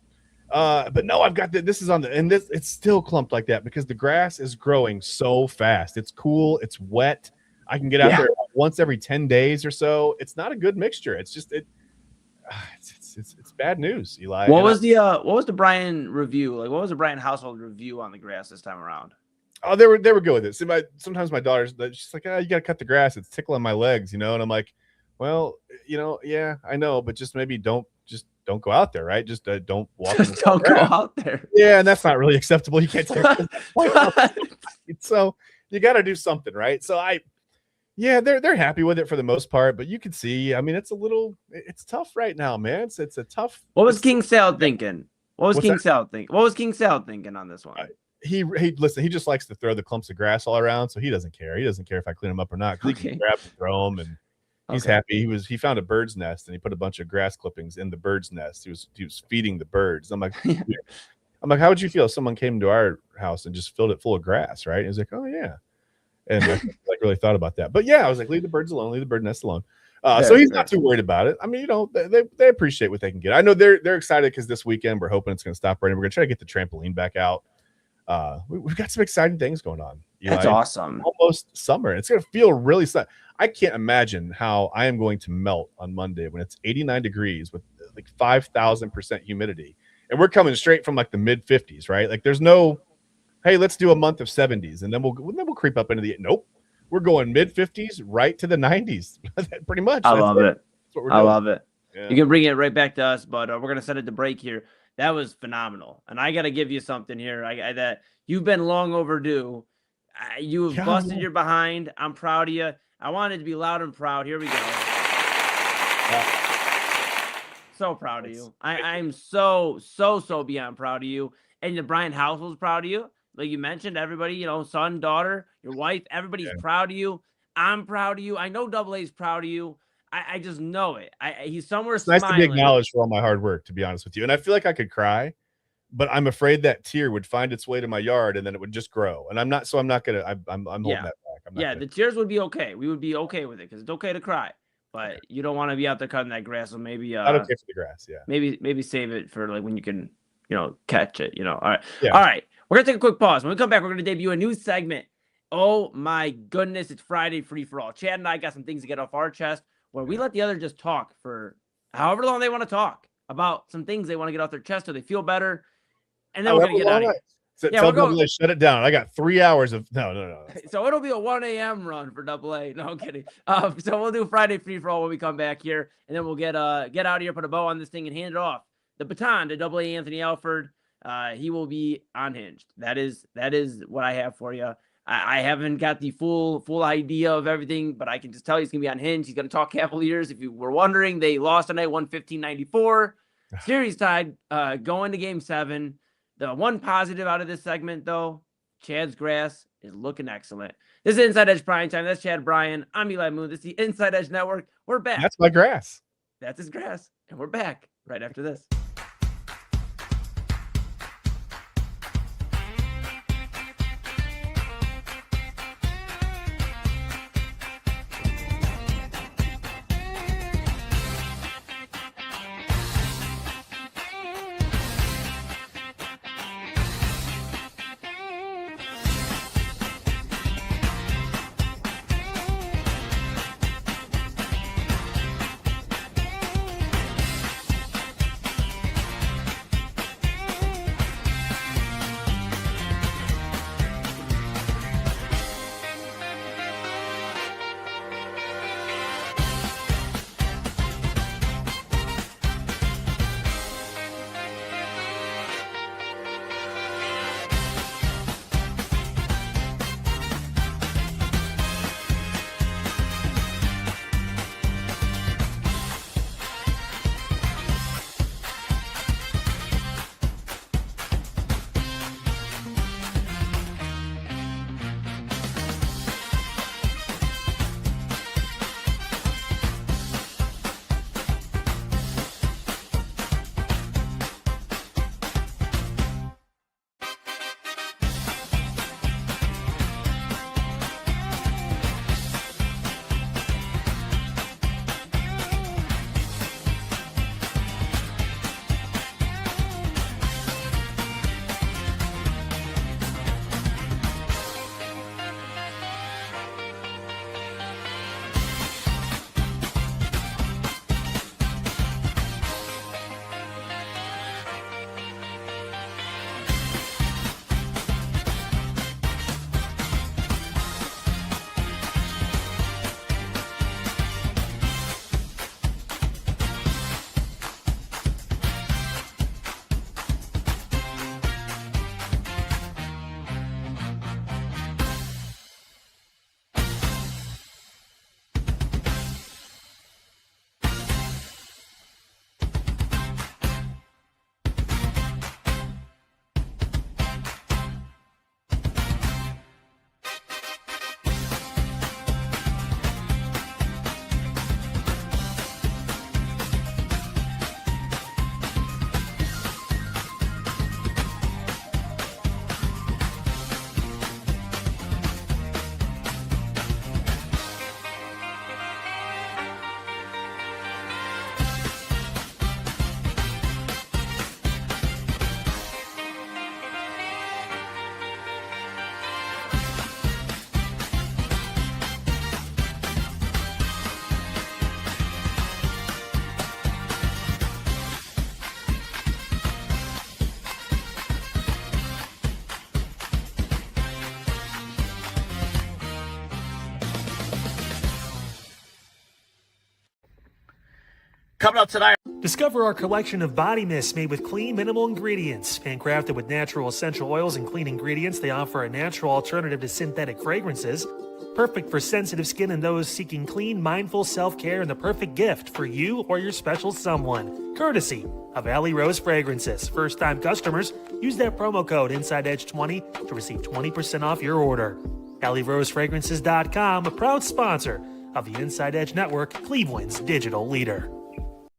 But no, I've got this is on the, and this, it's still clumped like that because the grass is growing so fast. It's cool. It's wet. I can get out there once every 10 days or so. It's not a good mixture. It's just, it's bad news, Eli. What was the Brian review? Like, what was the Brian household review on the grass this time around? Oh, they were good with it. See, sometimes my daughter's, she's like, you got to cut the grass. It's tickling my legs, And I'm like, well, yeah, I know, but just maybe don't go out there, right? Just don't walk. Just don't go out there. Yeah, and that's not really acceptable. You can't take so you got to do something, right? So they're happy with it for the most part, but you can see, I mean, it's tough right now, man. It's a tough. What was King Sal thinking? What was King Sal thinking on this one? He listen. He just likes to throw the clumps of grass all around, so he doesn't care. He doesn't care if I clean them up or not. He can grab and throw them, and he's happy. He found a bird's nest and he put a bunch of grass clippings in the bird's nest. He was feeding the birds. I'm like, how would you feel if someone came to our house and just filled it full of grass, right? And he's like, oh yeah, and I really thought about that. But yeah, I was like, leave the birds alone, leave the bird nest alone. So he's not too worried about it. I mean, they appreciate what they can get. I know they're excited because this weekend we're hoping it's going to stop raining. We're going to try to get the trampoline back out. We've got some exciting things going on. That's awesome. Almost summer. It's going to feel really sun. I can't imagine how I am going to melt on Monday when it's 89 degrees with like 5,000% humidity. And we're coming straight from like the mid 50s, right? Like there's no, hey, let's do a month of 70s and then we'll creep up into the, nope. We're going mid 50s right to the 90s. Pretty much. I love it. That's what we're doing. I love it. Yeah. You can bring it right back to us, but we're going to set it to break here. That was phenomenal. And I got to give you something here that you've been long overdue. You have busted your behind. I'm proud of you. I wanted to be loud and proud. Here we go. So proud of you. I'm so beyond proud of you. And the Brian household's proud of you. Like you mentioned, everybody, son, daughter, your wife, everybody's proud of you. I'm proud of you. I know Double A's proud of you. I just know it. He's somewhere smiling. Nice to be acknowledged for all my hard work, to be honest with you. And I feel like I could cry, but I'm afraid that tear would find its way to my yard and then it would just grow. And I'm not holding that back. The tears would be okay. We would be okay with it because it's okay to cry, but you don't want to be out there cutting that grass. So maybe not okay for the grass. Yeah. Maybe save it for like when you can, catch it. All right. Yeah. All right. We're gonna take a quick pause. When we come back, we're gonna debut a new segment. Oh my goodness! It's Friday free for all. Chad and I got some things to get off our chest where we let the other just talk for however long they want to talk about some things they want to get off their chest so they feel better. And then we're gonna get out of here. Tell Double A, shut it down. I got 3 hours of no. So it'll be a 1 a.m. run for Double A. No, I'm kidding. So we'll do Friday free for all when we come back here, and then we'll get out of here, put a bow on this thing, and hand it off the baton to Double A Anthony Alford. He will be unhinged. That is what I have for you. I haven't got the full idea of everything, but I can just tell you he's gonna be unhinged. He's gonna talk Cavaliers. If you were wondering, they lost tonight, 115-94. Series tied, going to Game 7. The one positive out of this segment, though, Chad's grass is looking excellent. This is Inside Edge Prime Time. That's Chad Bryan. I'm Eli Moon. This is the Inside Edge Network. We're back. That's my grass. That's his grass. And we're back right after this. coming up tonight. Discover our collection of body mists made with clean, minimal ingredients. Handcrafted with natural essential oils and clean ingredients, they offer a natural alternative to synthetic fragrances. Perfect for sensitive skin and those seeking clean, mindful self-care, and the perfect gift for you or your special someone. Courtesy of Alley Rose Fragrances. First-time customers, use that promo code InsideEdge20 to receive 20% off your order. AlleyRoseFragrances.com, a proud sponsor of the Inside Edge Network, Cleveland's digital leader.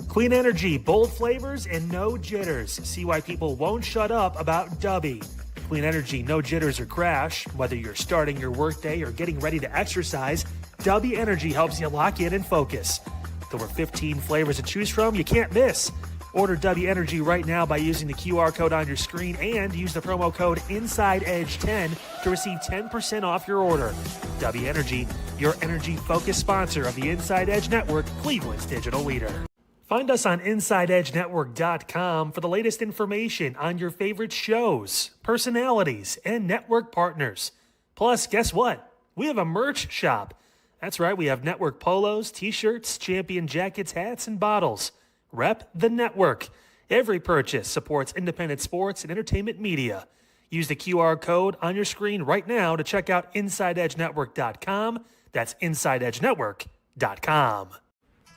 Clean energy, bold flavors, and no jitters. See why people won't shut up about Dubby. Clean energy, no jitters or crash. Whether you're starting your workday or getting ready to exercise, Dubby Energy helps you lock in and focus. With over 15 flavors to choose from, you can't miss. Order Dubby Energy right now by using the QR code on your screen and use the promo code InsideEdge10 to receive 10% off your order. Dubby Energy, your energy-focused sponsor of the Inside Edge Network, Cleveland's digital leader. Find us on InsideEdgeNetwork.com for the latest information on your favorite shows, personalities, and network partners. Plus, guess what? We have a merch shop. That's right, we have network polos, t-shirts, champion jackets, hats, and bottles. Rep the network. Every purchase supports independent sports and entertainment media. Use the QR code on your screen right now to check out InsideEdgeNetwork.com. That's InsideEdgeNetwork.com.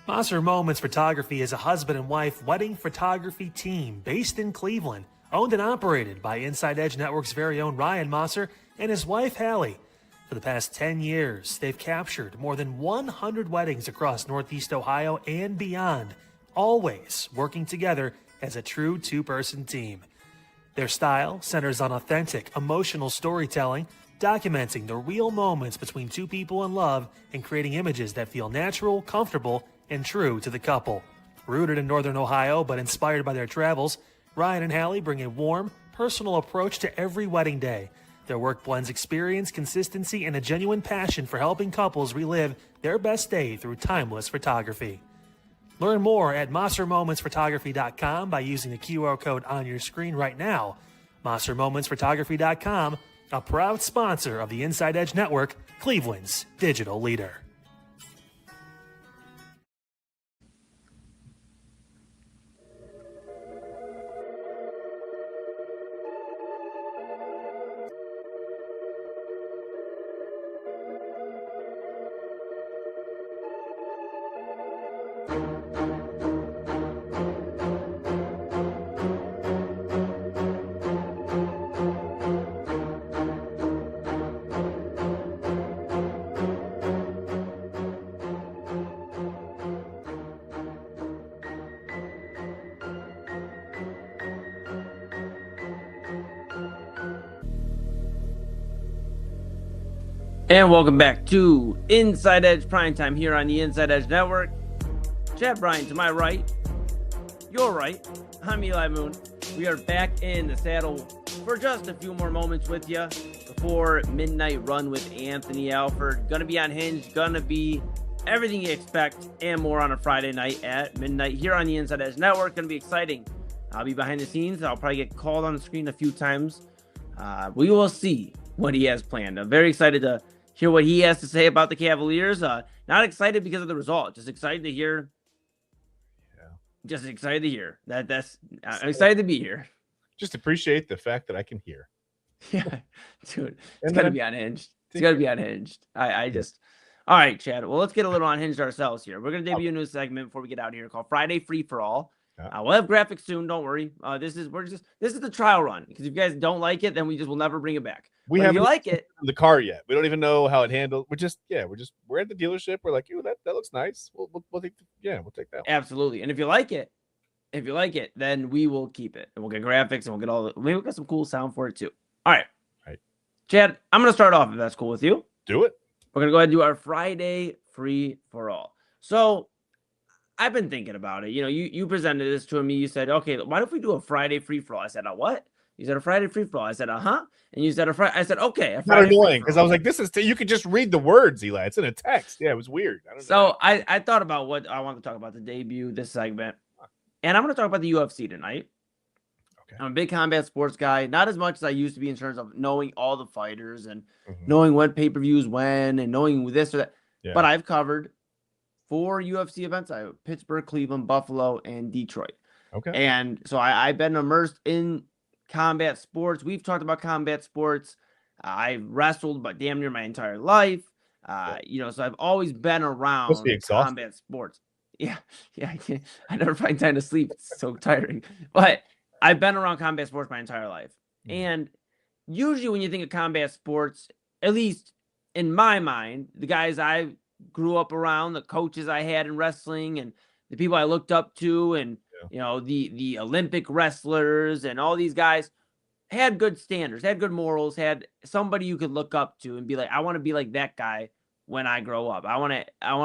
Mosser Moments Photography is a husband and wife wedding photography team based in Cleveland, owned and operated by Inside Edge Network's very own Ryan Mosser and his wife Hallie. For the past 10 years, they've captured more than 100 weddings across Northeast Ohio and beyond, always working together as a true two-person team. Their style centers on authentic, emotional storytelling, documenting the real moments between two people in love and creating images that feel natural, comfortable, and true to the couple. Rooted in Northern Ohio but inspired by their travels, Ryan and Hallie bring a warm, personal approach to every wedding day. Their work blends experience, consistency, and a genuine passion for helping couples relive their best day through timeless photography. Learn more at MosserMomentsPhotography.com by using the QR code on your screen right now. MosserMomentsPhotography.com, a proud sponsor of the Inside Edge Network, Cleveland's digital leader. And welcome back to Inside Edge Primetime here on the Inside Edge Network. Chad Bryant to my right, your right. I'm Eli Moon. We are back in the saddle for just a few more moments with you before midnight run with Anthony Alford. Gonna be unhinged, gonna be everything you expect and more on a Friday night at midnight here on the Inside Edge Network. Gonna be exciting. I'll be behind the scenes. I'll probably get called on the screen a few times. We will see what he has planned. I'm very excited to hear what he has to say about the Cavaliers. Not excited because of the result, just excited to hear. Just excited to hear I'm excited to be here. Just appreciate the fact that I can hear. Yeah, dude, it's gonna be unhinged. It's gonna be unhinged. I just. All right, Chad. Well, let's get a little unhinged ourselves here. We're gonna debut a new segment before we get out of here called Friday Free for All. We'll have graphics soon. Don't worry. This is the trial run, because if you guys don't like it, then we just will never bring it back. If you like it, the car yet. We don't even know how it handles. We're at the dealership. We're like, that looks nice. We'll take that one. Absolutely. And if you like it, then we will keep it, and we'll get graphics, and maybe we'll get some cool sound for it too. All right. Chad, I'm gonna start off if that's cool with you. Do it. We're gonna go ahead and do our Friday Free for All. So I've been thinking about it. You presented this to me. You said, okay, why don't we do a Friday Free for All? I said, what? You said a Friday Free for All. I said, and you said I said, okay. Not annoying, because I was like, you could just read the words, Eli. It's in a text. Yeah, it was weird. I thought about what I want to talk about to debut this segment, and I'm going to talk about the UFC tonight. Okay. I'm a big combat sports guy, not as much as I used to be in terms of knowing all the fighters and knowing what pay-per-views when and knowing this or that. Yeah. But I've covered 4 UFC events. I have Pittsburgh, Cleveland, Buffalo, and Detroit. Okay. And so I've been immersed in combat sports. We've talked about combat sports. I've wrestled but damn near my entire life. So I've always been around combat sports. Yeah, I never find time to sleep. It's so tiring. But I've been around combat sports my entire life. And usually when you think of combat sports, at least in my mind, the guys I grew up around, the coaches I had in wrestling, and the people I looked up to, and the Olympic wrestlers and all these guys had good standards, had good morals, had somebody you could look up to and be like, I want to be like that guy when I grow up. I want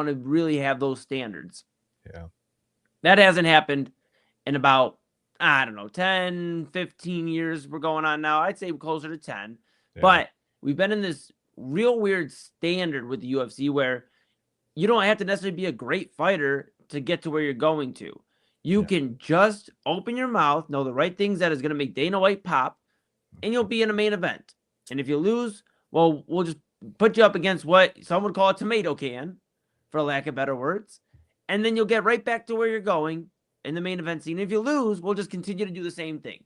to really have those standards. Yeah. That hasn't happened in about, 10, 15 years we're going on now. I'd say closer to 10. Yeah. But we've been in this real weird standard with the UFC where you don't have to necessarily be a great fighter to get to where you're going to. You can just open your mouth, know the right things that is going to make Dana White pop, and you'll be in a main event. And if you lose, well, we'll just put you up against what some would call a tomato can, for lack of better words. And then you'll get right back to where you're going in the main event scene. If you lose, we'll just continue to do the same thing.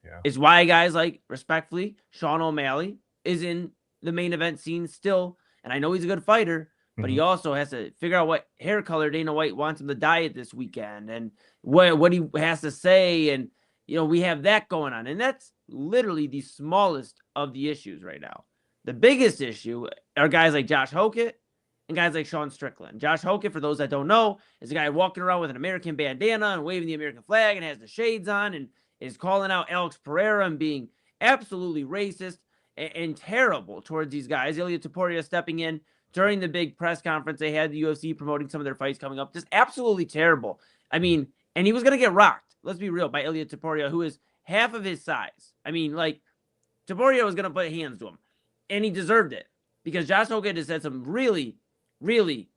Yeah. It's why guys like, respectfully, Sean O'Malley is in the main event scene still. And I know he's a good fighter, but he also has to figure out what hair color Dana White wants him to dye it this weekend and what he has to say. And, we have that going on. And that's literally the smallest of the issues right now. The biggest issue are guys like Josh Hokett and guys like Sean Strickland. Josh Hokett, for those that don't know, is a guy walking around with an American bandana and waving the American flag and has the shades on and is calling out Alex Pereira and being absolutely racist and terrible towards these guys. Ilia Topuria stepping in during the big press conference. They had the UFC promoting some of their fights coming up. Just absolutely terrible. I mean, and he was going to get rocked, let's be real, by Ilia Topuria, who is half of his size. I mean, Topuria was going to put hands to him, and he deserved it because Josh Hokett has said some really, really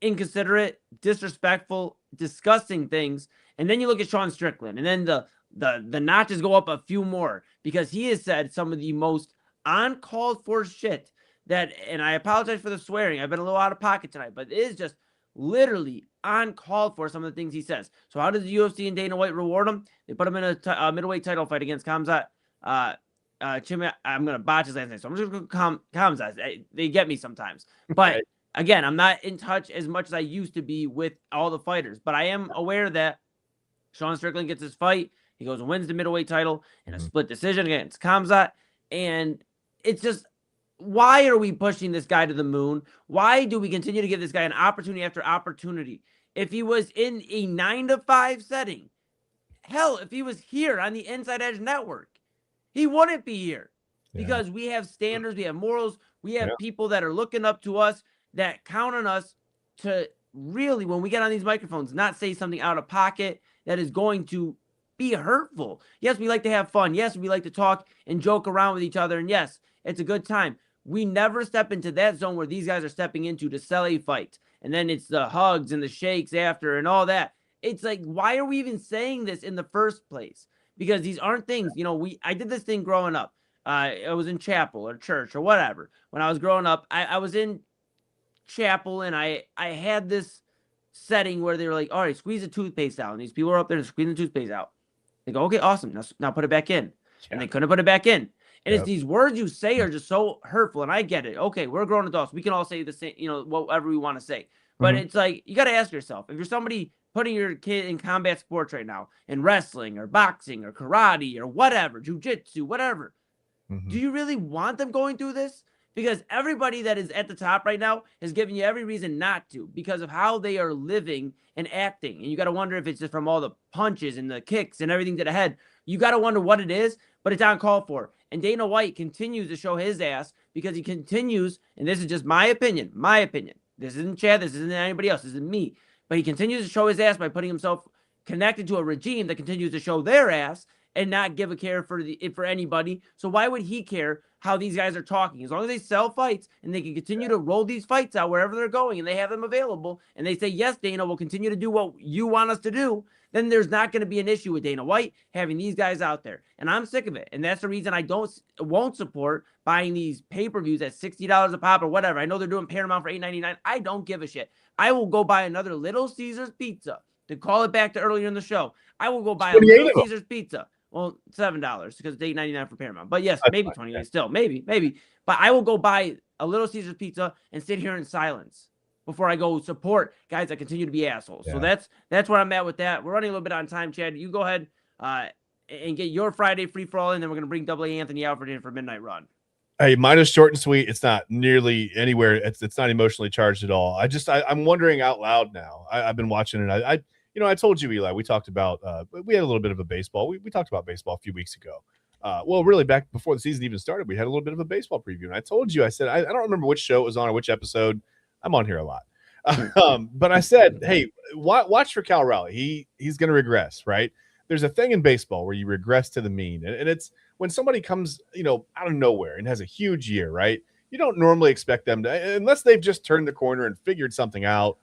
inconsiderate, disrespectful, disgusting things. And then you look at Sean Strickland, and then the notches go up a few more because he has said some of the most uncalled for shit that, and I apologize for the swearing. I've been a little out of pocket tonight, but it is just literally uncalled for, some of the things he says. So how does the UFC and Dana White reward him? They put him in a middleweight title fight against Khamzat. I'm going to botch his last name, so I'm just going to Khamzat. They get me sometimes. But again, I'm not in touch as much as I used to be with all the fighters. But I am aware that Sean Strickland gets his fight. He goes and wins the middleweight title in a split decision against Khamzat. And it's just, why are we pushing this guy to the moon? Why do we continue to give this guy an opportunity after opportunity? If he was in a 9-to-5 setting, hell, if he was here on the Inside Edge Network, he wouldn't be here because we have standards, we have morals, we have people that are looking up to us, that count on us to really, when we get on these microphones, not say something out of pocket that is going to be hurtful. Yes, we like to have fun. Yes, we like to talk and joke around with each other. And yes, it's a good time. We never step into that zone where these guys are stepping into to sell a fight. And then it's the hugs and the shakes after and all that. It's like, why are we even saying this in the first place? Because these aren't things, I did this thing growing up. I was in chapel or church or whatever. When I was growing up, I was in chapel and I had this setting where they were like, all right, squeeze the toothpaste out. And these people are up there squeezing the toothpaste out. They go, okay, awesome. Now put it back in. And they couldn't put it back in. And it's these words you say are just so hurtful. And I get it. Okay, we're grown adults. We can all say the same, whatever we want to say. But it's like, you got to ask yourself, if you're somebody putting your kid in combat sports right now, in wrestling or boxing or karate or whatever, jujitsu, whatever, do you really want them going through this? Because everybody that is at the top right now has given you every reason not to because of how they are living and acting. And you got to wonder if it's just from all the punches and the kicks and everything to the head. You got to wonder what it is, but it's uncalled for. And Dana White continues to show his ass because he continues, and this is just my opinion. This isn't Chad, this isn't anybody else, this isn't me. But he continues to show his ass by putting himself connected to a regime that continues to show their ass and not give a care for anybody. So why would he care how these guys are talking? As long as they sell fights and they can continue to roll these fights out wherever they're going and they have them available and they say, yes, Dana, we'll continue to do what you want us to do, then there's not going to be an issue with Dana White having these guys out there. And I'm sick of it. And that's the reason I won't support buying these pay-per-views at $60 a pop or whatever. I know they're doing Paramount for $8.99. I don't give a shit. I will go buy another Little Caesars pizza. To call it back to earlier in the show, I will go buy a Little Caesars pizza. Well, $7 because it's $8.99 for Paramount. But yes, maybe 28 still. Maybe. But I will go buy a Little Caesars pizza and sit here in silence before I go support guys that continue to be assholes. Yeah. So that's where I'm at with that. We're running a little bit on time, Chad. You go ahead and get your Friday free-for-all, and then we're going to bring Double A Anthony Alford in for Midnight Run. Hey, mine is short and sweet. It's not nearly anywhere. It's not emotionally charged at all. I'm wondering out loud now. I've been watching it. I told you, Eli, we talked about, we had a little bit of a baseball. We talked about baseball a few weeks ago. Well, really back before the season even started, we had a little bit of a baseball preview. And I told you, I said, I don't remember which show it was on or which episode. I'm on here a lot. But I said, hey, watch for Cal Raleigh. He's going to regress, right? There's a thing in baseball where you regress to the mean. And it's when somebody comes, out of nowhere and has a huge year, right? You don't normally expect them to, unless they've just turned the corner and figured something out,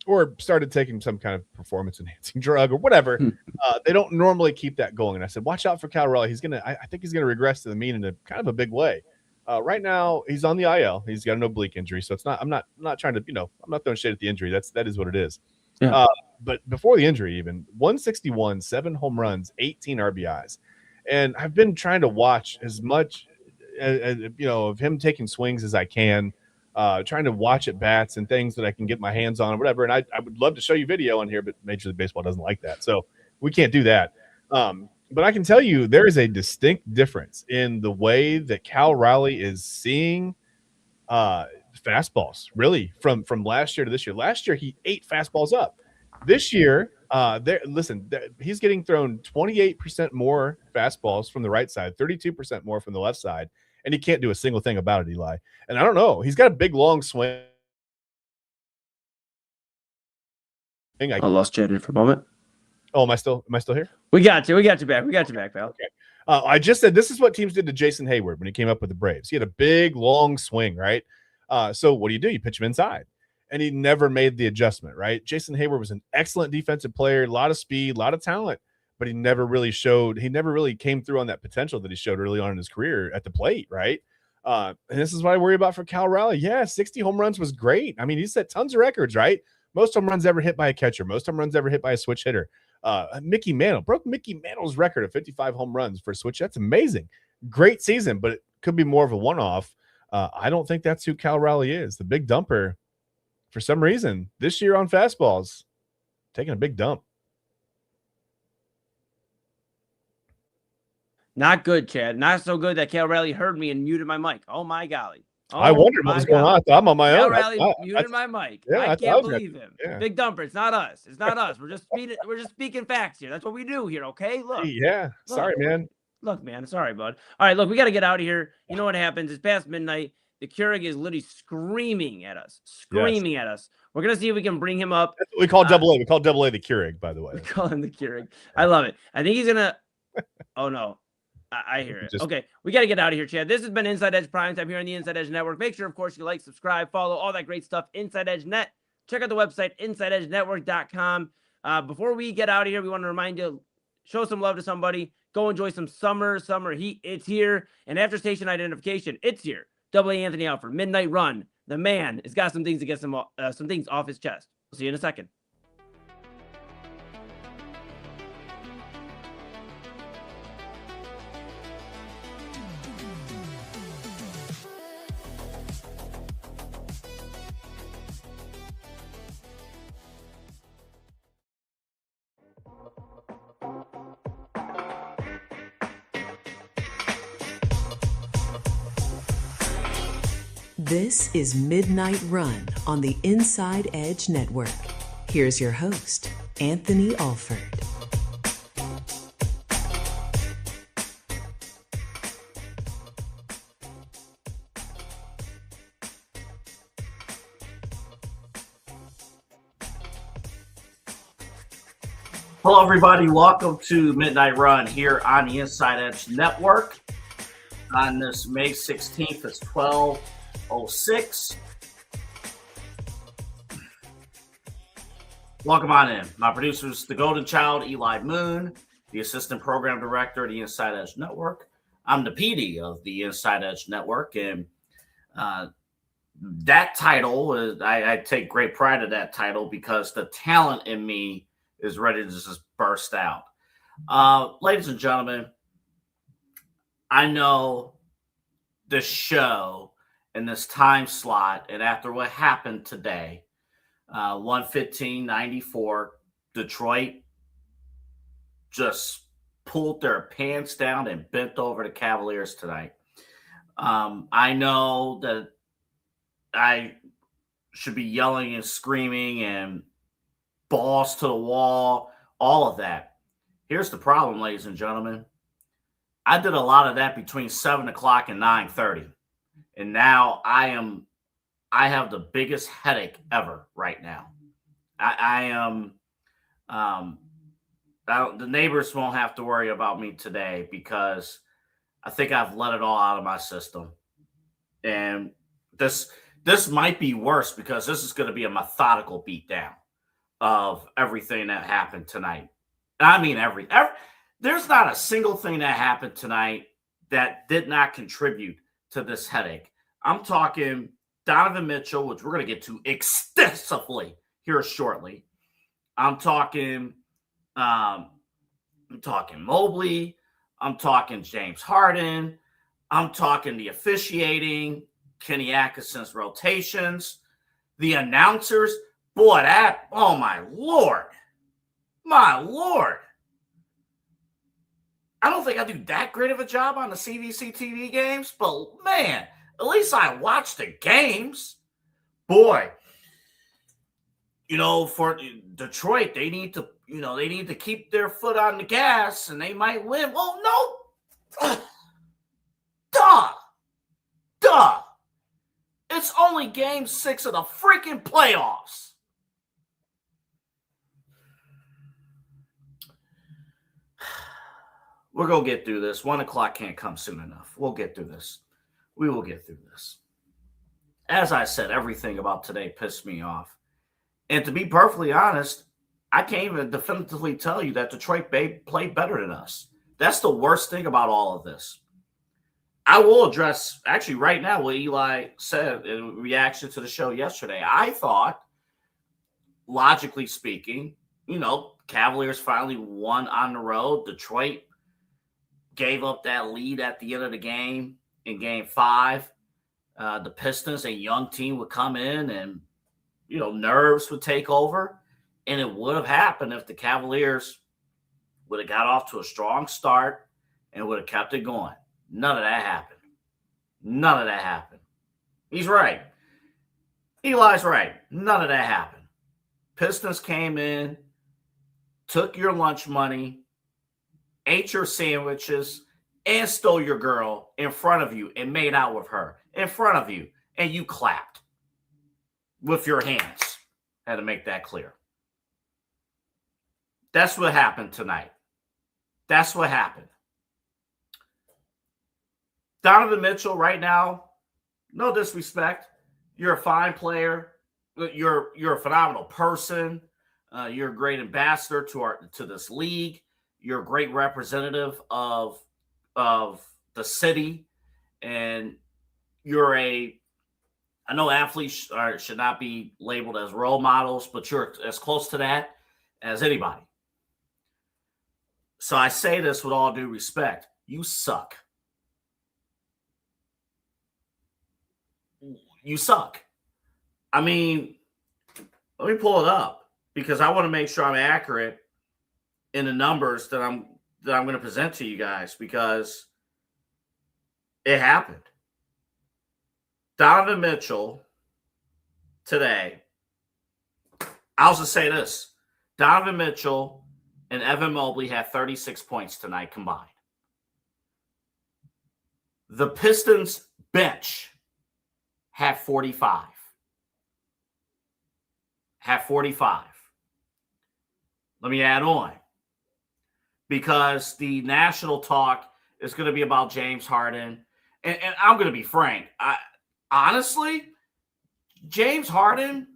or started taking some kind of performance-enhancing drug or whatever. They don't normally keep that going. And I said, watch out for Cal Raleigh. I think he's going to regress to the mean in a kind of a big way. Right now, he's on the IL. He's got an oblique injury, so I'm not trying to, I'm not throwing shade at the injury. That is what it is. Yeah. But before the injury, even 161, 7 home runs, 18 RBIs, and I've been trying to watch as much as of him taking swings as I can, trying to watch at bats and things that I can get my hands on or whatever. And I would love to show you video on here, but Major League Baseball doesn't like that, so we can't do that. But I can tell you there is a distinct difference in the way that Cal Raleigh is seeing fastballs, really, from last year to this year. Last year, he ate fastballs up. This year, he's getting thrown 28% more fastballs from the right side, 32% more from the left side, and he can't do a single thing about it, Eli. And I don't know. He's got a big, long swing. I lost Chad for a moment. Oh, am I still here? We got you back, pal. Okay. I just said this is what teams did to Jason Hayward when he came up with the Braves. He had a big, long swing, right? So what do? You pitch him inside. And he never made the adjustment, right? Jason Hayward was an excellent defensive player, a lot of speed, a lot of talent, but he never really came through on that potential that he showed early on in his career at the plate, right? And this is what I worry about for Cal Raleigh. Yeah, 60 home runs was great. I mean, he set tons of records, right? Most home runs ever hit by a catcher, most home runs ever hit by a switch hitter. Mickey Mantle broke Mickey Mantle's record of 55 home runs for a switch. That's amazing. Great season, but it could be more of a one-off. I don't think that's who Cal Raleigh is. The big dumper, for some reason, this year on fastballs, taking a big dump. Not good, Chad. Not so good that Cal Raleigh heard me and muted my mic. Oh, my golly. Oh, I wondered what was going on. I thought I'm on my own. Cal Raleigh muted my mic. I can't believe him. Yeah. Big dumper. It's not us. We're just speaking facts here. That's what we do here, okay? Look. Yeah. Sorry, man. Look, man. Sorry, bud. All right, look, we got to get out of here. You know what happens? It's past midnight. The Keurig is literally screaming at us. We're going to see if we can bring him up. We call Double A. We call Double A the Keurig, by the way. We call him the Keurig. I love it. I think he's going to – oh, no. I hear it. Okay, we got to get out of here, Chad. This has been Inside Edge Primetime here on the Inside Edge Network. Make sure, of course, you like, subscribe, follow, all that great stuff. Inside Edge Net. Check out the website, InsideEdgeNetwork.com. Before we get out of here, we want to remind you, show some love to somebody. Go enjoy some summer heat. It's here. And after station identification, it's here. Double A Anthony Alford, Midnight Run. The man has got some things to get some things off his chest. We'll see you in a second. This is Midnight Run on the Inside Edge Network. Here's your host, Anthony Alford. Hello, everybody. Welcome to Midnight Run here on the Inside Edge Network. On this May 16th, it's 12:06. Welcome on in. My producer's the Golden Child, Eli Moon, the Assistant Program Director of the Inside Edge Network. I'm the PD of the Inside Edge Network, and that title, I take great pride in that title because the talent in me is ready to just burst out. Ladies and gentlemen, I know this show and this time slot, and after what happened today, 115-94, Detroit just pulled their pants down and bent over the Cavaliers tonight. I know that I should be yelling and screaming and balls to the wall, all of that. Here's the problem, ladies and gentlemen. I did a lot of that between 7 o'clock and 9:30. And now I have the biggest headache ever right now. The neighbors won't have to worry about me today because I think I've let it all out of my system. And this might be worse because this is going to be a methodical beatdown of everything that happened tonight. I mean, there's not a single thing that happened tonight that did not contribute to this headache. I'm talking Donovan Mitchell, which we're going to get to extensively here shortly. I'm talking Mobley. I'm talking James Harden. I'm talking the officiating, Kenny Atkinson's rotations, the announcers. Boy, oh my Lord. My Lord. I don't think I do that great of a job on the CBC TV games, but man, at least I watch the games. Boy, for Detroit, they need to keep their foot on the gas and they might win. Oh, no. Duh. It's only game 6 of the freaking playoffs. We're going to get through this. 1 o'clock can't come soon enough. We'll get through this. We will get through this. As I said, everything about today pissed me off. And to be perfectly honest, I can't even definitively tell you that Detroit played better than us. That's the worst thing about all of this. I will address, actually right now, what Eli said in reaction to the show yesterday. I thought, logically speaking, Cavaliers finally won on the road. Detroit gave up that lead at the end of the game in game 5. The Pistons, a young team, would come in and, nerves would take over. And it would have happened if the Cavaliers would have got off to a strong start and would have kept it going. None of that happened. He's right. Eli's right. None of that happened. Pistons came in, took your lunch money, ate your sandwiches, and stole your girl in front of you and made out with her in front of you. And you clapped with your hands. Had to make that clear. That's what happened tonight. That's what happened. Donovan Mitchell, right now, no disrespect. You're a fine player. You're a phenomenal person. You're a great ambassador to this league. You're a great representative of the city, and I know athletes should not be labeled as role models, but you're as close to that as anybody. So I say this with all due respect. You suck. You suck. I mean, let me pull it up because I want to make sure I'm accurate in the numbers that I'm going to present to you guys because it happened. Donovan Mitchell today, I'll just say this. Donovan Mitchell and Evan Mobley had 36 points tonight combined. The Pistons bench had 45. Let me add on. Because the national talk is going to be about James Harden. And I'm going to be frank. Honestly, James Harden,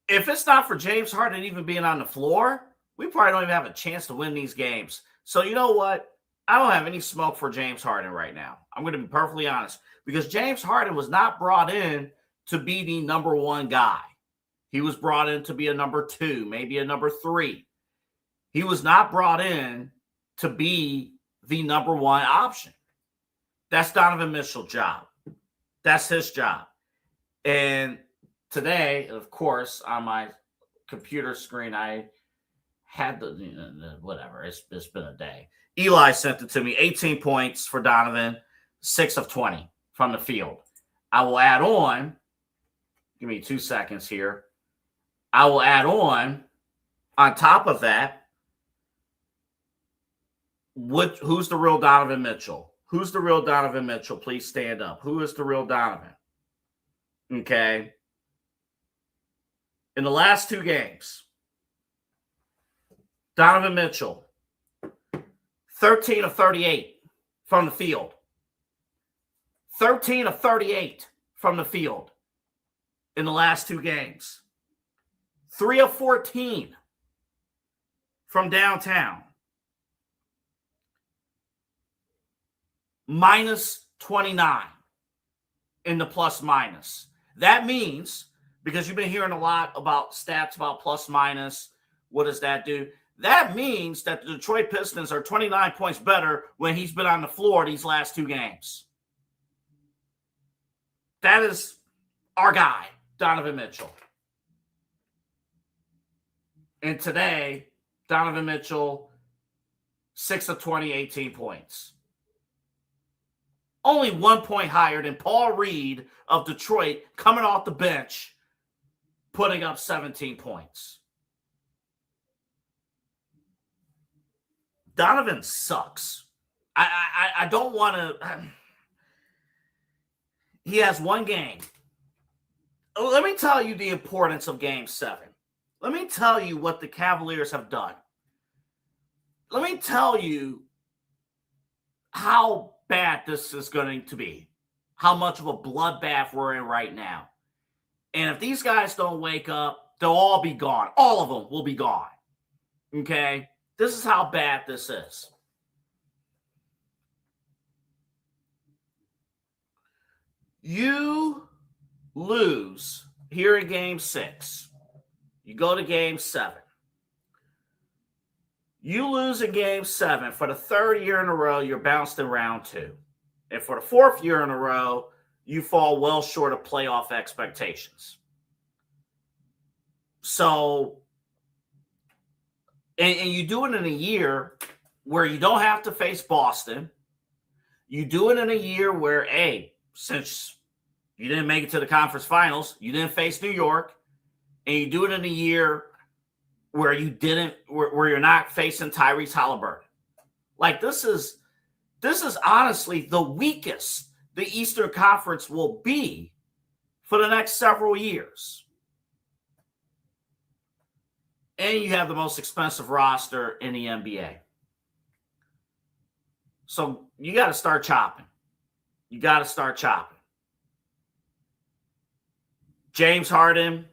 if it's not for James Harden even being on the floor, we probably don't even have a chance to win these games. So you know what? I don't have any smoke for James Harden right now. I'm going to be perfectly honest, because James Harden was not brought in to be the number one guy. He was brought in to be a number 2, maybe a number 3. He was not brought in to be the number 1 option. That's Donovan Mitchell's job. That's his job. And today, of course, on my computer screen, I had whatever. It's been a day. Eli sent it to me. 18 points for Donovan, 6 of 20 from the field. I will add on. Give me 2 seconds here. I will add on top of that, who's the real Donovan Mitchell? Who's the real Donovan Mitchell? Please stand up. Who is the real Donovan? Okay. In the last 2 games, Donovan Mitchell, 13 of 38 from the field. 13 of 38 from the field in the last 2 games. 3 of 14 from downtown. Minus 29 in the plus minus. That means, because you've been hearing a lot about stats about plus minus, what does that do? That means that the Detroit Pistons are 29 points better when he's been on the floor these last 2 games. That is our guy, Donovan Mitchell. And today, Donovan Mitchell, 6 of 20, 18 points. Only 1 point higher than Paul Reed of Detroit coming off the bench, putting up 17 points. Donovan sucks. I don't want to. He has 1 game. Let me tell you the importance of Game 7. Let me tell you what the Cavaliers have done. Let me tell you how bad this is going to be, how much of a bloodbath we're in right now. And if these guys don't wake up, they'll all be gone. All of them will be gone. Okay? This is how bad this is. You lose here in Game 6. You go to Game 7. You lose in Game 7. For the 3rd year in a row, you're bounced in round 2. And for the 4th year in a row, you fall well short of playoff expectations. So, and you do it in a year where you don't have to face Boston. You do it in a year where, since you didn't make it to the conference finals, you didn't face New York, and you do it in a year where where you're not facing Tyrese Halliburton. Like, this is honestly the weakest the Eastern Conference will be for the next several years. And you have the most expensive roster in the NBA. So you got to start chopping. James Harden,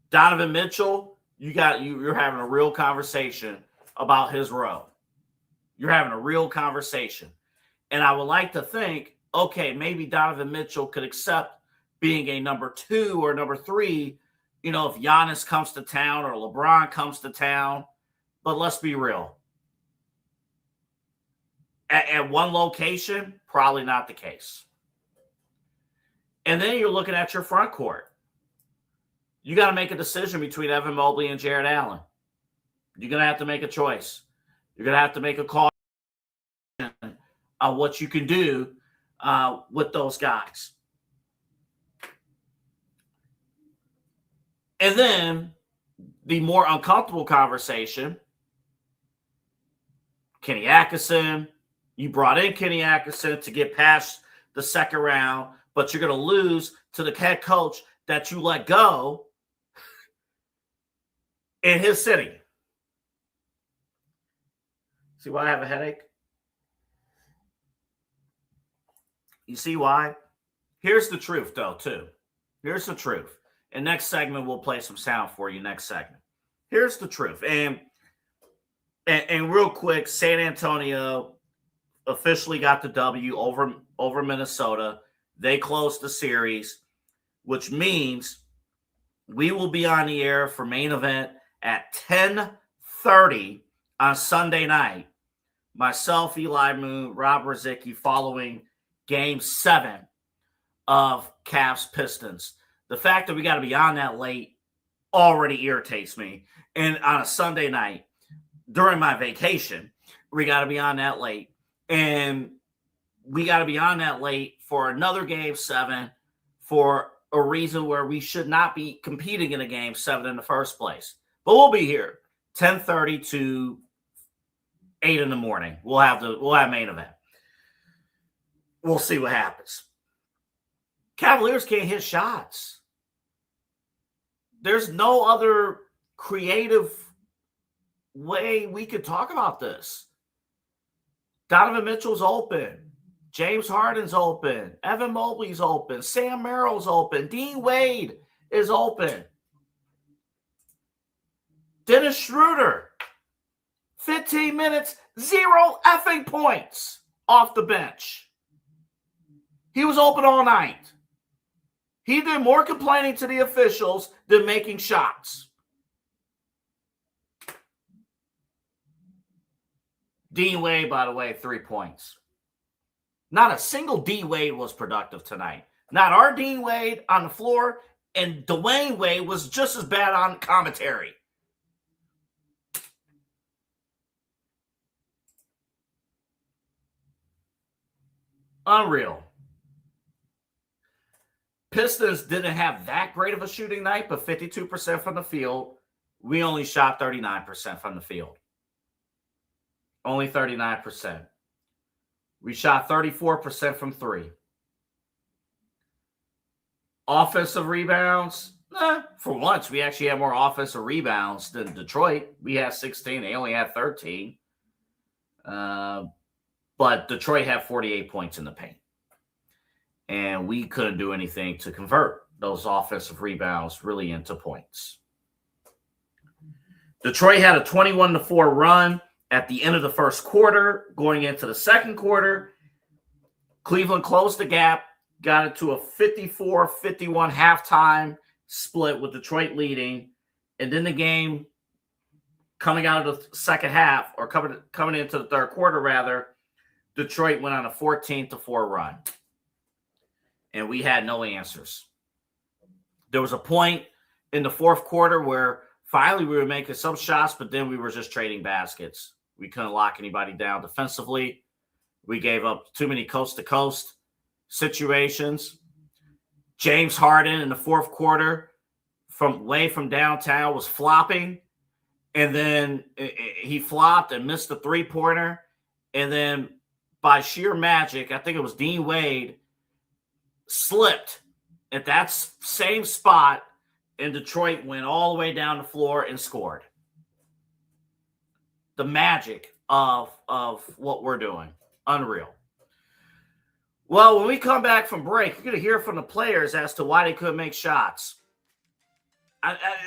Donovan Mitchell, you're having a real conversation about his role. You're having a real conversation. And I would like to think, okay, maybe Donovan Mitchell could accept being a number 2 or number 3, if Giannis comes to town or LeBron comes to town. But let's be real. At one location, probably not the case. And then you're looking at your front court. You got to make a decision between Evan Mobley and Jared Allen. You're going to have to make a choice. You're going to have to make a call on what you can do with those guys. And then the more uncomfortable conversation, Kenny Atkinson. You brought in Kenny Atkinson to get past the second round, but you're going to lose to the head coach that you let go in his city. See why I have a headache? You see why? Here's the truth, though, too. Here's the truth. And next segment, we'll play some sound for you next segment. Here's the truth. And real quick, San Antonio officially got the W over Minnesota. They closed the series, which means we will be on the air for main event at 10:30 on Sunday night. Myself, Eli Moon, Rob Rosicki, following Game 7 of Cavs Pistons. The fact that we got to be on that late already irritates me. And on a Sunday night during my vacation, we got to be on that late. And we got to be on that late for another Game 7 for a reason where we should not be competing in a Game 7 in the first place. But we'll be here 10:30 to 8 in the morning. We'll have main event. We'll see what happens. Cavaliers can't hit shots. There's no other creative way we could talk about this. Donovan Mitchell's open. James Harden's open. Evan Mobley's open. Sam Merrill's open. Dean Wade is open. Dennis Schroeder, 15 minutes, 0 effing points off the bench. He was open all night. He did more complaining to the officials than making shots. Dean Wade, by the way, 3 points. Not a single D Wade was productive tonight. Not our Dean Wade on the floor, and Dwayne Wade was just as bad on commentary. Unreal. Pistons didn't have that great of a shooting night, but 52% from the field. We only shot 39% from the field. Only 39%. We shot 34% from three. Offensive rebounds, for once, we actually had more offensive rebounds than Detroit. We had 16. They only had 13. But Detroit had 48 points in the paint. And we couldn't do anything to convert those offensive rebounds really into points. Detroit had a 21-4 run at the end of the first quarter. Going into the second quarter, Cleveland closed the gap, got it to a 54-51 halftime split with Detroit leading. And then the game coming out of the second half, or coming into the third quarter, rather, Detroit went on a 14-4 run. And we had no answers. There was a point in the fourth quarter where finally we were making some shots, but then we were just trading baskets. We couldn't lock anybody down defensively. We gave up too many coast-to-coast situations. James Harden in the fourth quarter from downtown was flopping. And then he flopped and missed the three-pointer. And then by sheer magic, I think it was Dean Wade, slipped at that same spot, and Detroit went all the way down the floor and scored. The magic of what we're doing. Unreal. Well, when we come back from break, you're going to hear from the players as to why they couldn't make shots.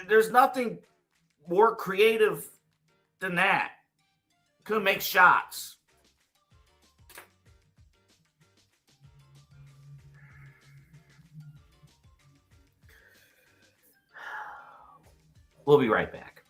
There's nothing more creative than that. Couldn't make shots. We'll be right back.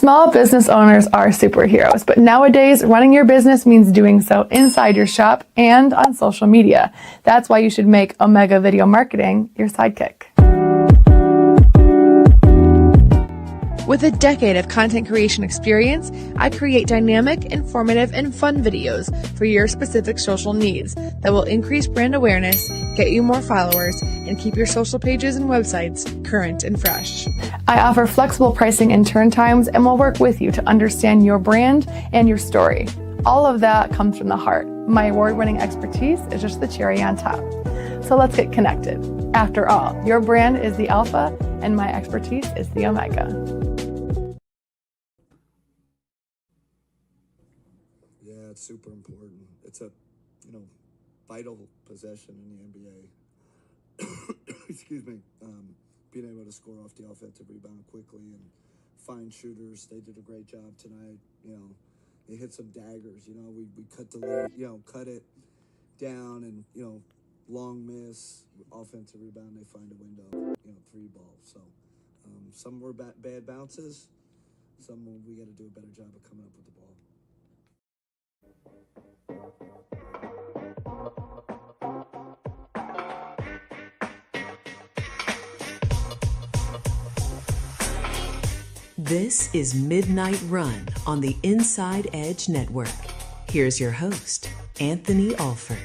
Small business owners are superheroes, but nowadays running your business means doing so inside your shop and on social media. That's why you should make Omega Video Marketing your sidekick. With a decade of content creation experience, I create dynamic, informative, and fun videos for your specific social needs that will increase brand awareness, get you more followers, and keep your social pages and websites current and fresh. I offer flexible pricing and turn times and will work with you to understand your brand and your story. All of that comes from the heart. My award-winning expertise is just the cherry on top. So let's get connected. After all, your brand is the alpha and my expertise is the omega. Yeah, it's super important. It's a, vital possession in the NBA. Excuse me. Being able to score off the offensive rebound quickly and find shooters. They did a great job tonight. They hit some daggers. We cut the lead, cut it down and, long miss, offensive rebound, they find a window, 3 balls. So some were bad bounces. Some we got to do a better job of coming up with the ball. This is Midnight Run on the Inside Edge Network. Here's your host, Anthony Alford.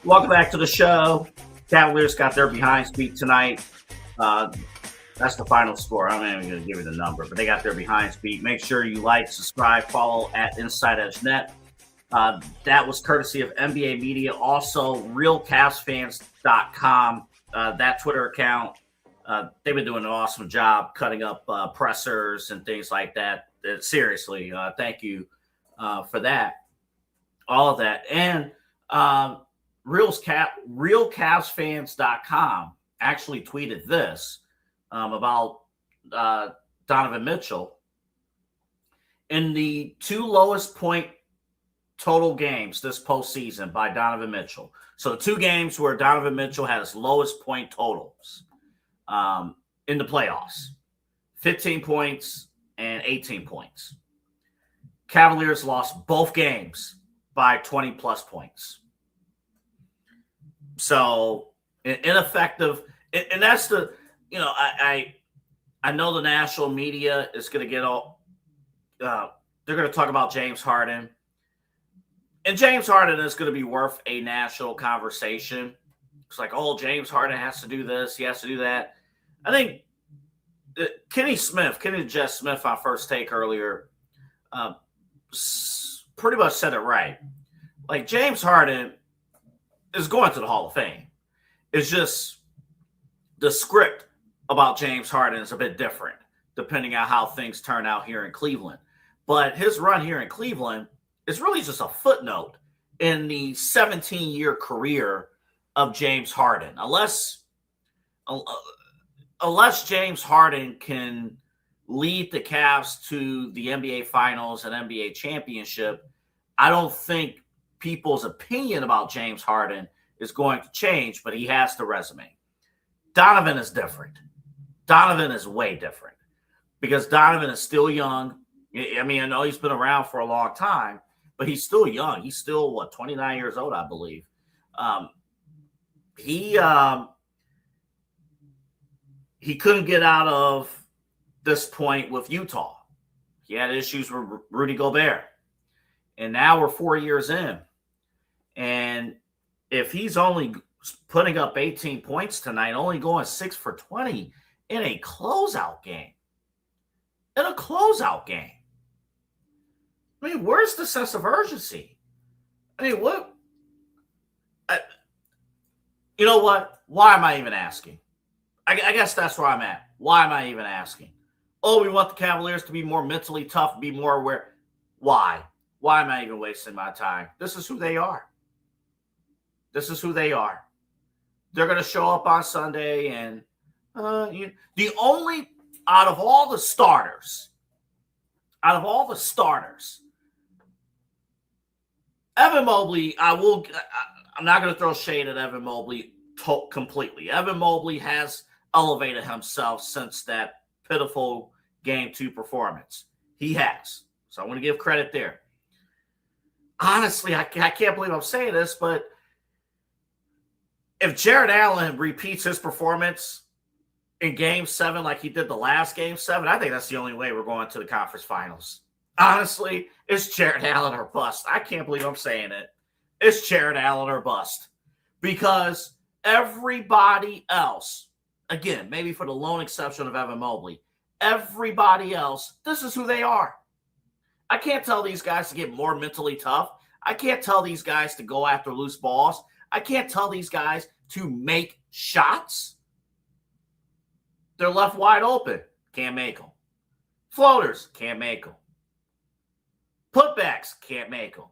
Welcome back to the show. Cavaliers got their behinds beat tonight. That's the final score. I'm not even going to give you the number, but they got their behinds beat. Make sure you like, subscribe, follow at Inside Edge Net. That was courtesy of NBA Media. Also, RealCavsFans.com. That Twitter account, they've been doing an awesome job cutting up pressers and things like that. Seriously, thank you for that. All of that. And RealCavsFans.com actually tweeted this about Donovan Mitchell. In the 2 lowest point total games this postseason by Donovan Mitchell. So the 2 games where Donovan Mitchell had his lowest point totals in the playoffs, 15 points and 18 points. Cavaliers lost both games by 20-plus points. So ineffective. And that's the, I know the national media is going to get all, they're going to talk about James Harden. And James Harden is going to be worth a national conversation. It's like, oh, James Harden has to do this. He has to do that. I think Kenny Jess Smith on First Take earlier pretty much said it right. Like, James Harden is going to the Hall of Fame. It's just the script about James Harden is a bit different depending on how things turn out here in Cleveland. But his run here in Cleveland is really just a footnote in the 17-year career of James Harden. Unless James Harden can lead the Cavs to the NBA Finals and NBA Championship, I don't think people's opinion about James Harden is going to change, but he has the resume. Donovan is different. Donovan is way different because Donovan is still young. I mean, I know he's been around for a long time, but he's still young. He's still, 29 years old, I believe. He couldn't get out of this point with Utah. He had issues with Rudy Gobert. And now we're 4 years in. And if he's only putting up 18 points tonight, only going 6 for 20 in a closeout game. I mean, where's the sense of urgency? I mean, what? You know what? Why am I even asking? I guess that's where I'm at. Why am I even asking? Oh, we want the Cavaliers to be more mentally tough, be more aware. Why? Why am I even wasting my time? This is who they are. They're going to show up on Sunday, and the only, out of all the starters out of all the starters, Evan Mobley, I'm not going to throw shade at Evan Mobley completely. Evan Mobley has elevated himself since that pitiful Game 2 performance. He has. So I want to give credit there. Honestly, I can't believe I'm saying this, but if Jared Allen repeats his performance in Game 7 like he did the last Game 7, I think that's the only way we're going to the conference finals. Honestly, it's Jared Allen or bust. I can't believe I'm saying it. It's Jared Allen or bust. Because everybody else, again, maybe for the lone exception of Evan Mobley, everybody else, this is who they are. I can't tell these guys to get more mentally tough. I can't tell these guys to go after loose balls. I can't tell these guys to make shots. They're left wide open. Can't make them. Floaters. Can't make them. Putbacks. Can't make them.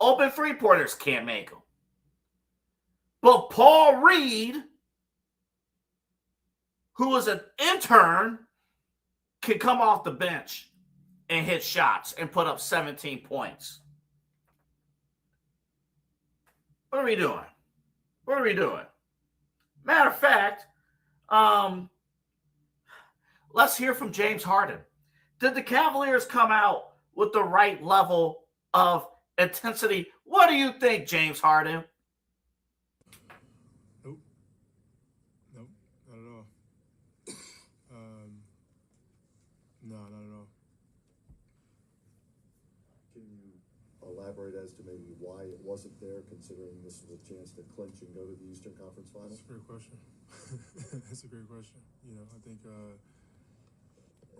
Open three-pointers. Can't make them. But Paul Reed, who was an intern, can come off the bench and hit shots and put up 17 points. What are we doing? What are we doing? Matter of fact, let's hear from James Harden. Did the Cavaliers come out with the right level of intensity? What do you think, James Harden? Nope, not at all. No, not at all. Can you elaborate as to maybe why it wasn't there, considering this was a chance to clinch and go to the Eastern Conference Finals? That's a great question. That's a great question. You know, I think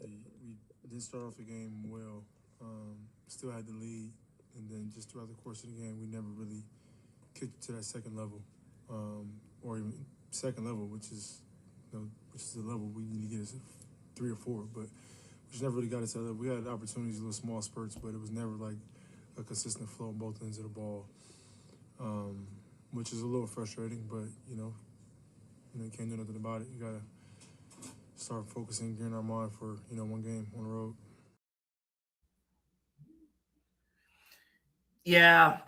we didn't start off the game well. Still had the lead, and then just throughout the course of the game, we never really kicked to that second level, or even second level, which is the level we need to get us 3 or 4, but which never really got us that level. We had opportunities, little small spurts, but it was never like a consistent flow on both ends of the ball, which is a little frustrating. But you can't do nothing about it. You gotta start focusing, gearing our mind for one game on the road. Yeah,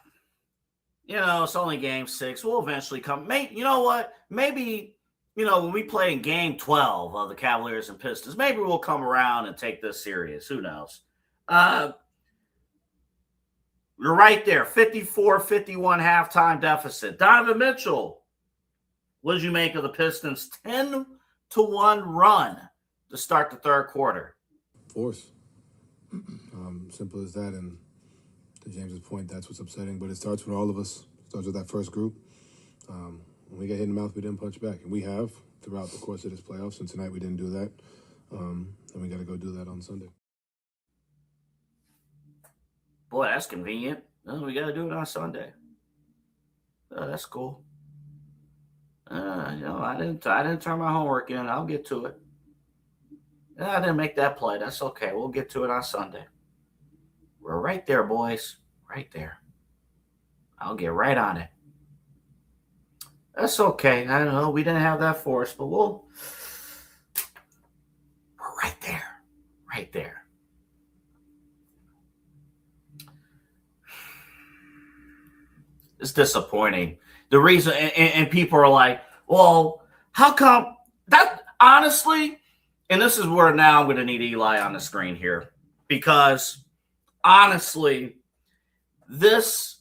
it's only Game 6. We'll eventually come. You know what? Maybe, when we play in Game 12 of the Cavaliers and Pistons, maybe we'll come around and take this serious. Who knows? You're right there. 54-51 halftime deficit. Donovan Mitchell, what did you make of the Pistons' 10-1 run to start the third quarter? Force. Simple as that. And to James's point, that's what's upsetting. But it starts with all of us. It starts with that first group. When we got hit in the mouth, we didn't punch back. And we have throughout the course of this playoffs. And tonight we didn't do that. And we got to go do that on Sunday. Boy, that's convenient. No, we got to do it on Sunday. That's cool. I didn't turn my homework in. I'll get to it. I didn't make that play. That's okay. We'll get to it on Sunday. We're right there, boys. Right there. I'll get right on it. That's okay. I don't know. We didn't have that force, but we're right there. Right there. It's disappointing. The reason, and people are like, well, how come that, honestly, and this is where now I'm going to need Eli on the screen here, because honestly, this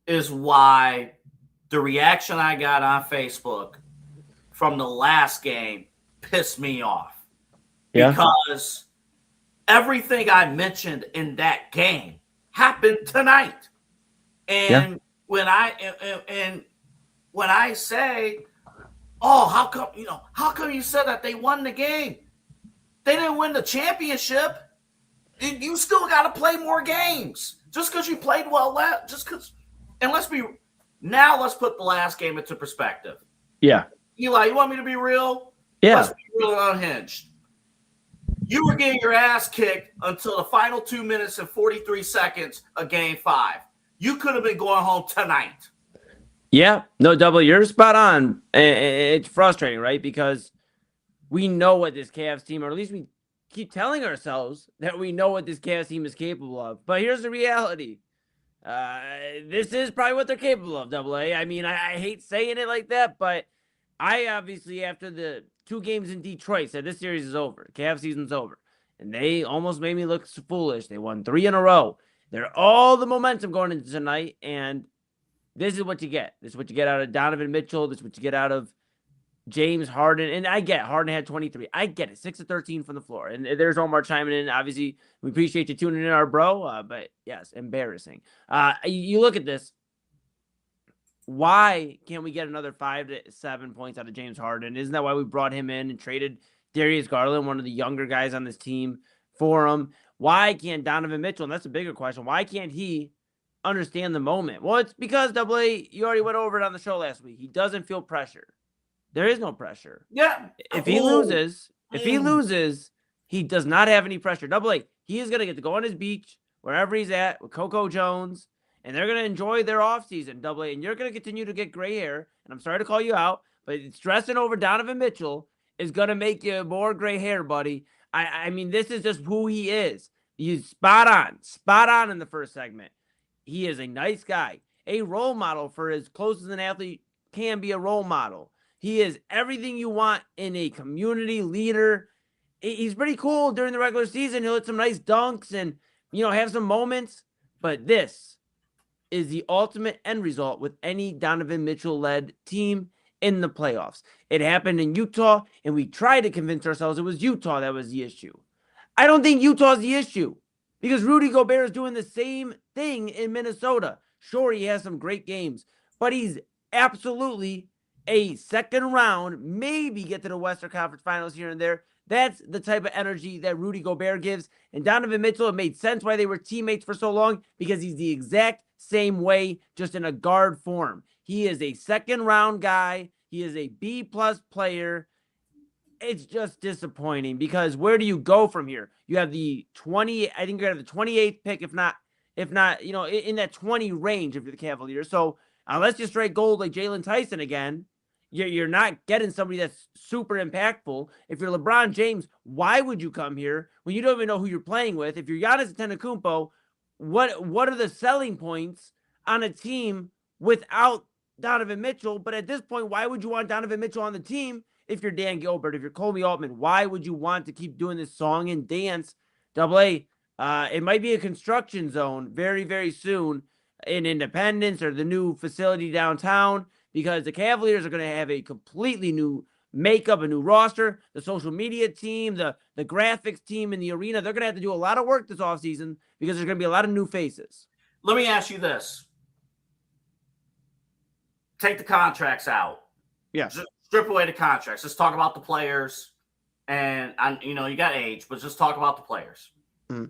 is why the reaction I got on Facebook from the last game pissed me off. Yeah. Because everything I mentioned in that game happened tonight. And when I say, oh, how come you said that they won the game? They didn't win the championship. You still got to play more games. Just because you played well, and let's put the last game into perspective. Yeah. Eli, you want me to be real? Yeah. Let's be real and unhinged. You were getting your ass kicked until the final 2 minutes and 43 seconds of Game 5. You could have been going home tonight. Yeah. No, Double, you're spot on. It's frustrating, right? Because we know what this Cavs team, or at least we keep telling ourselves that we know what this Cavs team is capable of. But here's the reality. This is probably what they're capable of, AA. I mean, I hate saying it like that, but I obviously, after the 2 games in Detroit, said this series is over. Cavs season's over. And they almost made me look foolish. They won 3 in a row. They're all the momentum going into tonight, and this is what you get. This is what you get out of Donovan Mitchell. This is what you get out of James Harden. And I get Harden had 23. I get it. 6 of 13 from the floor. And there's Omar chiming in. Obviously, we appreciate you tuning in, our bro. But yes, embarrassing. You look at this. Why can't we get another 5 to 7 points out of James Harden? Isn't that why we brought him in and traded Darius Garland, one of the younger guys on this team, for him? Why can't Donovan Mitchell, and that's a bigger question, why can't he understand the moment? Well, it's because, AA, you already went over it on the show last week. He doesn't feel pressure. There is no pressure. Yeah. If he loses, he does not have any pressure. AA, he is going to get to go on his beach, wherever he's at, with Coco Jones, and they're going to enjoy their offseason, AA, and you're going to continue to get gray hair, and I'm sorry to call you out, but stressing over Donovan Mitchell is going to make you more gray hair, buddy. I mean, this is just who he is. He's spot on in the first segment. He is a nice guy, a role model for as close as an athlete can be a role model. He is everything you want in a community leader. He's pretty cool during the regular season. He'll hit some nice dunks and, have some moments. But this is the ultimate end result with any Donovan Mitchell-led team in the playoffs. It happened in Utah, and we tried to convince ourselves it was Utah that was the issue. I don't think Utah's the issue because Rudy Gobert is doing the same thing in Minnesota. Sure, he has some great games, but he's absolutely a second round, maybe get to the Western Conference Finals here and there. That's the type of energy that Rudy Gobert gives. And Donovan Mitchell, it made sense why they were teammates for so long, because he's the exact same way, just in a guard form. He is a second round guy. He is a B+ player. It's just disappointing because where do you go from here? You have the 20, I think you have the 28th pick, if not, in that 20 range if you're the Cavaliers. So unless you straight gold like Jalen Tyson again, you're not getting somebody that's super impactful. If you're LeBron James, why would you come here when you don't even know who you're playing with? If you're Giannis Antetokounmpo, what are the selling points on a team without Donovan Mitchell? But at this point, why would you want Donovan Mitchell on the team if you're Dan Gilbert, if you're Kobe Altman? Why would you want to keep doing this song and dance? AA, it might be a construction zone very, very soon in Independence or the new facility downtown, because the Cavaliers are going to have a completely new makeup, a new roster, the social media team, the graphics team in the arena. They're going to have to do a lot of work this offseason because there's going to be a lot of new faces. Let me ask you this. Take the contracts out. Yeah. Just strip away the contracts. Let's talk about the players. And, you got age, but just talk about the players. Mm.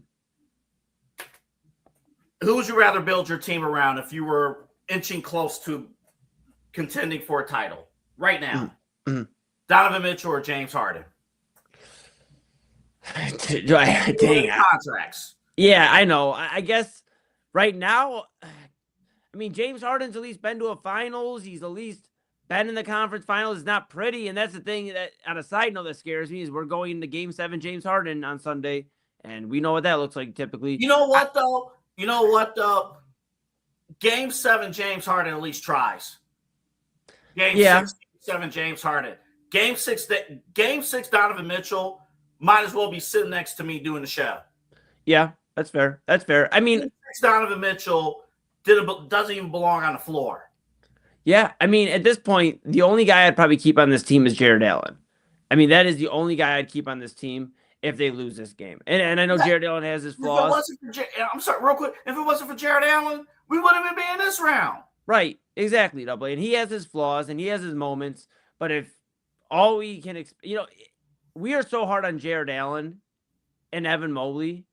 Who would you rather build your team around if you were inching close to contending for a title right now? Mm-hmm. Donovan Mitchell or James Harden? Dang. Contracts. Yeah, I know. I guess right now, James Harden's at least been to a finals. He's at least been in the conference finals. It's not pretty. And that's the thing that, on a side note, that scares me is we're going into Game 7 James Harden on Sunday. And we know what that looks like typically. You know what, though? Game 7 James Harden at least tries. Game 7 James Harden. Game 6 Donovan Mitchell might as well be sitting next to me doing the show. Yeah, that's fair. That's fair. Game 6 Donovan Mitchell doesn't even belong on the floor. Yeah, at this point, the only guy I'd probably keep on this team is Jared Allen. That is the only guy I'd keep on this team if they lose this game. And I know Jared Allen has his flaws. I'm sorry, real quick. If it wasn't for Jared Allen, we wouldn't even be in this round. Right, exactly, AA. And he has his flaws and he has his moments. But if all we can, we are so hard on Jared Allen and Evan Mobley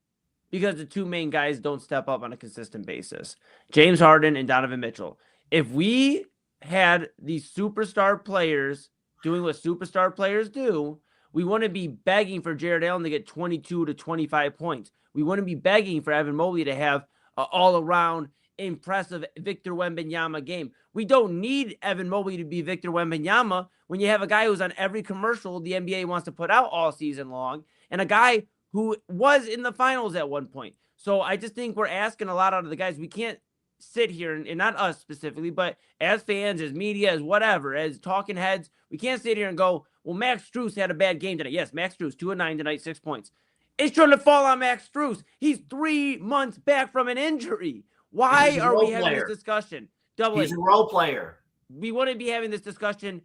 because the two main guys don't step up on a consistent basis. James Harden and Donovan Mitchell. If we had these superstar players doing what superstar players do, we wouldn't be begging for Jared Allen to get 22 to 25 points. We wouldn't be begging for Evan Mobley to have an all-around impressive Victor Wembanyama game. We don't need Evan Mobley to be Victor Wembanyama when you have a guy who's on every commercial the NBA wants to put out all season long, and a guy who was in the finals at one point. So I just think we're asking a lot out of the guys. We can't sit here, and not us specifically, but as fans, as media, as whatever, as talking heads, we can't sit here and go, well, Max Strus had a bad game tonight. Yes, Max Strus, 2 of 9 tonight, 6 points. It shouldn't fall on Max Strus. He's 3 months back from an injury. Why are we having this discussion? He's a role player. We wouldn't be having this discussion.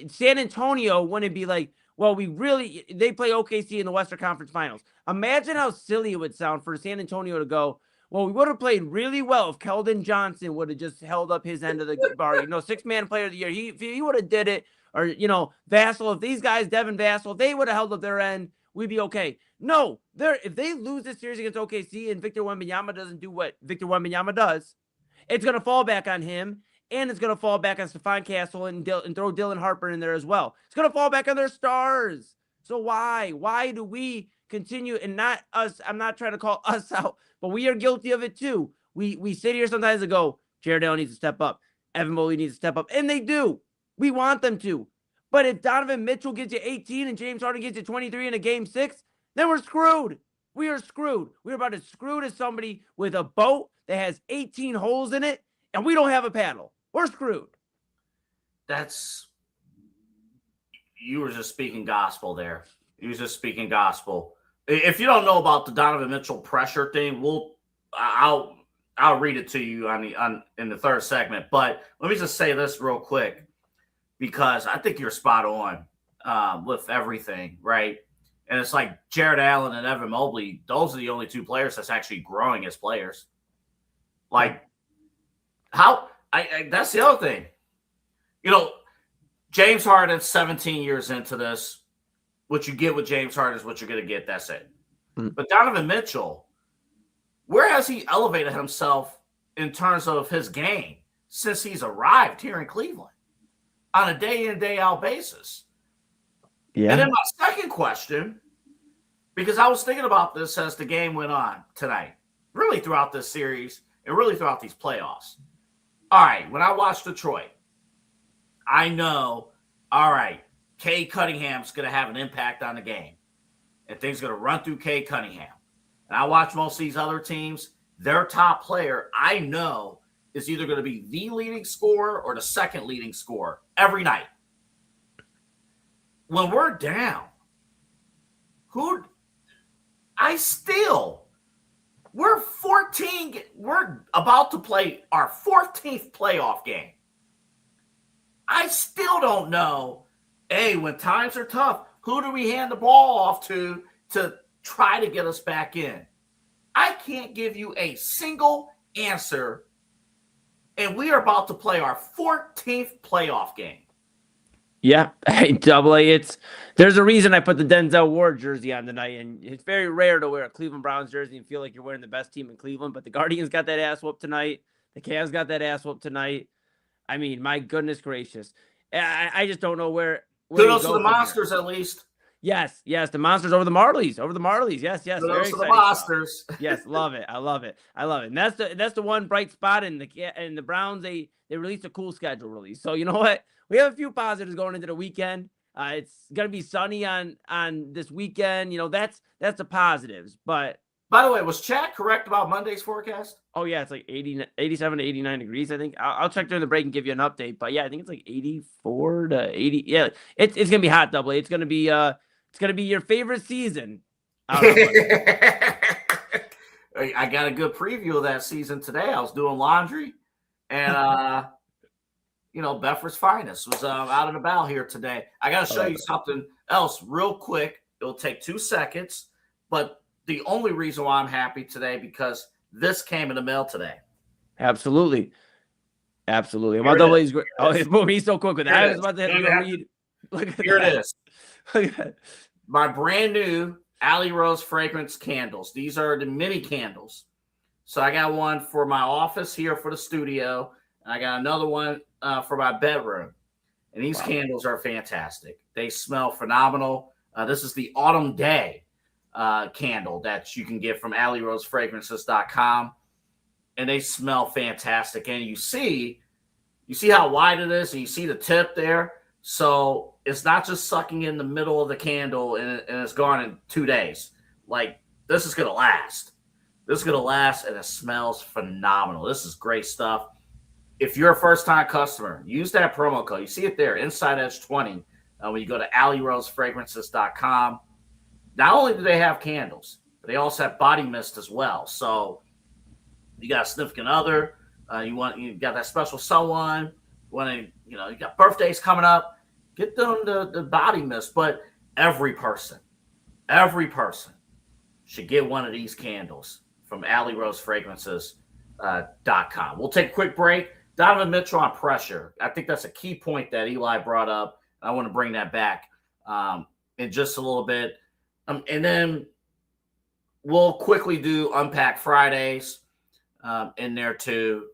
San Antonio wouldn't be like, well, they play OKC in the Western Conference Finals. Imagine how silly it would sound for San Antonio to go, well, we would have played really well if Keldon Johnson would have just held up his end of the bargain. 6-man player of the year. He would have did it. Or, Vassell, if these guys, Devin Vassell, they would have held up their end, we'd be okay. No, if they lose this series against OKC and Victor Wembanyama doesn't do what Victor Wembanyama does, it's going to fall back on him, and it's going to fall back on Stephon Castle and throw Dylan Harper in there as well. It's going to fall back on their stars. So why? Why do we continue, and not us, I'm not trying to call us out, but we are guilty of it too. We sit here sometimes and go, Jared Allen needs to step up. Evan Mobley needs to step up, and they do. We want them to. But if Donovan Mitchell gets you 18 and James Harden gets you 23 in a game 6, then we're screwed. We are screwed. We're about as screwed as somebody with a boat that has 18 holes in it, and we don't have a paddle. We're screwed. You were just speaking gospel there. You were just speaking gospel. If you don't know about the Donovan Mitchell pressure thing, I'll read it to you in the third segment. But let me just say this real quick, because I think you're spot on with everything, right? And it's like Jared Allen and Evan Mobley, those are the only 2 players that's actually growing as players. Like, that's the other thing. James Harden, 17 years into this. What you get with James Harden is what you're going to get. That's it. But Donovan Mitchell, where has he elevated himself in terms of his game since he's arrived here in Cleveland on a day in, day out basis? Yeah. And then my second question, because I was thinking about this as the game went on tonight, really throughout this series and really throughout these playoffs. All right, when I watch Detroit, I know, all right, Cade Cunningham's going to have an impact on the game. And things are going to run through Cade Cunningham. And I watch most of these other teams, their top player, I know, is either going to be the leading scorer or the second leading scorer every night. When we're down, we're about to play our 14th playoff game. I still don't know, when times are tough, who do we hand the ball off to try to get us back in? I can't give you a single answer, and we are about to play our 14th playoff game. Yeah, Double A. There's a reason I put the Denzel Ward jersey on tonight, and it's very rare to wear a Cleveland Browns jersey and feel like you're wearing the best team in Cleveland. But the Guardians got that ass whooped tonight. The Cavs got that ass whooped tonight. I mean, my goodness gracious. I just don't know where kudos to the Monsters, at least. Yes, the Monsters over the Marlies. Yes. Kudos to the Monsters. Yes, love it. I love it. And that's the one bright spot in the Browns. They released a cool schedule release. So you know what? We have a few positives going into the weekend. It's gonna be sunny on this weekend. That's the positives. But by the way, was Chad correct about Monday's forecast? Oh yeah, it's like 87 to 89 degrees. I think I'll check during the break and give you an update. But yeah, I think it's like 84 to 80. Yeah, it's gonna be hot, Double A. It's gonna be your favorite season. I got a good preview of that season today. I was doing laundry, and Bedford's Finest was out and about here today. I got to show you something else real quick. It'll take 2 seconds, but the only reason why I'm happy today because this came in the mail today. Absolutely. My Double A's great. Oh, he's so quick with that. I was about to have to read. Look at here that. It is. Look at that. My brand new Alley Rose fragrance candles. These are the mini candles. So I got one for my office here for the studio, and I got another one for my bedroom. And these candles are fantastic. They smell phenomenal. This is the Autumn Day candle that you can get from AlleyRoseFragrances.com. And they smell fantastic. And you see how wide it is, and you see the tip there. So it's not just sucking in the middle of the candle and it's gone in 2 days. Like, this is going to last. This is going to last, and it smells phenomenal. This is great stuff. If you're a first-time customer, use that promo code. You see it there, Inside Edge 20, when you go to AlleyRoseFragrances.com. Not only do they have candles, but they also have body mist as well. So you got a significant other, you got that special someone, you got birthdays coming up, get them the body mist. But every person should get one of these candles from AlleyRoseFragrances.com. We'll take a quick break. Donovan Mitchell on pressure. I think that's a key point that Eli brought up. I want to bring that back in just a little bit. And then we'll quickly do Unpack Fridays in there too.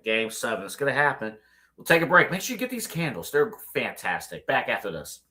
Game 7. It's going to happen. We'll take a break. Make sure you get these candles. They're fantastic. Back after this.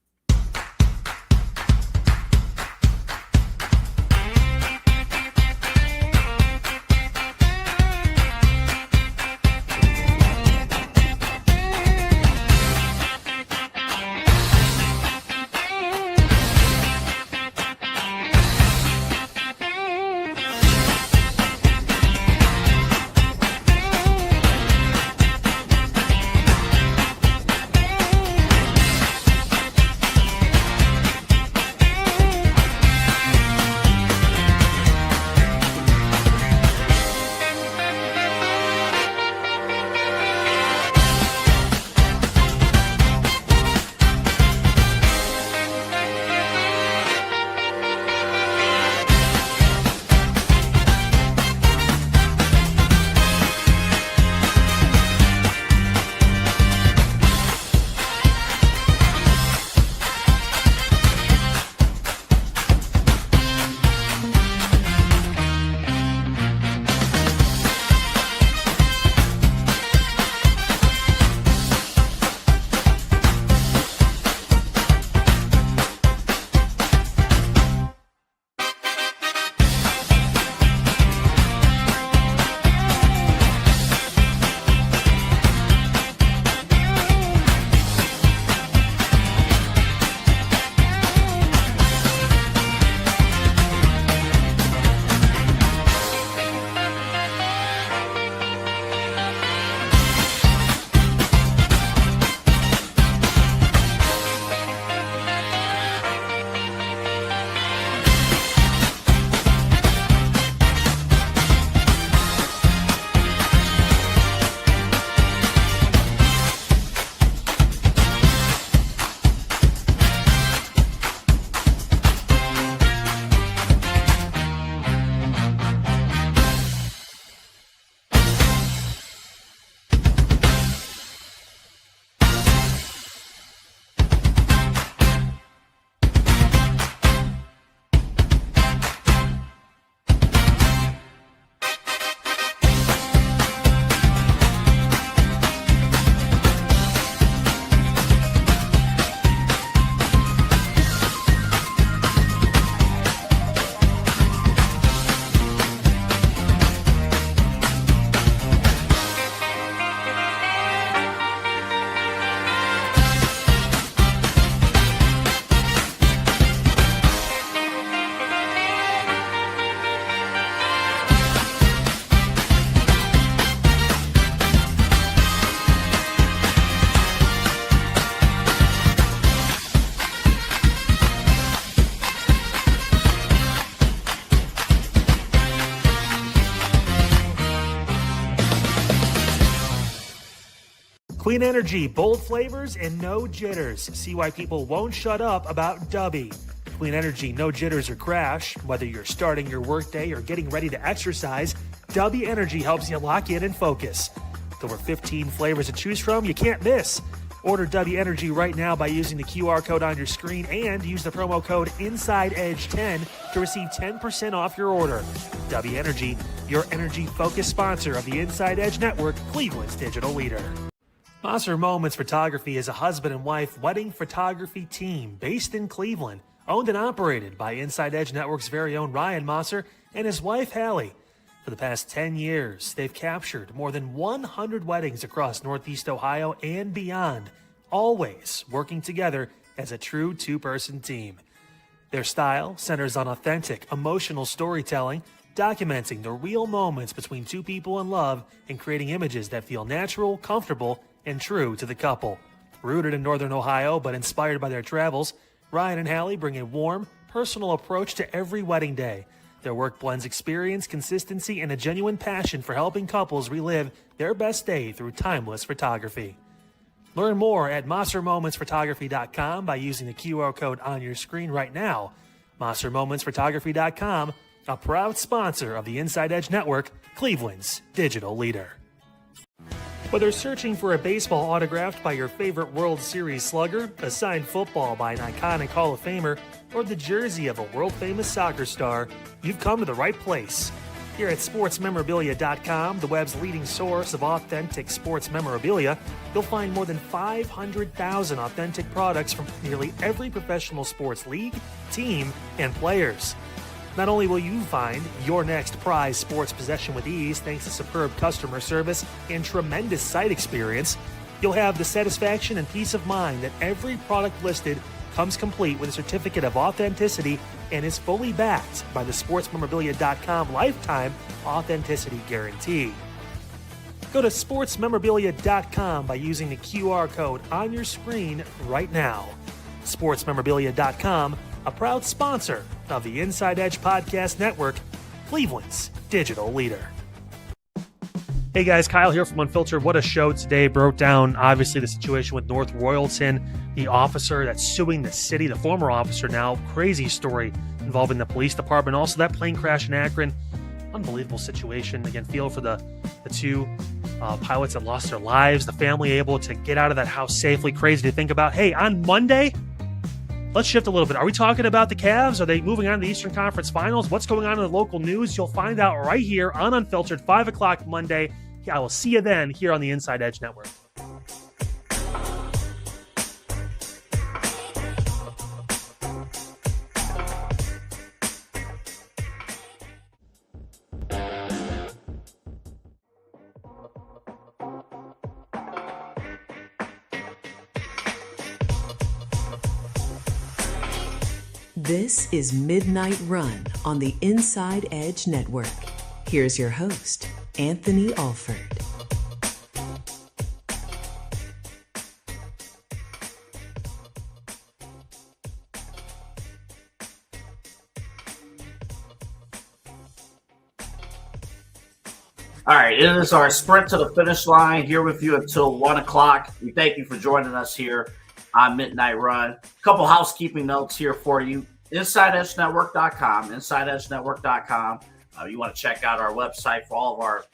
Clean energy, bold flavors, and no jitters. See why people won't shut up about Dubby. Clean energy, no jitters or crash. Whether you're starting your workday or getting ready to exercise, Dubby Energy helps you lock in and focus. With over 15 flavors to choose from, you can't miss. Order Dubby Energy right now by using the QR code on your screen and use the promo code InsideEdge10 to receive 10% off your order. Dubby Energy, your energy-focused sponsor of the Inside Edge Network, Cleveland's digital leader. Moser Moments Photography is a husband and wife wedding photography team based in Cleveland, owned and operated by Inside Edge Network's very own Ryan Moser and his wife, Hallie. For the past 10 years, they've captured more than 100 weddings across Northeast Ohio and beyond, always working together as a true two-person team. Their style centers on authentic, emotional storytelling, documenting the real moments between two people in love and creating images that feel natural, comfortable, and true to the couple. Rooted in Northern Ohio but inspired by their travels, Ryan and Hallie bring a warm, personal approach to every wedding day. Their work blends experience, consistency, and a genuine passion for helping couples relive their best day through timeless photography. Learn more at monstermomentsphotography.com by using the QR code on your screen right now. monstermomentsphotography.com, a proud sponsor of the Inside Edge Network, Cleveland's digital leader. Whether searching for a baseball autographed by your favorite World Series slugger, a signed football by an iconic Hall of Famer, or the jersey of a world-famous soccer star, you've come to the right place. Here at sportsmemorabilia.com, the web's leading source of authentic sports memorabilia, you'll find more than 500,000 authentic products from nearly every professional sports league, team, and players. Not only will you find your next prized sports possession with ease thanks to superb customer service and tremendous site experience, you'll have the satisfaction and peace of mind that every product listed comes complete with a certificate of authenticity and is fully backed by the sportsmemorabilia.com lifetime authenticity guarantee. Go to sportsmemorabilia.com by using the QR code on your screen right now. Sportsmemorabilia.com, a proud sponsor of the Inside Edge Podcast Network, Cleveland's digital leader. Hey guys, Kyle here from Unfiltered. What a show today. Broke down, obviously, the situation with North Royalton, the officer that's suing the city, the former officer now. Crazy story involving the police department. Also, that plane crash in Akron. Unbelievable situation. Again, feel for the two pilots that lost their lives. The family able to get out of that house safely. Crazy to think about. Hey, on Monday, let's shift a little bit. Are we talking about the Cavs? Are they moving on to the Eastern Conference Finals? What's going on in the local news? You'll find out right here on Unfiltered, 5 o'clock Monday. I will see you then here on the Inside Edge Network. This is Midnight Run on the Inside Edge Network. Here's your host, Anthony Alford. All right, it is our sprint to the finish line here with you until 1 o'clock. We thank you for joining us here on Midnight Run. A couple housekeeping notes here for you. InsideEdgeNetwork.com, InsideEdgeNetwork.com. You want to check out our website for all of our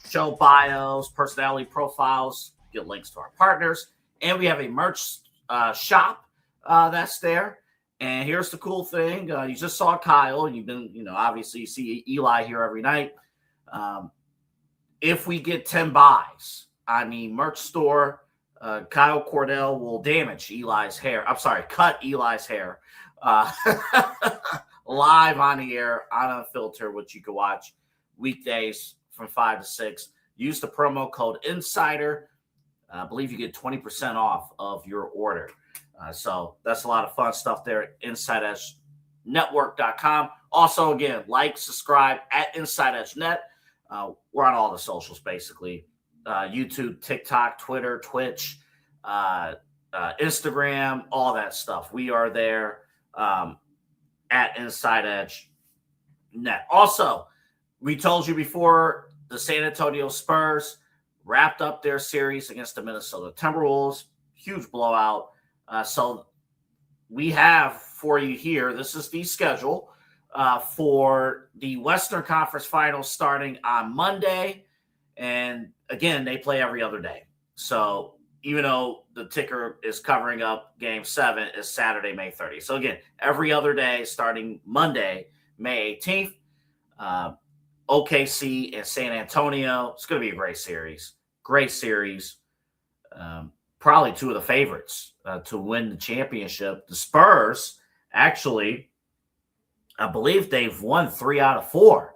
show bios, personality profiles, get links to our partners. And we have a merch shop that's there. And here's the cool thing. You just saw Kyle. You've been, obviously you see Eli here every night. If we get 10 buys on the merch store, Kyle Cordell will damage Eli's hair. I'm sorry, cut Eli's hair live on the air on Unfiltered, which you can watch weekdays from 5 to 6. Use the promo code INSIDER. I believe you get 20% off of your order. So that's a lot of fun stuff there at InsideEdgeNetwork.com. Also, again, like, subscribe at Inside Edge Net. We're on all the socials, basically. YouTube, TikTok, Twitter, Twitch, Instagram, all that stuff. We are there at Inside Edge Net. Also, we told you before, the San Antonio Spurs wrapped up their series against the Minnesota Timberwolves. Huge blowout. So we have for you here, this is the schedule for the Western Conference Finals starting on Monday. And again, they play every other day. So even though the ticker is covering up Game 7, is Saturday, May 30th. So again, every other day starting Monday, May 18th. OKC and San Antonio. It's going to be a great series. Great series. Probably two of the favorites to win the championship. The Spurs, actually, I believe they've won 3 out of 4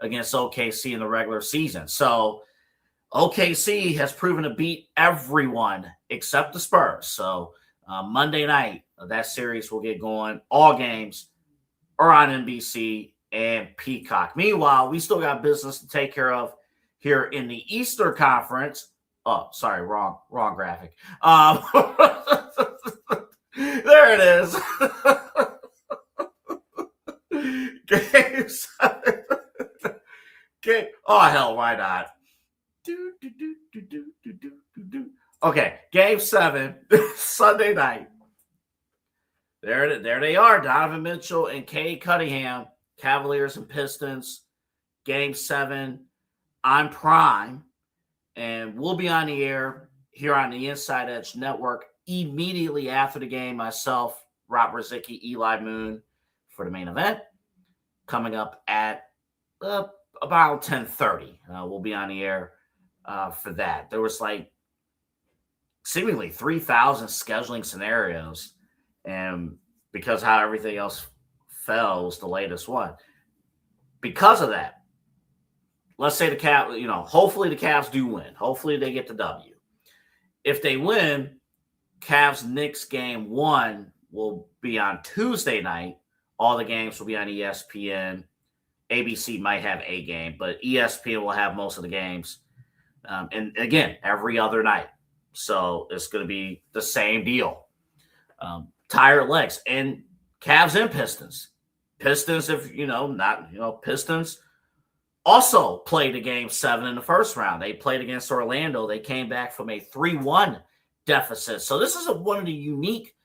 against OKC in the regular season. So OKC has proven to beat everyone except the Spurs. So Monday night, That series will get going. All games are on NBC and Peacock. Meanwhile, we still got business to take care of here in the Eastern Conference. Oh, sorry, wrong graphic. There it is. Games. Okay. Oh hell, why not? Okay, Game 7, Sunday night. There they are, Donovan Mitchell and Cade Cunningham, Cavaliers and Pistons. Game 7 on Prime, and we'll be on the air here on the Inside Edge Network immediately after the game. Myself, Rob Rosicki, Eli Moon for the main event, coming up at about 10:30. We'll be on the air for that. There was like seemingly 3,000 scheduling scenarios, and because how everything else fell was the latest one. Because of that, let's say the Cavs, hopefully the Cavs do win. Hopefully they get the W. If they win, Cavs-Knicks game 1 will be on Tuesday night. All the games will be on ESPN. ABC might have a game, but ESPN will have most of the games. And again, every other night. So it's going to be the same deal. Tired legs. And Cavs and Pistons. Pistons, Pistons also played a game 7 in the first round. They played against Orlando. They came back from a 3-1 deficit. So this is one of the unique.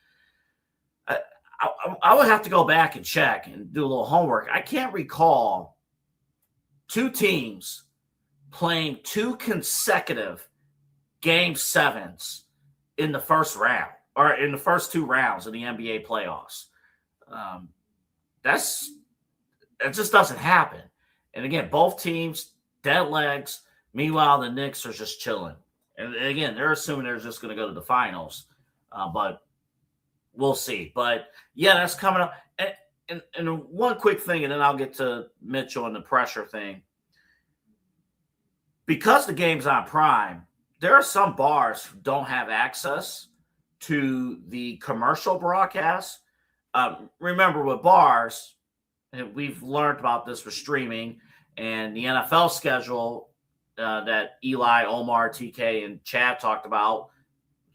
I would have to go back and check and do a little homework. I can't recall 2 teams playing 2 consecutive Game 7s in the first round or in the first 2 rounds of the NBA playoffs. That just doesn't happen. And again, both teams dead legs. Meanwhile, the Knicks are just chilling. And again, they're assuming they're just going to go to the finals, but we'll see. But yeah, that's coming up. And one quick thing, and then I'll get to Mitchell and the pressure thing. Because the game's on Prime, there are some bars who don't have access to the commercial broadcast. Remember, with bars, and we've learned about this with streaming and the NFL schedule that Eli, Omar, TK, and Chad talked about.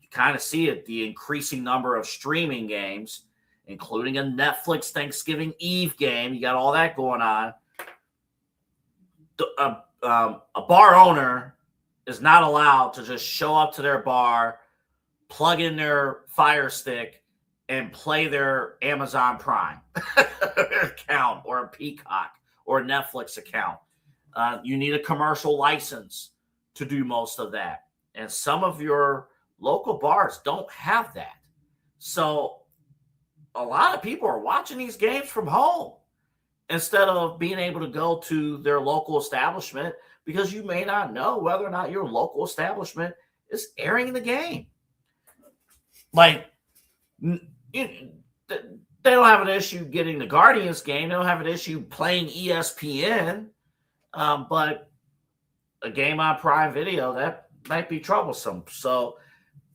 You kind of see it, the increasing number of streaming games, including a Netflix Thanksgiving Eve game. You got all that going on. A bar owner is not allowed to just show up to their bar, plug in their Fire Stick, and play their Amazon Prime account or a Peacock or a Netflix account. You need a commercial license to do most of that. And some of your local bars don't have that. So a lot of people are watching these games from home instead of being able to go to their local establishment, because you may not know whether or not your local establishment is airing the game. Like, they don't have an issue getting the Guardians game. They don't have an issue playing ESPN. But a game on Prime Video, that might be troublesome. So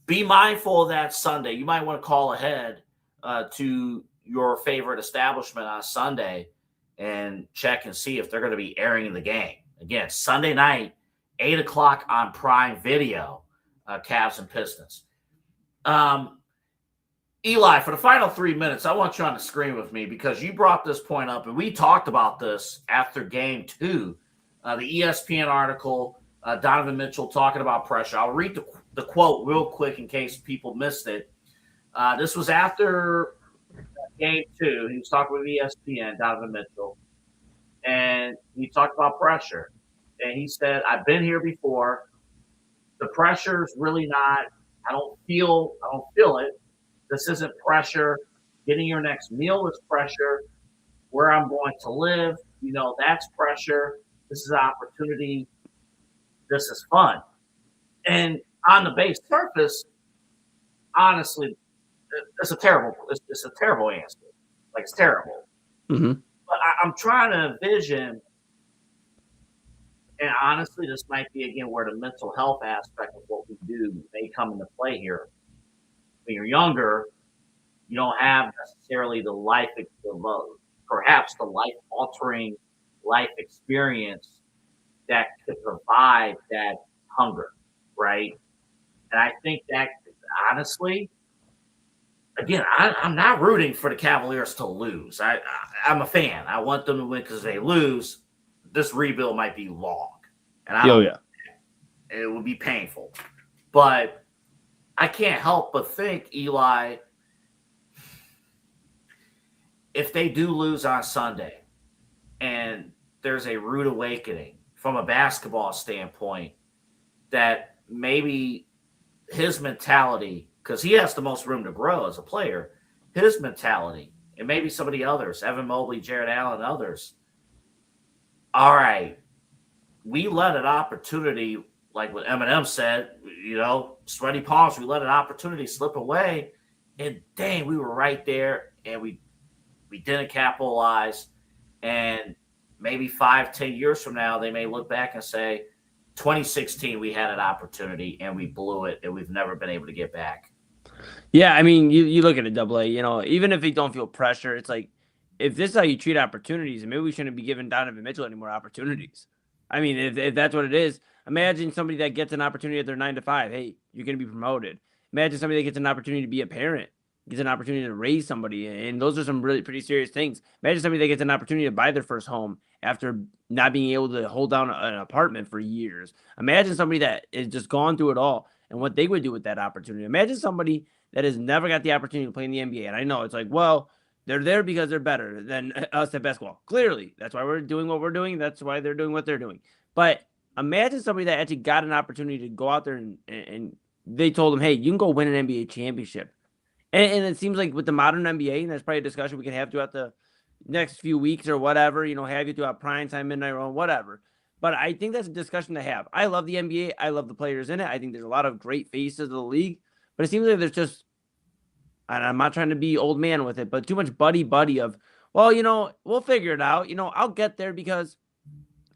be mindful of that Sunday. You might want to call ahead to your favorite establishment on Sunday and check and see if they're going to be airing the game. Again, Sunday night, 8 o'clock on Prime Video, Cavs and Pistons. Eli, for the final 3 minutes, I want you on the screen with me because you brought this point up, and we talked about this after Game 2. The ESPN article, Donovan Mitchell talking about pressure. I'll read the quote real quick in case people missed it. This was after Game 2. He was talking with ESPN, Donovan Mitchell, and he talked about pressure. And he said, I've been here before. The pressure is really not, I don't feel it. This isn't pressure. Getting your next meal is pressure. Where I'm going to live, that's pressure. This is an opportunity. This is fun. And on the base surface, honestly, it's a terrible answer. Like, it's terrible. Mm-hmm. But I'm trying to envision, and honestly, this might be, again, where the mental health aspect of what we do may come into play here. When you're younger, You don't have necessarily perhaps the life-altering life experience that could provide that hunger, right? And I think that, honestly, again, I'm not rooting for the Cavaliers to lose. I'm a fan. I want them to win because if they lose, this rebuild might be long. And it would be painful. But I can't help but think, Eli, if they do lose on Sunday and there's a rude awakening from a basketball standpoint, that maybe his mentality, because he has the most room to grow as a player, his mentality, and maybe some of the others, Evan Mobley, Jared Allen, others, all right, we let an opportunity, like what Eminem said, sweaty palms, we let an opportunity slip away, and dang, we were right there, and we didn't capitalize, and maybe 5-10 years from now, they may look back and say, 2016, we had an opportunity and we blew it, and we've never been able to get back. Yeah, I mean, you look at a double A, even if you don't feel pressure, it's like, if this is how you treat opportunities, maybe we shouldn't be giving Donovan Mitchell any more opportunities. I mean, if that's what it is, imagine somebody that gets an opportunity at their 9 to 5. Hey, you're going to be promoted. Imagine somebody that gets an opportunity to be a parent, gets an opportunity to raise somebody. And those are some really pretty serious things. Imagine somebody that gets an opportunity to buy their first home after not being able to hold down an apartment for years. Imagine somebody that has just gone through it all and what they would do with that opportunity. Imagine somebody that has never got the opportunity to play in the NBA. And I know it's like, well, they're there because they're better than us at basketball. Clearly, that's why we're doing what we're doing. That's why they're doing what they're doing. But imagine somebody that actually got an opportunity to go out there and they told them, hey, you can go win an NBA championship. And it seems like with the modern NBA, and that's probably a discussion we can have throughout the next few weeks or whatever, have you throughout primetime, midnight run, whatever. But I think that's a discussion to have. I love the NBA. I love the players in it. I think there's a lot of great faces of the league. But it seems like there's just, and I'm not trying to be old man with it, but too much buddy of, well, we'll figure it out. I'll get there because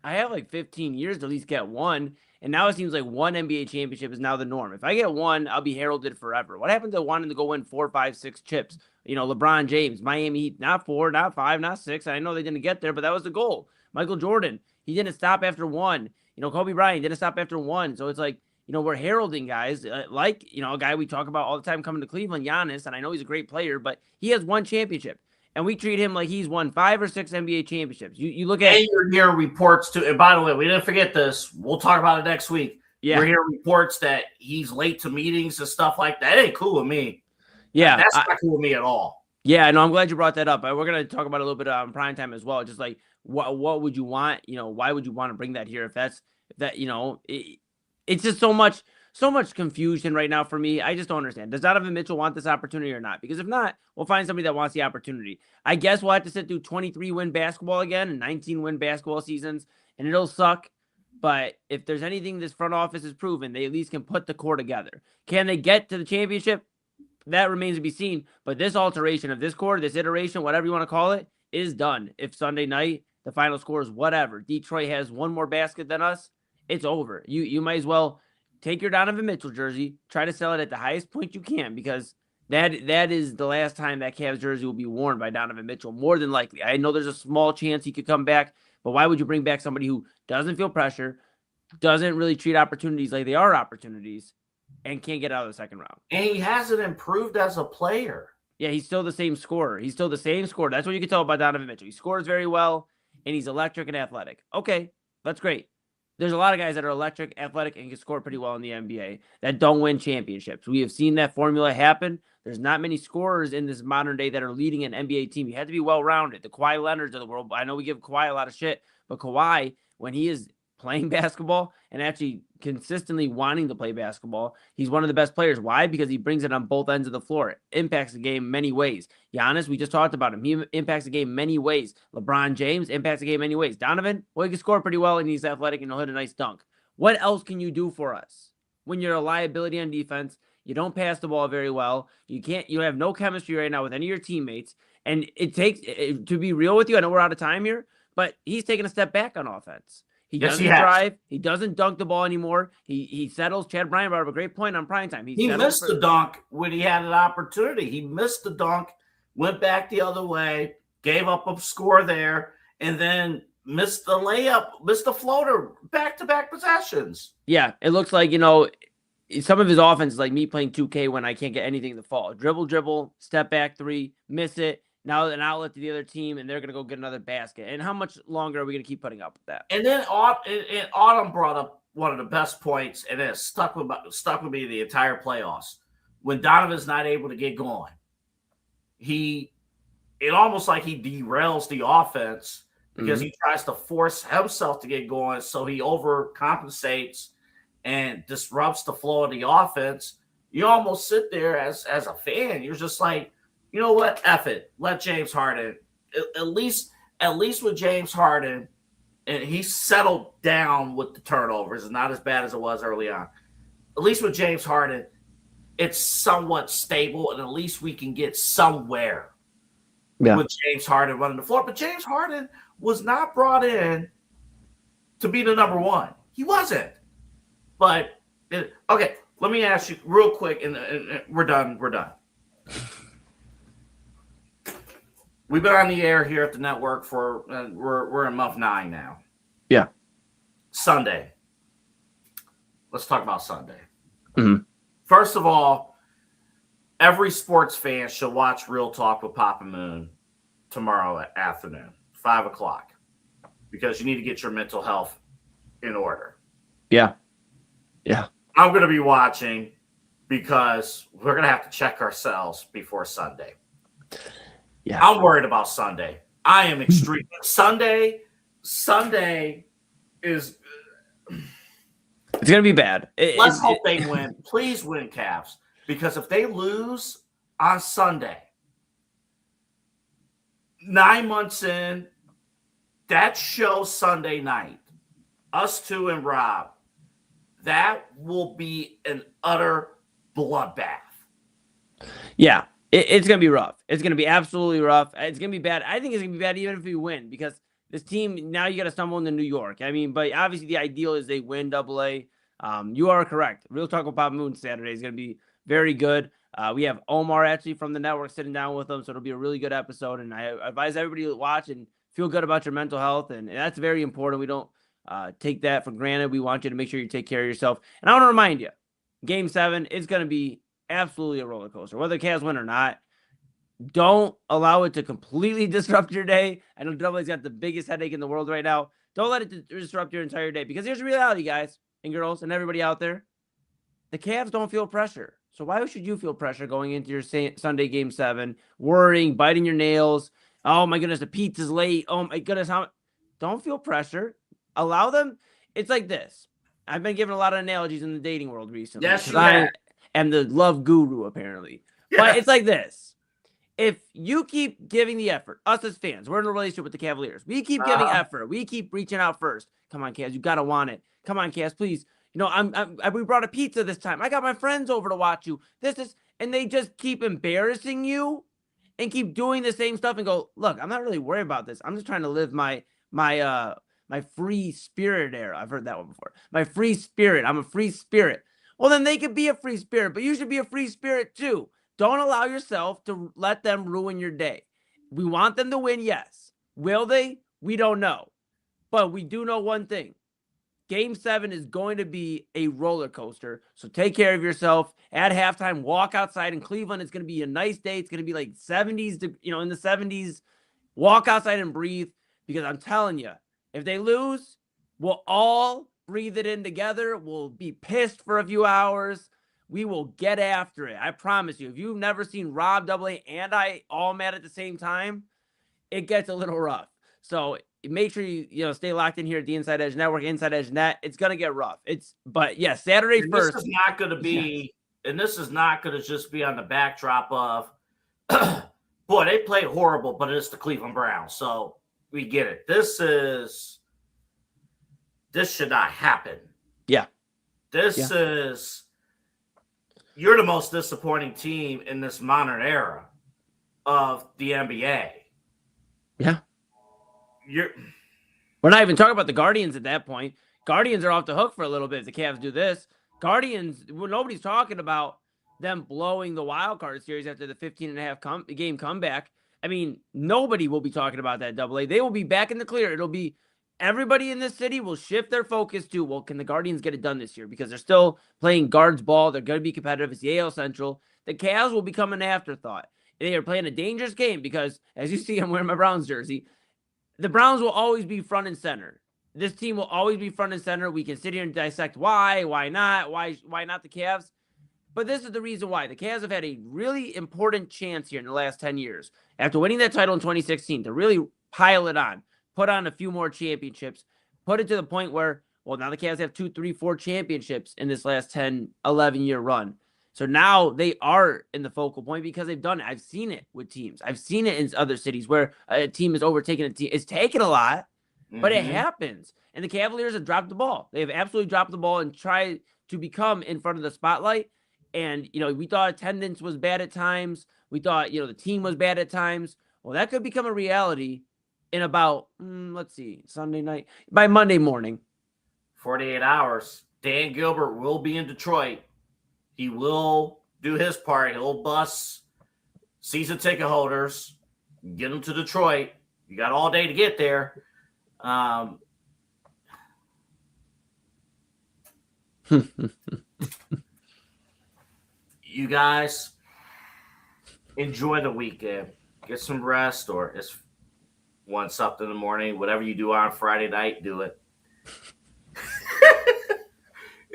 I have like 15 years to at least get one. And now it seems like one NBA championship is now the norm. If I get one, I'll be heralded forever. What happened to wanting to go win 4, 5, 6 chips? LeBron James, Miami Heat, not 4, not 5, not 6. I know they didn't get there, but that was the goal. Michael Jordan, he didn't stop after 1. Kobe Bryant didn't stop after 1. So it's like, we're heralding guys like, a guy we talk about all the time coming to Cleveland, Giannis, and I know he's a great player, but he has 1 championship. And we treat him like he's won 5 or 6 NBA championships. You look at... And you're hearing reports, too. And by the way, we didn't forget this. We'll talk about it next week. Yeah. We're hearing reports that he's late to meetings and stuff like that. It ain't cool with me. Yeah. That's not cool with me at all. Yeah, no, I'm glad you brought that up. We're going to talk about it a little bit on primetime as well. Just like, what would you want? Why would you want to bring that here? It's just so much confusion right now for me. I just don't understand. Does Donovan Mitchell want this opportunity or not? Because if not, we'll find somebody that wants the opportunity. I guess we'll have to sit through 23-win basketball again and 19-win basketball seasons, and it'll suck. But if there's anything this front office has proven, they at least can put the core together. Can they get to the championship? That remains to be seen. But this alteration of this core, this iteration, whatever you want to call it, is done. If Sunday night, the final score is whatever, Detroit has one more basket than us, it's over. You might as well take your Donovan Mitchell jersey, try to sell it at the highest point you can, because that is the last time that Cavs jersey will be worn by Donovan Mitchell, more than likely. I know there's a small chance he could come back, but why would you bring back somebody who doesn't feel pressure, doesn't really treat opportunities like they are opportunities, and can't get out of the second round? And he hasn't improved as a player. Yeah, he's still the same scorer. He's still the same scorer. That's what you can tell about Donovan Mitchell. He scores very well, and he's electric and athletic. Okay, that's great. There's a lot of guys that are electric, athletic, and can score pretty well in the NBA that don't win championships. We have seen that formula happen. There's not many scorers in this modern day that are leading an NBA team. You have to be well-rounded. The Kawhi Leonards of the world, I know we give Kawhi a lot of shit, but Kawhi, when he is playing basketball and actually consistently wanting to play basketball, he's one of the best players. Why? Because he brings it on both ends of the floor. It impacts the game many ways. Giannis, we just talked about him. He impacts the game many ways. LeBron James impacts the game many ways. Donovan, well, he can score pretty well and he's athletic and he'll hit a nice dunk. What else can you do for us when you're a liability on defense? You don't pass the ball very well. You have no chemistry right now with any of your teammates. And it takes, to be real with you, I know we're out of time here, but he's taking a step back on offense. He Yes, doesn't he has. drive. He doesn't dunk the ball anymore. He settles. Chad Bryant brought up a great point on primetime. He missed the dunk when he had an opportunity. He missed the dunk, went back the other way, gave up a score there, and then missed the layup, missed the floater, back-to-back possessions. Yeah, it looks like, some of his offense is like me playing 2K when I can't get anything to fall. Dribble, step back three, miss it. Now an outlet to the other team, and they're going to go get another basket. And how much longer are we going to keep putting up with that? And then Autumn brought up one of the best points, and it stuck with me the entire playoffs. When Donovan's not able to get going, it almost like he derails the offense because he tries to force himself to get going, so he overcompensates and disrupts the flow of the offense. You almost sit there as a fan. You're just like, you know what? F it. Let James Harden. At least with James Harden, and he settled down with the turnovers. It's not as bad as it was early on. At least with James Harden, it's somewhat stable, and at least we can get somewhere with James Harden running the floor. But James Harden was not brought in to be the number one. He wasn't. But, okay, let me ask you real quick, and we're done. We've been on the air here at the network for we're in month 9 now. Yeah. Sunday. Let's talk about Sunday. Mm-hmm. First of all, every sports fan should watch Real Talk with Papa Moon tomorrow afternoon, 5:00, because you need to get your mental health in order. Yeah. I'm going to be watching because we're going to have to check ourselves before Sunday. Yeah. I'm worried about Sunday. I am extreme. Sunday is. It's going to be bad. Let's hope they win. Please win, Cavs. Because if they lose on Sunday, 9 months in, that show Sunday night, us two and Rob, that will be an utter bloodbath. Yeah. It's going to be rough. It's going to be absolutely rough. It's going to be bad. I think it's going to be bad even if we win, because this team, now you got to stumble into New York. I mean, but obviously the ideal is they win AA. You are correct. Real Talk with Papa Moon Saturday is going to be very good. We have Omar actually from the network sitting down with them, so it'll be a really good episode. And I advise everybody to watch and feel good about your mental health. And that's very important. We don't take that for granted. We want you to make sure you take care of yourself. And I want to remind you, Game 7 is going to be absolutely a roller coaster, whether the Cavs win or not. Don't allow it to completely disrupt your day. I know Double's got the biggest headache in the world right now. Don't let it disrupt your entire day, because here's the reality, guys and girls and everybody out there. The Cavs don't feel pressure. So why should you feel pressure going into your Sunday Game 7, worrying, biting your nails? Oh my goodness, the pizza's late. Oh my goodness. Don't feel pressure. Allow them. It's like this. I've been given a lot of analogies in the dating world recently. Yes, you have. I am the love guru, apparently. Yes. But it's like this. If you keep giving the effort, us as fans, we're in a relationship with the Cavaliers. We keep giving effort. We keep reaching out first. Come on, Cavs, you gotta want it. Come on, Cavs, please. We brought a pizza this time. I got my friends over to watch you. And they just keep embarrassing you and keep doing the same stuff and go, look, I'm not really worried about this. I'm just trying to live my free spirit era. I've heard that one before. My free spirit. I'm a free spirit. Well, then they could be a free spirit, but you should be a free spirit too. Don't allow yourself to let them ruin your day. We want them to win, yes. Will they? We don't know. But we do know one thing. Game 7 is going to be a roller coaster. So take care of yourself. At halftime, walk outside in Cleveland. It's going to be a nice day. It's going to be like 70s, in the 70s. Walk outside and breathe, because I'm telling you, if they lose, we'll all breathe it in together. We'll be pissed for a few hours. We will get after it. I promise you. If you've never seen Rob, AA, and I all mad at the same time, it gets a little rough. So make sure you stay locked in here at the Inside Edge Network, Inside Edge Net. It's gonna get rough. But yeah, Saturday and first. This is not gonna be, and this is not gonna just be on the backdrop of, boy, they played horrible, but it's the Cleveland Browns, so we get it. This should not happen. Yeah. You're the most disappointing team in this modern era of the NBA. Yeah. We're not even talking about the Guardians at that point. Guardians are off the hook for a little bit if the Cavs do this. Guardians, well, nobody's talking about them blowing the wild card series after the 15.5 game comeback. I mean, nobody will be talking about that AA. They will be back in the clear. It'll be everybody in this city will shift their focus to, well, can the Guardians get it done this year? Because they're still playing guards ball. They're going to be competitive. It's the AL Central. The Cavs will become an afterthought. They are playing a dangerous game because, as you see, I'm wearing my Browns jersey. The Browns will always be front and center. This team will always be front and center. We can sit here and dissect why not, why not the Cavs. But this is the reason why. The Cavs have had a really important chance here in the last 10 years. After winning that title in 2016, to really pile it on, put on a few more championships, put it to the point where, well, now the Cavs have 2, 3, 4 championships in this last 10, 11-year run. So now they are in the focal point because they've done it. I've seen it with teams. I've seen it in other cities where a team is overtaking a team. It's taken a lot, but it happens. And the Cavaliers have dropped the ball. They have absolutely dropped the ball and tried to become in front of the spotlight. And, we thought attendance was bad at times. We thought, the team was bad at times. Well, that could become a reality in about, Sunday night, by Monday morning. 48 hours. Dan Gilbert will be in Detroit. He will do his part. He'll bus season ticket holders, get them to Detroit. You got all day to get there. You guys enjoy the weekend. Get some rest, or it's 1 something in the morning. Whatever you do on Friday night, do it.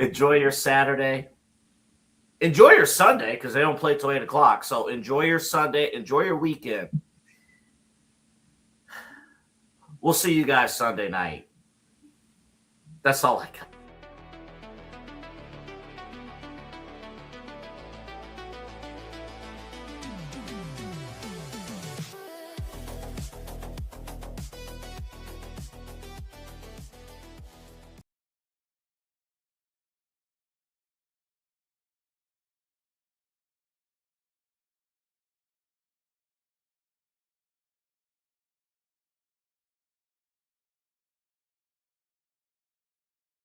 Enjoy your Saturday. Enjoy your Sunday, because they don't play till 8 o'clock. So enjoy your Sunday. Enjoy your weekend. We'll see you guys Sunday night. That's all I got.